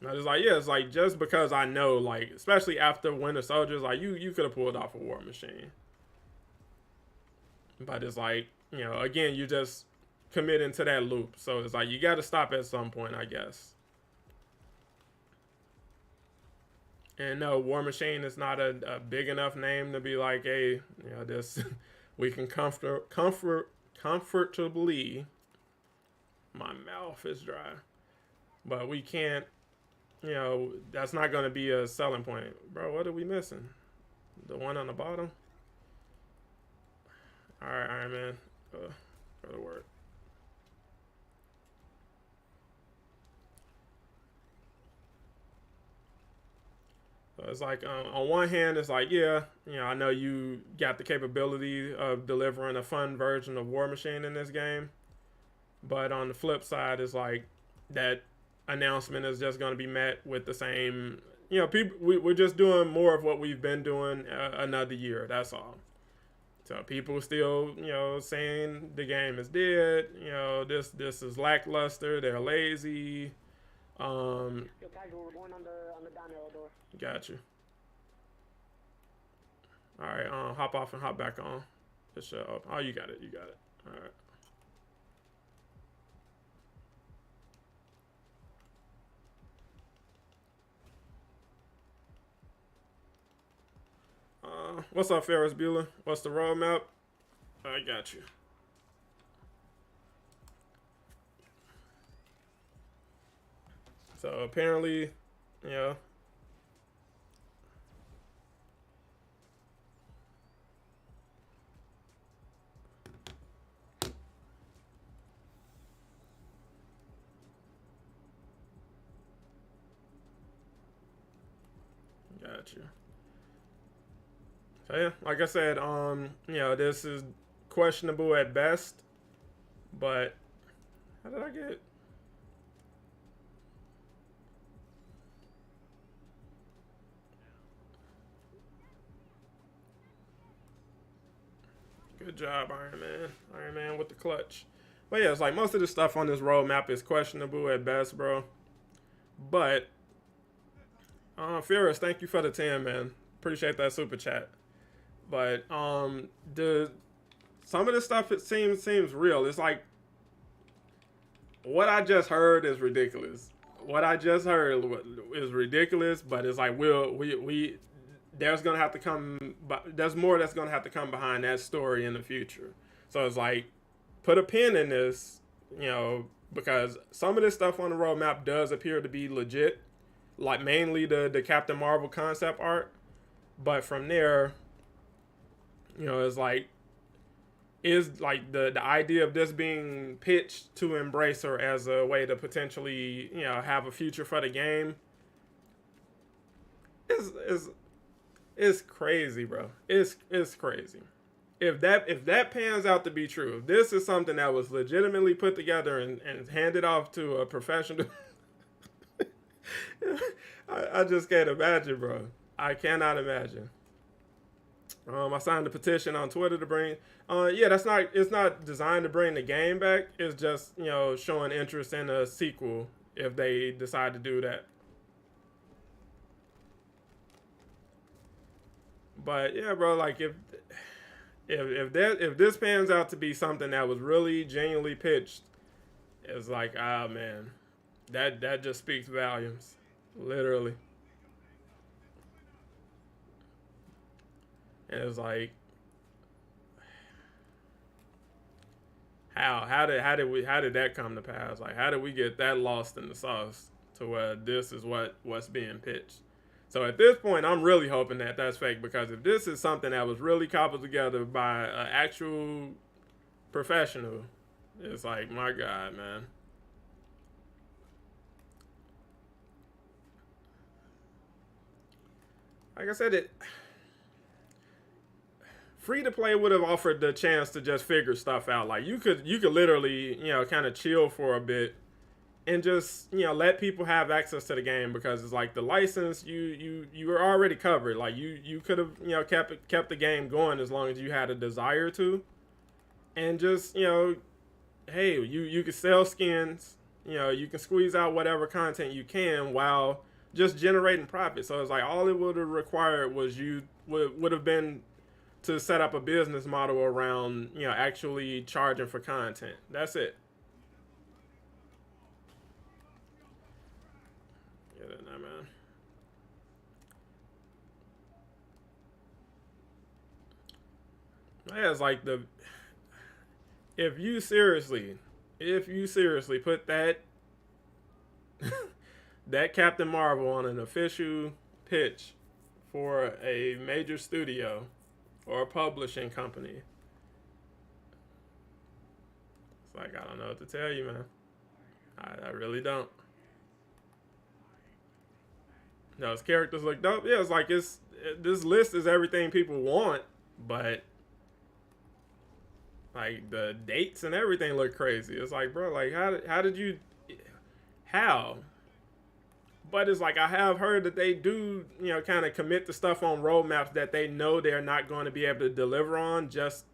And I was like, yeah, it's like just because I know, like, especially after Winter Soldier, like you could have pulled off a War Machine. But it's like, you know, again, you just commit into that loop. So it's like you got to stop at some point, I guess. And no, War Machine is not a big enough name to be like, hey, you know, this we can comfortably. My mouth is dry, but we can't. You know, that's not going to be a selling point, bro. What are we missing? The one on the bottom. All right, Iron Man, go to work. So it's like, on one hand, it's like, yeah, you know, I know you got the capability of delivering a fun version of War Machine in this game. But on the flip side, it's like that announcement is just going to be met with the same, you know, people. We're just doing more of what we've been doing another year. That's all. So people still, you know, saying the game is dead. You know, this is lackluster. They're lazy. Yo, casual, we're going on the down arrow door. Got you. All right, hop off and hop back on the show. Oh, you got it. You got it. All right. What's up, Ferris Bueller? What's the roadmap? I got you. So apparently, you know, got you. So yeah, like I said, you know, this is questionable at best, but how did I get? Good job, Iron Man. Iron Man with the clutch. But yeah, it's like most of the stuff on this roadmap is questionable at best, bro. But Ferris, thank you for the 10, man. Appreciate that super chat. But some of this stuff, it seems real. It's like what I just heard is ridiculous. What I just heard is ridiculous, but it's like there's gonna have to come. There's more that's gonna have to come behind that story in the future. So it's like put a pin in this, you know, because some of this stuff on the roadmap does appear to be legit, like mainly the Captain Marvel concept art. But from there, you know, it's like, is like the idea of this being pitched to Embracer as a way to potentially, you know, have a future for the game is crazy, bro. It's crazy. If that pans out to be true, if this is something that was legitimately put together and handed off to a professional, I just can't imagine, bro. I cannot imagine. I signed a petition on Twitter to bring. Yeah, it's not designed to bring the game back. It's just, you know, showing interest in a sequel. if they decide to do that. But yeah, bro, like if this pans out to be something that was really genuinely pitched, it's like, ah, man, that just speaks volumes, literally. And it's like, how did that come to pass? Like, how did we get that lost in the sauce to where this is what's being pitched? So at this point, I'm really hoping that that's fake, because if this is something that was really cobbled together by an actual professional, it's like, my God, man. Like I said, free to play would have offered the chance to just figure stuff out. Like you could literally, kind of chill for a bit and just, let people have access to the game, because it's like the license you were already covered. Like you could have, kept the game going as long as you had a desire to. And just, hey, you can sell skins, you can squeeze out whatever content you can while just generating profit. So it's like all it would have required was would have been to set up a business model around, actually charging for content. That's it. Get it now, man. Yeah, it's like if you seriously put that that Captain Marvel on an official pitch for a major studio or a publishing company, it's like, I don't know what to tell you, man. I really don't. No, his characters look dope. Yeah, it's like this list is everything people want, but like the dates and everything look crazy. It's like, bro, like how did you But it's like, I have heard that they do, kind of commit to stuff on roadmaps that they know they're not going to be able to deliver on just,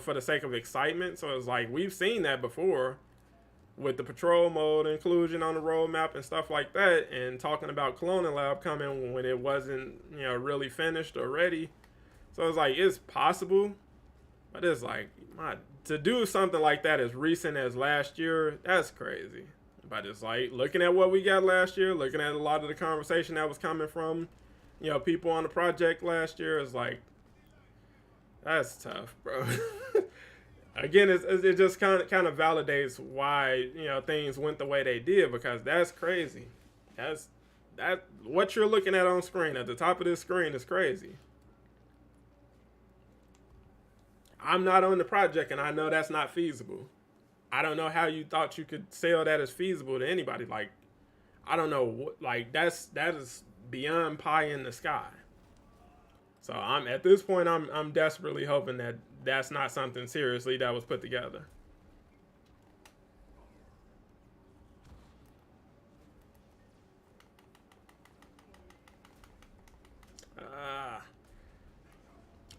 for the sake of excitement. So it's like, we've seen that before with the patrol mode inclusion on the roadmap and stuff like that, and talking about Cloning Lab coming when it wasn't, really finished or ready. So it's like, it's possible, but it's like, to do something like that as recent as last year, that's crazy. But it's like, looking at what we got last year, looking at a lot of the conversation that was coming from, people on the project last year, is like, that's tough, bro. Again, it just kind of validates why, things went the way they did, because that's crazy. That what you're looking at on screen, at the top of this screen, is crazy. I'm not on the project, and I know that's not feasible. I don't know how you thought you could sell that as feasible to anybody. Like, I don't know what, like, that is beyond pie in the sky. So at this point, I'm desperately hoping that that's not something seriously that was put together.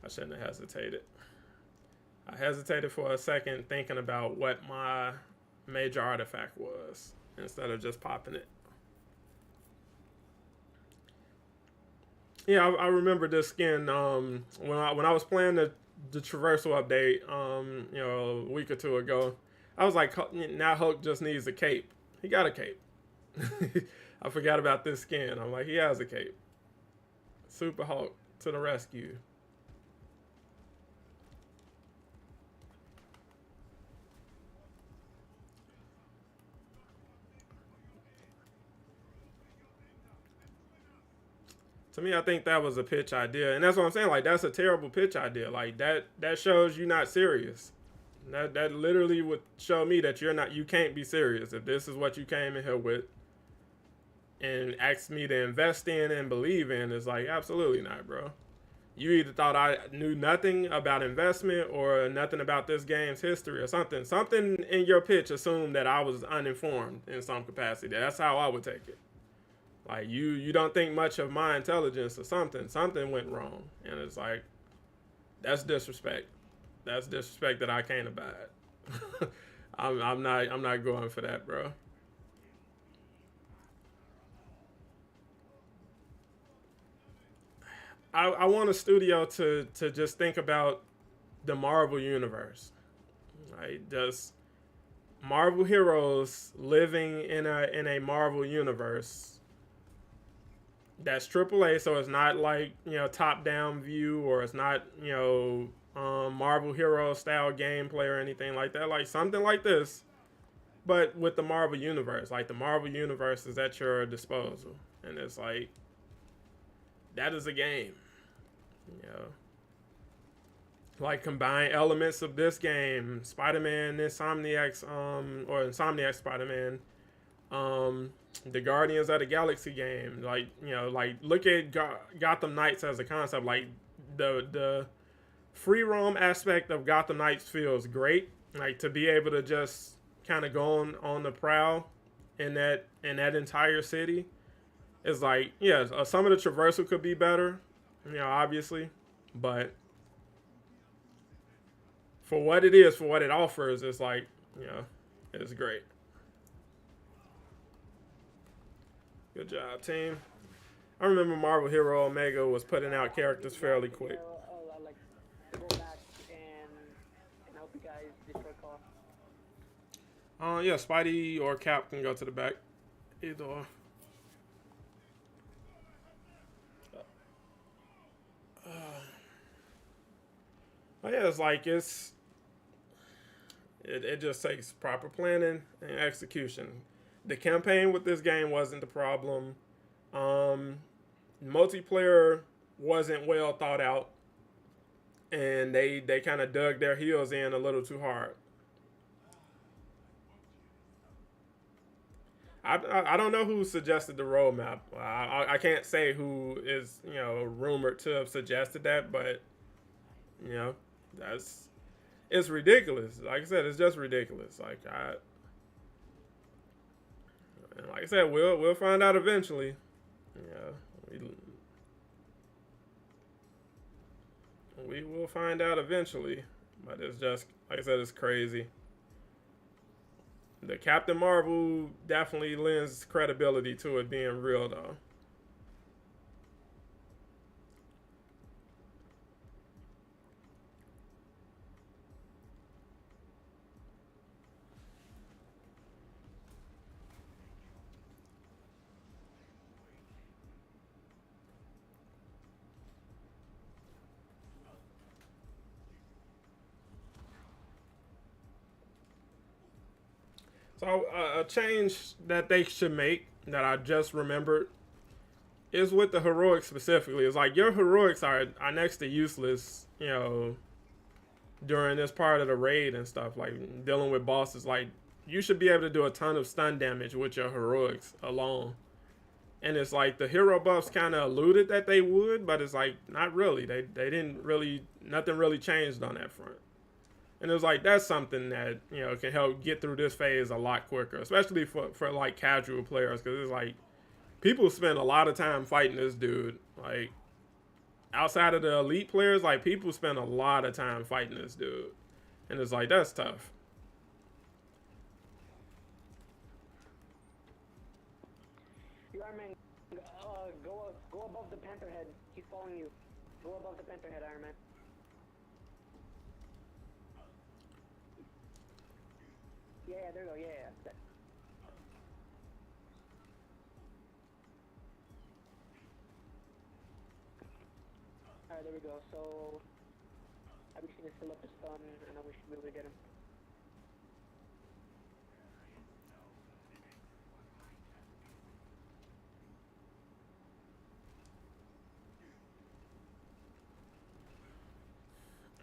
I shouldn't have hesitated. I hesitated for a second, thinking about what my major artifact was instead of just popping it. Yeah, I remember this skin when I was playing the traversal update a week or two ago. I was like, now Hulk just needs a cape. He got a cape. I forgot about this skin. I'm like, he has a cape. Super Hulk to the rescue. To me, I think that was a pitch idea, and that's what I'm saying. Like, that's a terrible pitch idea. Like, that shows you not serious. That literally would show me that you can't be serious if this is what you came in here with and asked me to invest in and believe in. It's like, absolutely not, bro. You either thought I knew nothing about investment or nothing about this game's history or something. Something in your pitch assumed that I was uninformed in some capacity. That's how I would take it. Like, you don't think much of my intelligence or something. Something went wrong. And it's like, that's disrespect. That's disrespect that I can't abide. I'm not going for that, bro. I want a studio to just think about the Marvel universe. Right? Just Marvel heroes living in a Marvel universe that's AAA, so it's not like, you know, top down view, or it's not, you know, Marvel hero style gameplay or anything like that. Like something like this, but with the Marvel universe. Like the Marvel universe is at your disposal, and it's like that is a game. You know, like combine elements of this game, Spider-Man, Insomniac's or Insomniac Spider-Man, the Guardians of the Galaxy game. Like, you know, like look at Gotham Knights as a concept. Like the free roam aspect of Gotham Knights feels great. Like to be able to just kind of go on the prowl in that entire city is like, yeah, some of the traversal could be better, you know, obviously, but for what it is, for what it offers, it's like, you know, it's great. Good job, team. I remember Marvel Hero Omega was putting out characters fairly quick. Like go back and help you guys destroy car. Yeah, Spidey or Cap can go to the back. Either or. But yeah, it's like it just takes proper planning and execution. The campaign with this game wasn't the problem. Multiplayer wasn't well thought out, and they kind of dug their heels in a little too hard. I don't know who suggested the roadmap. I can't say who is, you know, rumored to have suggested that, but you know, it's ridiculous. Like I said, it's just ridiculous. Like I said, we'll find out eventually. Yeah, we will find out eventually, but it's just, like I said, it's crazy. The Captain Marvel definitely lends credibility to it being real, though. So a change that they should make that I just remembered is with the heroics specifically. It's like your heroics are next to useless, you know, during this part of the raid and stuff, like dealing with bosses. Like you should be able to do a ton of stun damage with your heroics alone. And it's like the hero buffs kind of alluded that they would, but it's like not really. They didn't really, nothing really changed on that front. And it was like, that's something that, you know, can help get through this phase a lot quicker, especially for like casual players, because it's like people spend a lot of time fighting this dude. Like outside of the elite players, like people spend a lot of time fighting this dude, and it's like, that's tough. You Iron Man, go above the Panther head. He's following you. Go above the Panther head, Iron Man. Yeah, there you go, yeah. Alright, there we go, so I'm just gonna fill up his stun, and then we should be able to get him.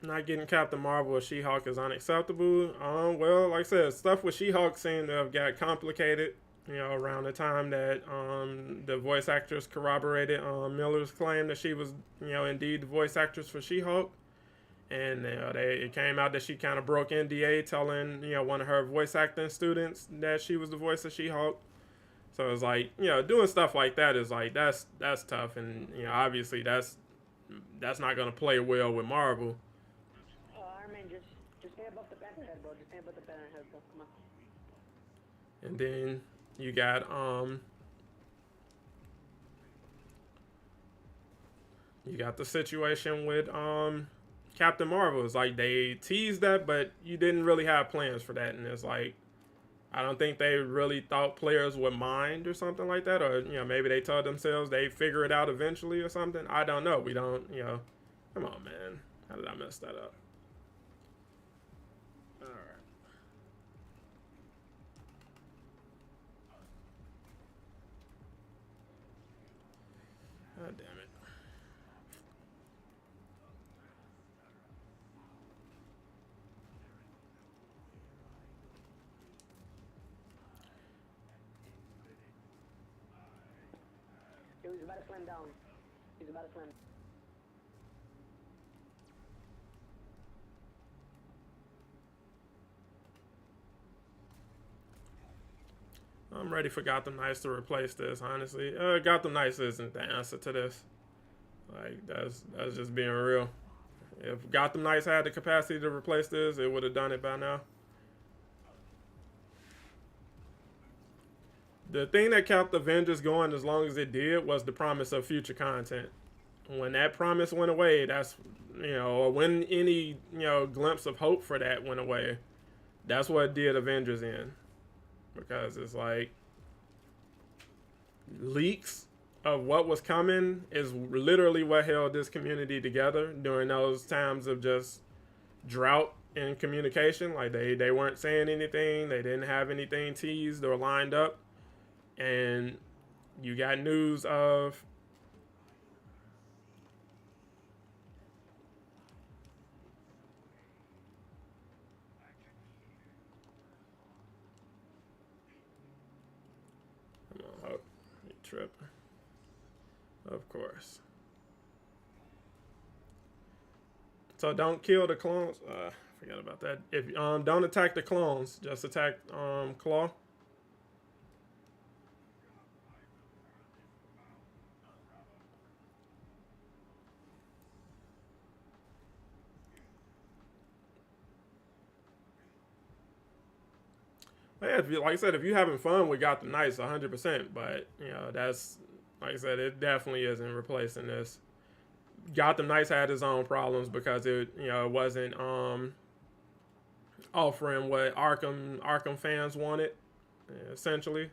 Not getting Captain Marvel or She-Hulk is unacceptable. Well, like I said, stuff with She-Hulk seemed to have got complicated, you know, around the time that the voice actress corroborated Miller's claim that she was, you know, indeed the voice actress for She-Hulk. And it came out that she kind of broke NDA, telling, you know, one of her voice acting students that she was the voice of She-Hulk. So it's like, you know, doing stuff like that is like, that's tough, and you know, obviously that's not gonna play well with Marvel. Iron Man, just stay above the Panther head, bro. Just stay above the Panther head, bro. Come on. And then you got You got the situation with Captain Marvel. It's like they teased that, but you didn't really have plans for that. And it's like, I don't think they really thought players would mind or something like that. Or, maybe they told themselves they figure it out eventually or something. I don't know. We don't, come on, man. How did I mess that up? All right. God damn it. Yo, he's about to slam down. He's about to slam. I'm ready for Gotham Knights to replace this, honestly. Gotham Knights isn't the answer to this. Like, that's just being real. If Gotham Knights had the capacity to replace this, it would have done it by now. The thing that kept Avengers going as long as it did was the promise of future content. When that promise went away, that's, or when any, glimpse of hope for that went away, that's what did Avengers in. Because it's like, leaks of what was coming is literally what held this community together during those times of just drought in communication. Like, they weren't saying anything. They didn't have anything teased or lined up. And you got news of trip, of course. So don't kill the clones. Forget about that. If don't attack the clones, just attack Claw. Yeah, like I said, if you're having fun with Gotham Knights, 100%. But that's, like I said, it definitely isn't replacing this. Gotham Knights had its own problems because it wasn't offering what Arkham fans wanted, essentially.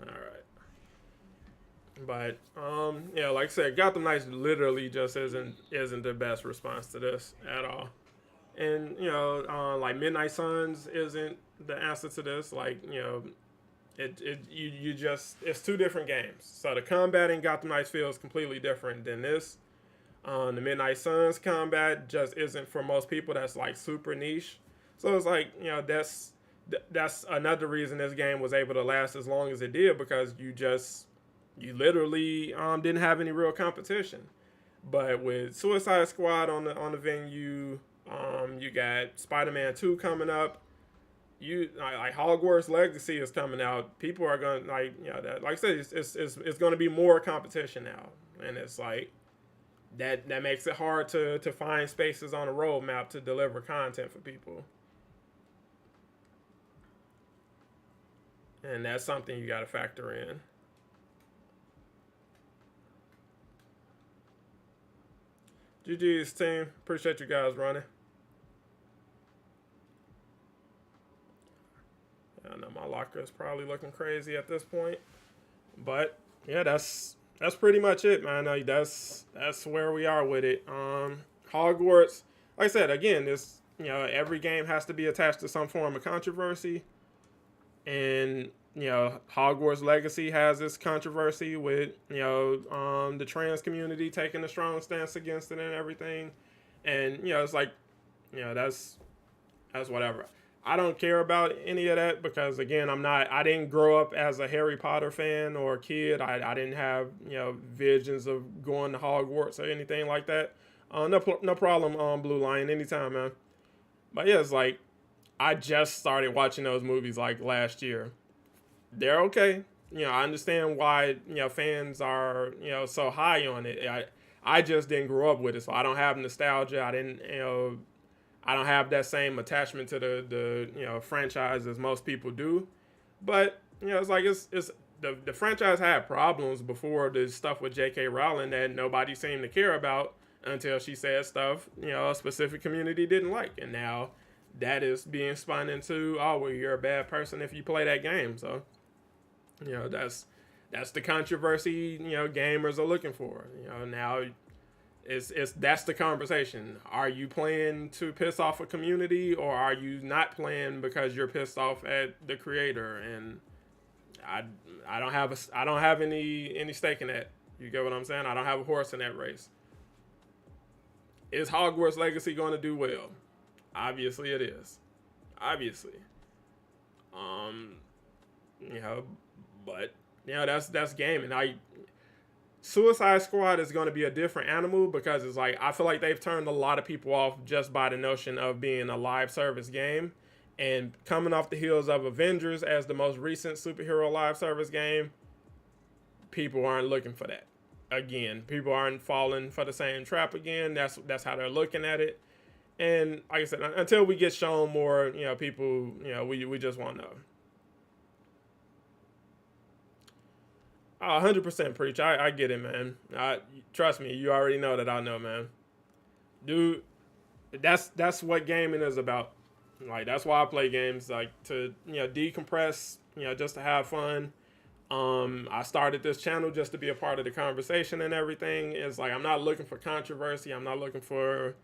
All right. But like I said, Gotham Knights literally just isn't the best response to this at all. And like Midnight Suns isn't the answer to this. Like it's two different games. So the combat in Gotham Knights feels completely different than this. The Midnight Suns combat just isn't for most people. That's like super niche. So it's like that's another reason this game was able to last as long as it did, because you literally didn't have any real competition. But with Suicide Squad on the venue, you got Spider-Man 2 coming up. Like Hogwarts Legacy is coming out. People are gonna like I said, it's going to be more competition now, and it's like that makes it hard to find spaces on a roadmap to deliver content for people. And that's something you got to factor in. GG's team. Appreciate you guys running. I know my locker is probably looking crazy at this point. But yeah, that's pretty much it, man. That's where we are with it. Hogwarts, like I said, again, this every game has to be attached to some form of controversy. And Hogwarts Legacy has this controversy with the trans community taking a strong stance against it and everything. And it's like that's whatever. I don't care about any of that because, again, I didn't grow up as a Harry Potter fan or a kid. I didn't have visions of going to Hogwarts or anything like that. No problem, Blue Lion, anytime, man. But yeah, it's like I just started watching those movies like last year. They're okay. I understand why fans are so high on it. I just didn't grow up with it, so I don't have nostalgia. I didn't I don't have that same attachment to the franchise as most people do. But it's like it's the franchise had problems before the stuff with J.K. Rowling that nobody seemed to care about until she said stuff a specific community didn't like, and now that is being spun into, oh well, you're a bad person if you play that game. So that's the controversy gamers are looking for. Now it's that's the conversation. Are you playing to piss off a community, or are you not playing because you're pissed off at the creator? And I don't have any stake in that. You get what I'm saying? I don't have a horse in that race. Is Hogwarts Legacy going to do well? Obviously it is. Obviously. But that's gaming. Suicide Squad is going to be a different animal because it's like I feel like they've turned a lot of people off just by the notion of being a live service game, and coming off the heels of Avengers as the most recent superhero live service game, people aren't looking for that. Again, people aren't falling for the same trap again. That's how they're looking at it. And like I said, until we get shown more, people, we just won't know. 100% preach. I get it, man. Trust me, you already know that I know, man. Dude, that's what gaming is about. Like, that's why I play games, like, to, decompress, just to have fun. I started this channel just to be a part of the conversation and everything. It's like, I'm not looking for controversy. I'm not looking for,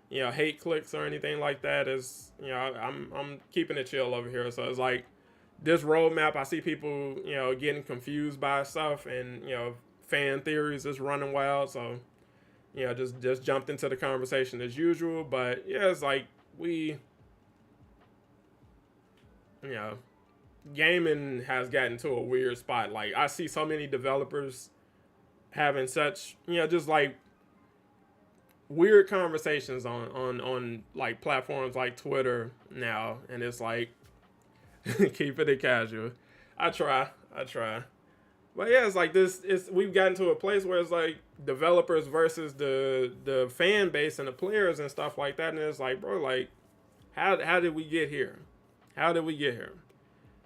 hate clicks or anything like that. Is I'm keeping it chill over here. So it's like, this roadmap, I see people, getting confused by stuff, and, fan theories is running wild. So, just jumped into the conversation as usual. But yeah, it's like gaming has gotten to a weird spot. Like, I see so many developers having such, just like weird conversations on like platforms like Twitter now, and it's like, keep it casual. I try. But yeah, it's like we've gotten to a place where it's like developers versus the fan base and the players and stuff like that. And it's like, bro, like, how did we get here? How did we get here?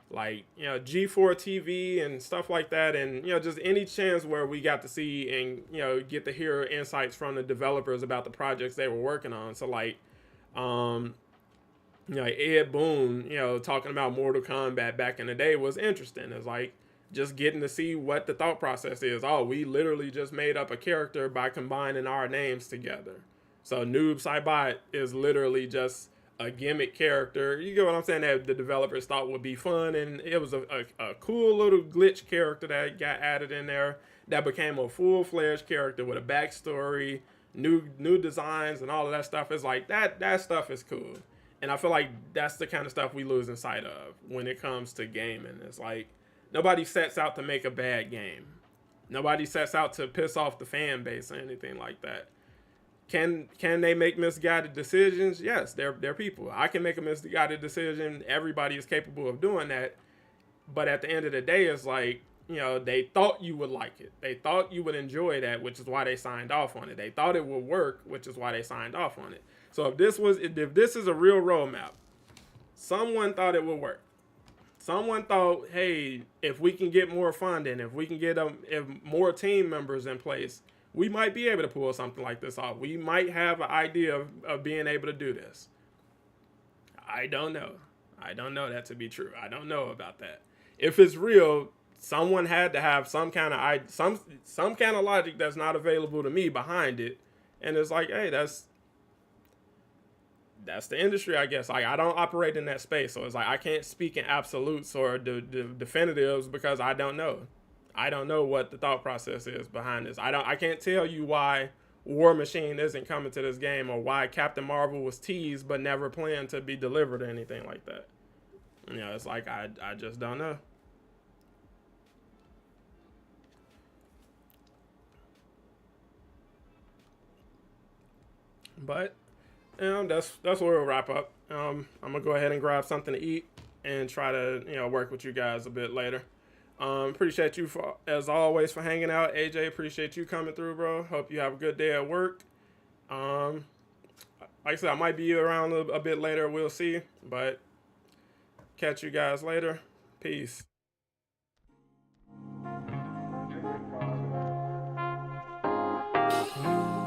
Like, G4 TV and stuff like that. And, just any chance where we got to see and, get to hear insights from the developers about the projects they were working on. So like, Ed Boon, talking about Mortal Kombat back in the day was interesting. It's like just getting to see what the thought process is. Oh, we literally just made up a character by combining our names together. So Noob Saibot is literally just a gimmick character. You get what I'm saying? That the developers thought would be fun, and it was a cool little glitch character that got added in there that became a full-fledged character with a backstory, new designs, and all of that stuff. It's like that stuff is cool. And I feel like that's the kind of stuff we losing sight of when it comes to gaming. It's like nobody sets out to make a bad game. Nobody sets out to piss off the fan base or anything like that. Can they make misguided decisions? Yes, they're people. I can make a misguided decision. Everybody is capable of doing that. But at the end of the day, it's like, they thought you would like it. They thought you would enjoy that, which is why they signed off on it. They thought it would work, which is why they signed off on it. So if this is a real roadmap, someone thought it would work. Someone thought, hey, if we can get more funding, if we can get if more team members in place, we might be able to pull something like this off. We might have an idea of being able to do this. I don't know. I don't know that to be true. I don't know about that. If it's real, someone had to have some kind of some kind of logic that's not available to me behind it. And it's like, hey, that's the industry, I guess. Like, I don't operate in that space, so it's like I can't speak in absolutes or the definitives because I don't know. I don't know what the thought process is behind this. I can't tell you why War Machine isn't coming to this game, or why Captain Marvel was teased but never planned to be delivered or anything like that. It's like I just don't know. But that's where we'll wrap up. I'm gonna go ahead and grab something to eat and try to work with you guys a bit later. Appreciate you as always for hanging out. AJ, appreciate you coming through, bro. Hope you have a good day at work. Like like I said, I might be around a bit later. We'll see. But catch you guys later. Peace.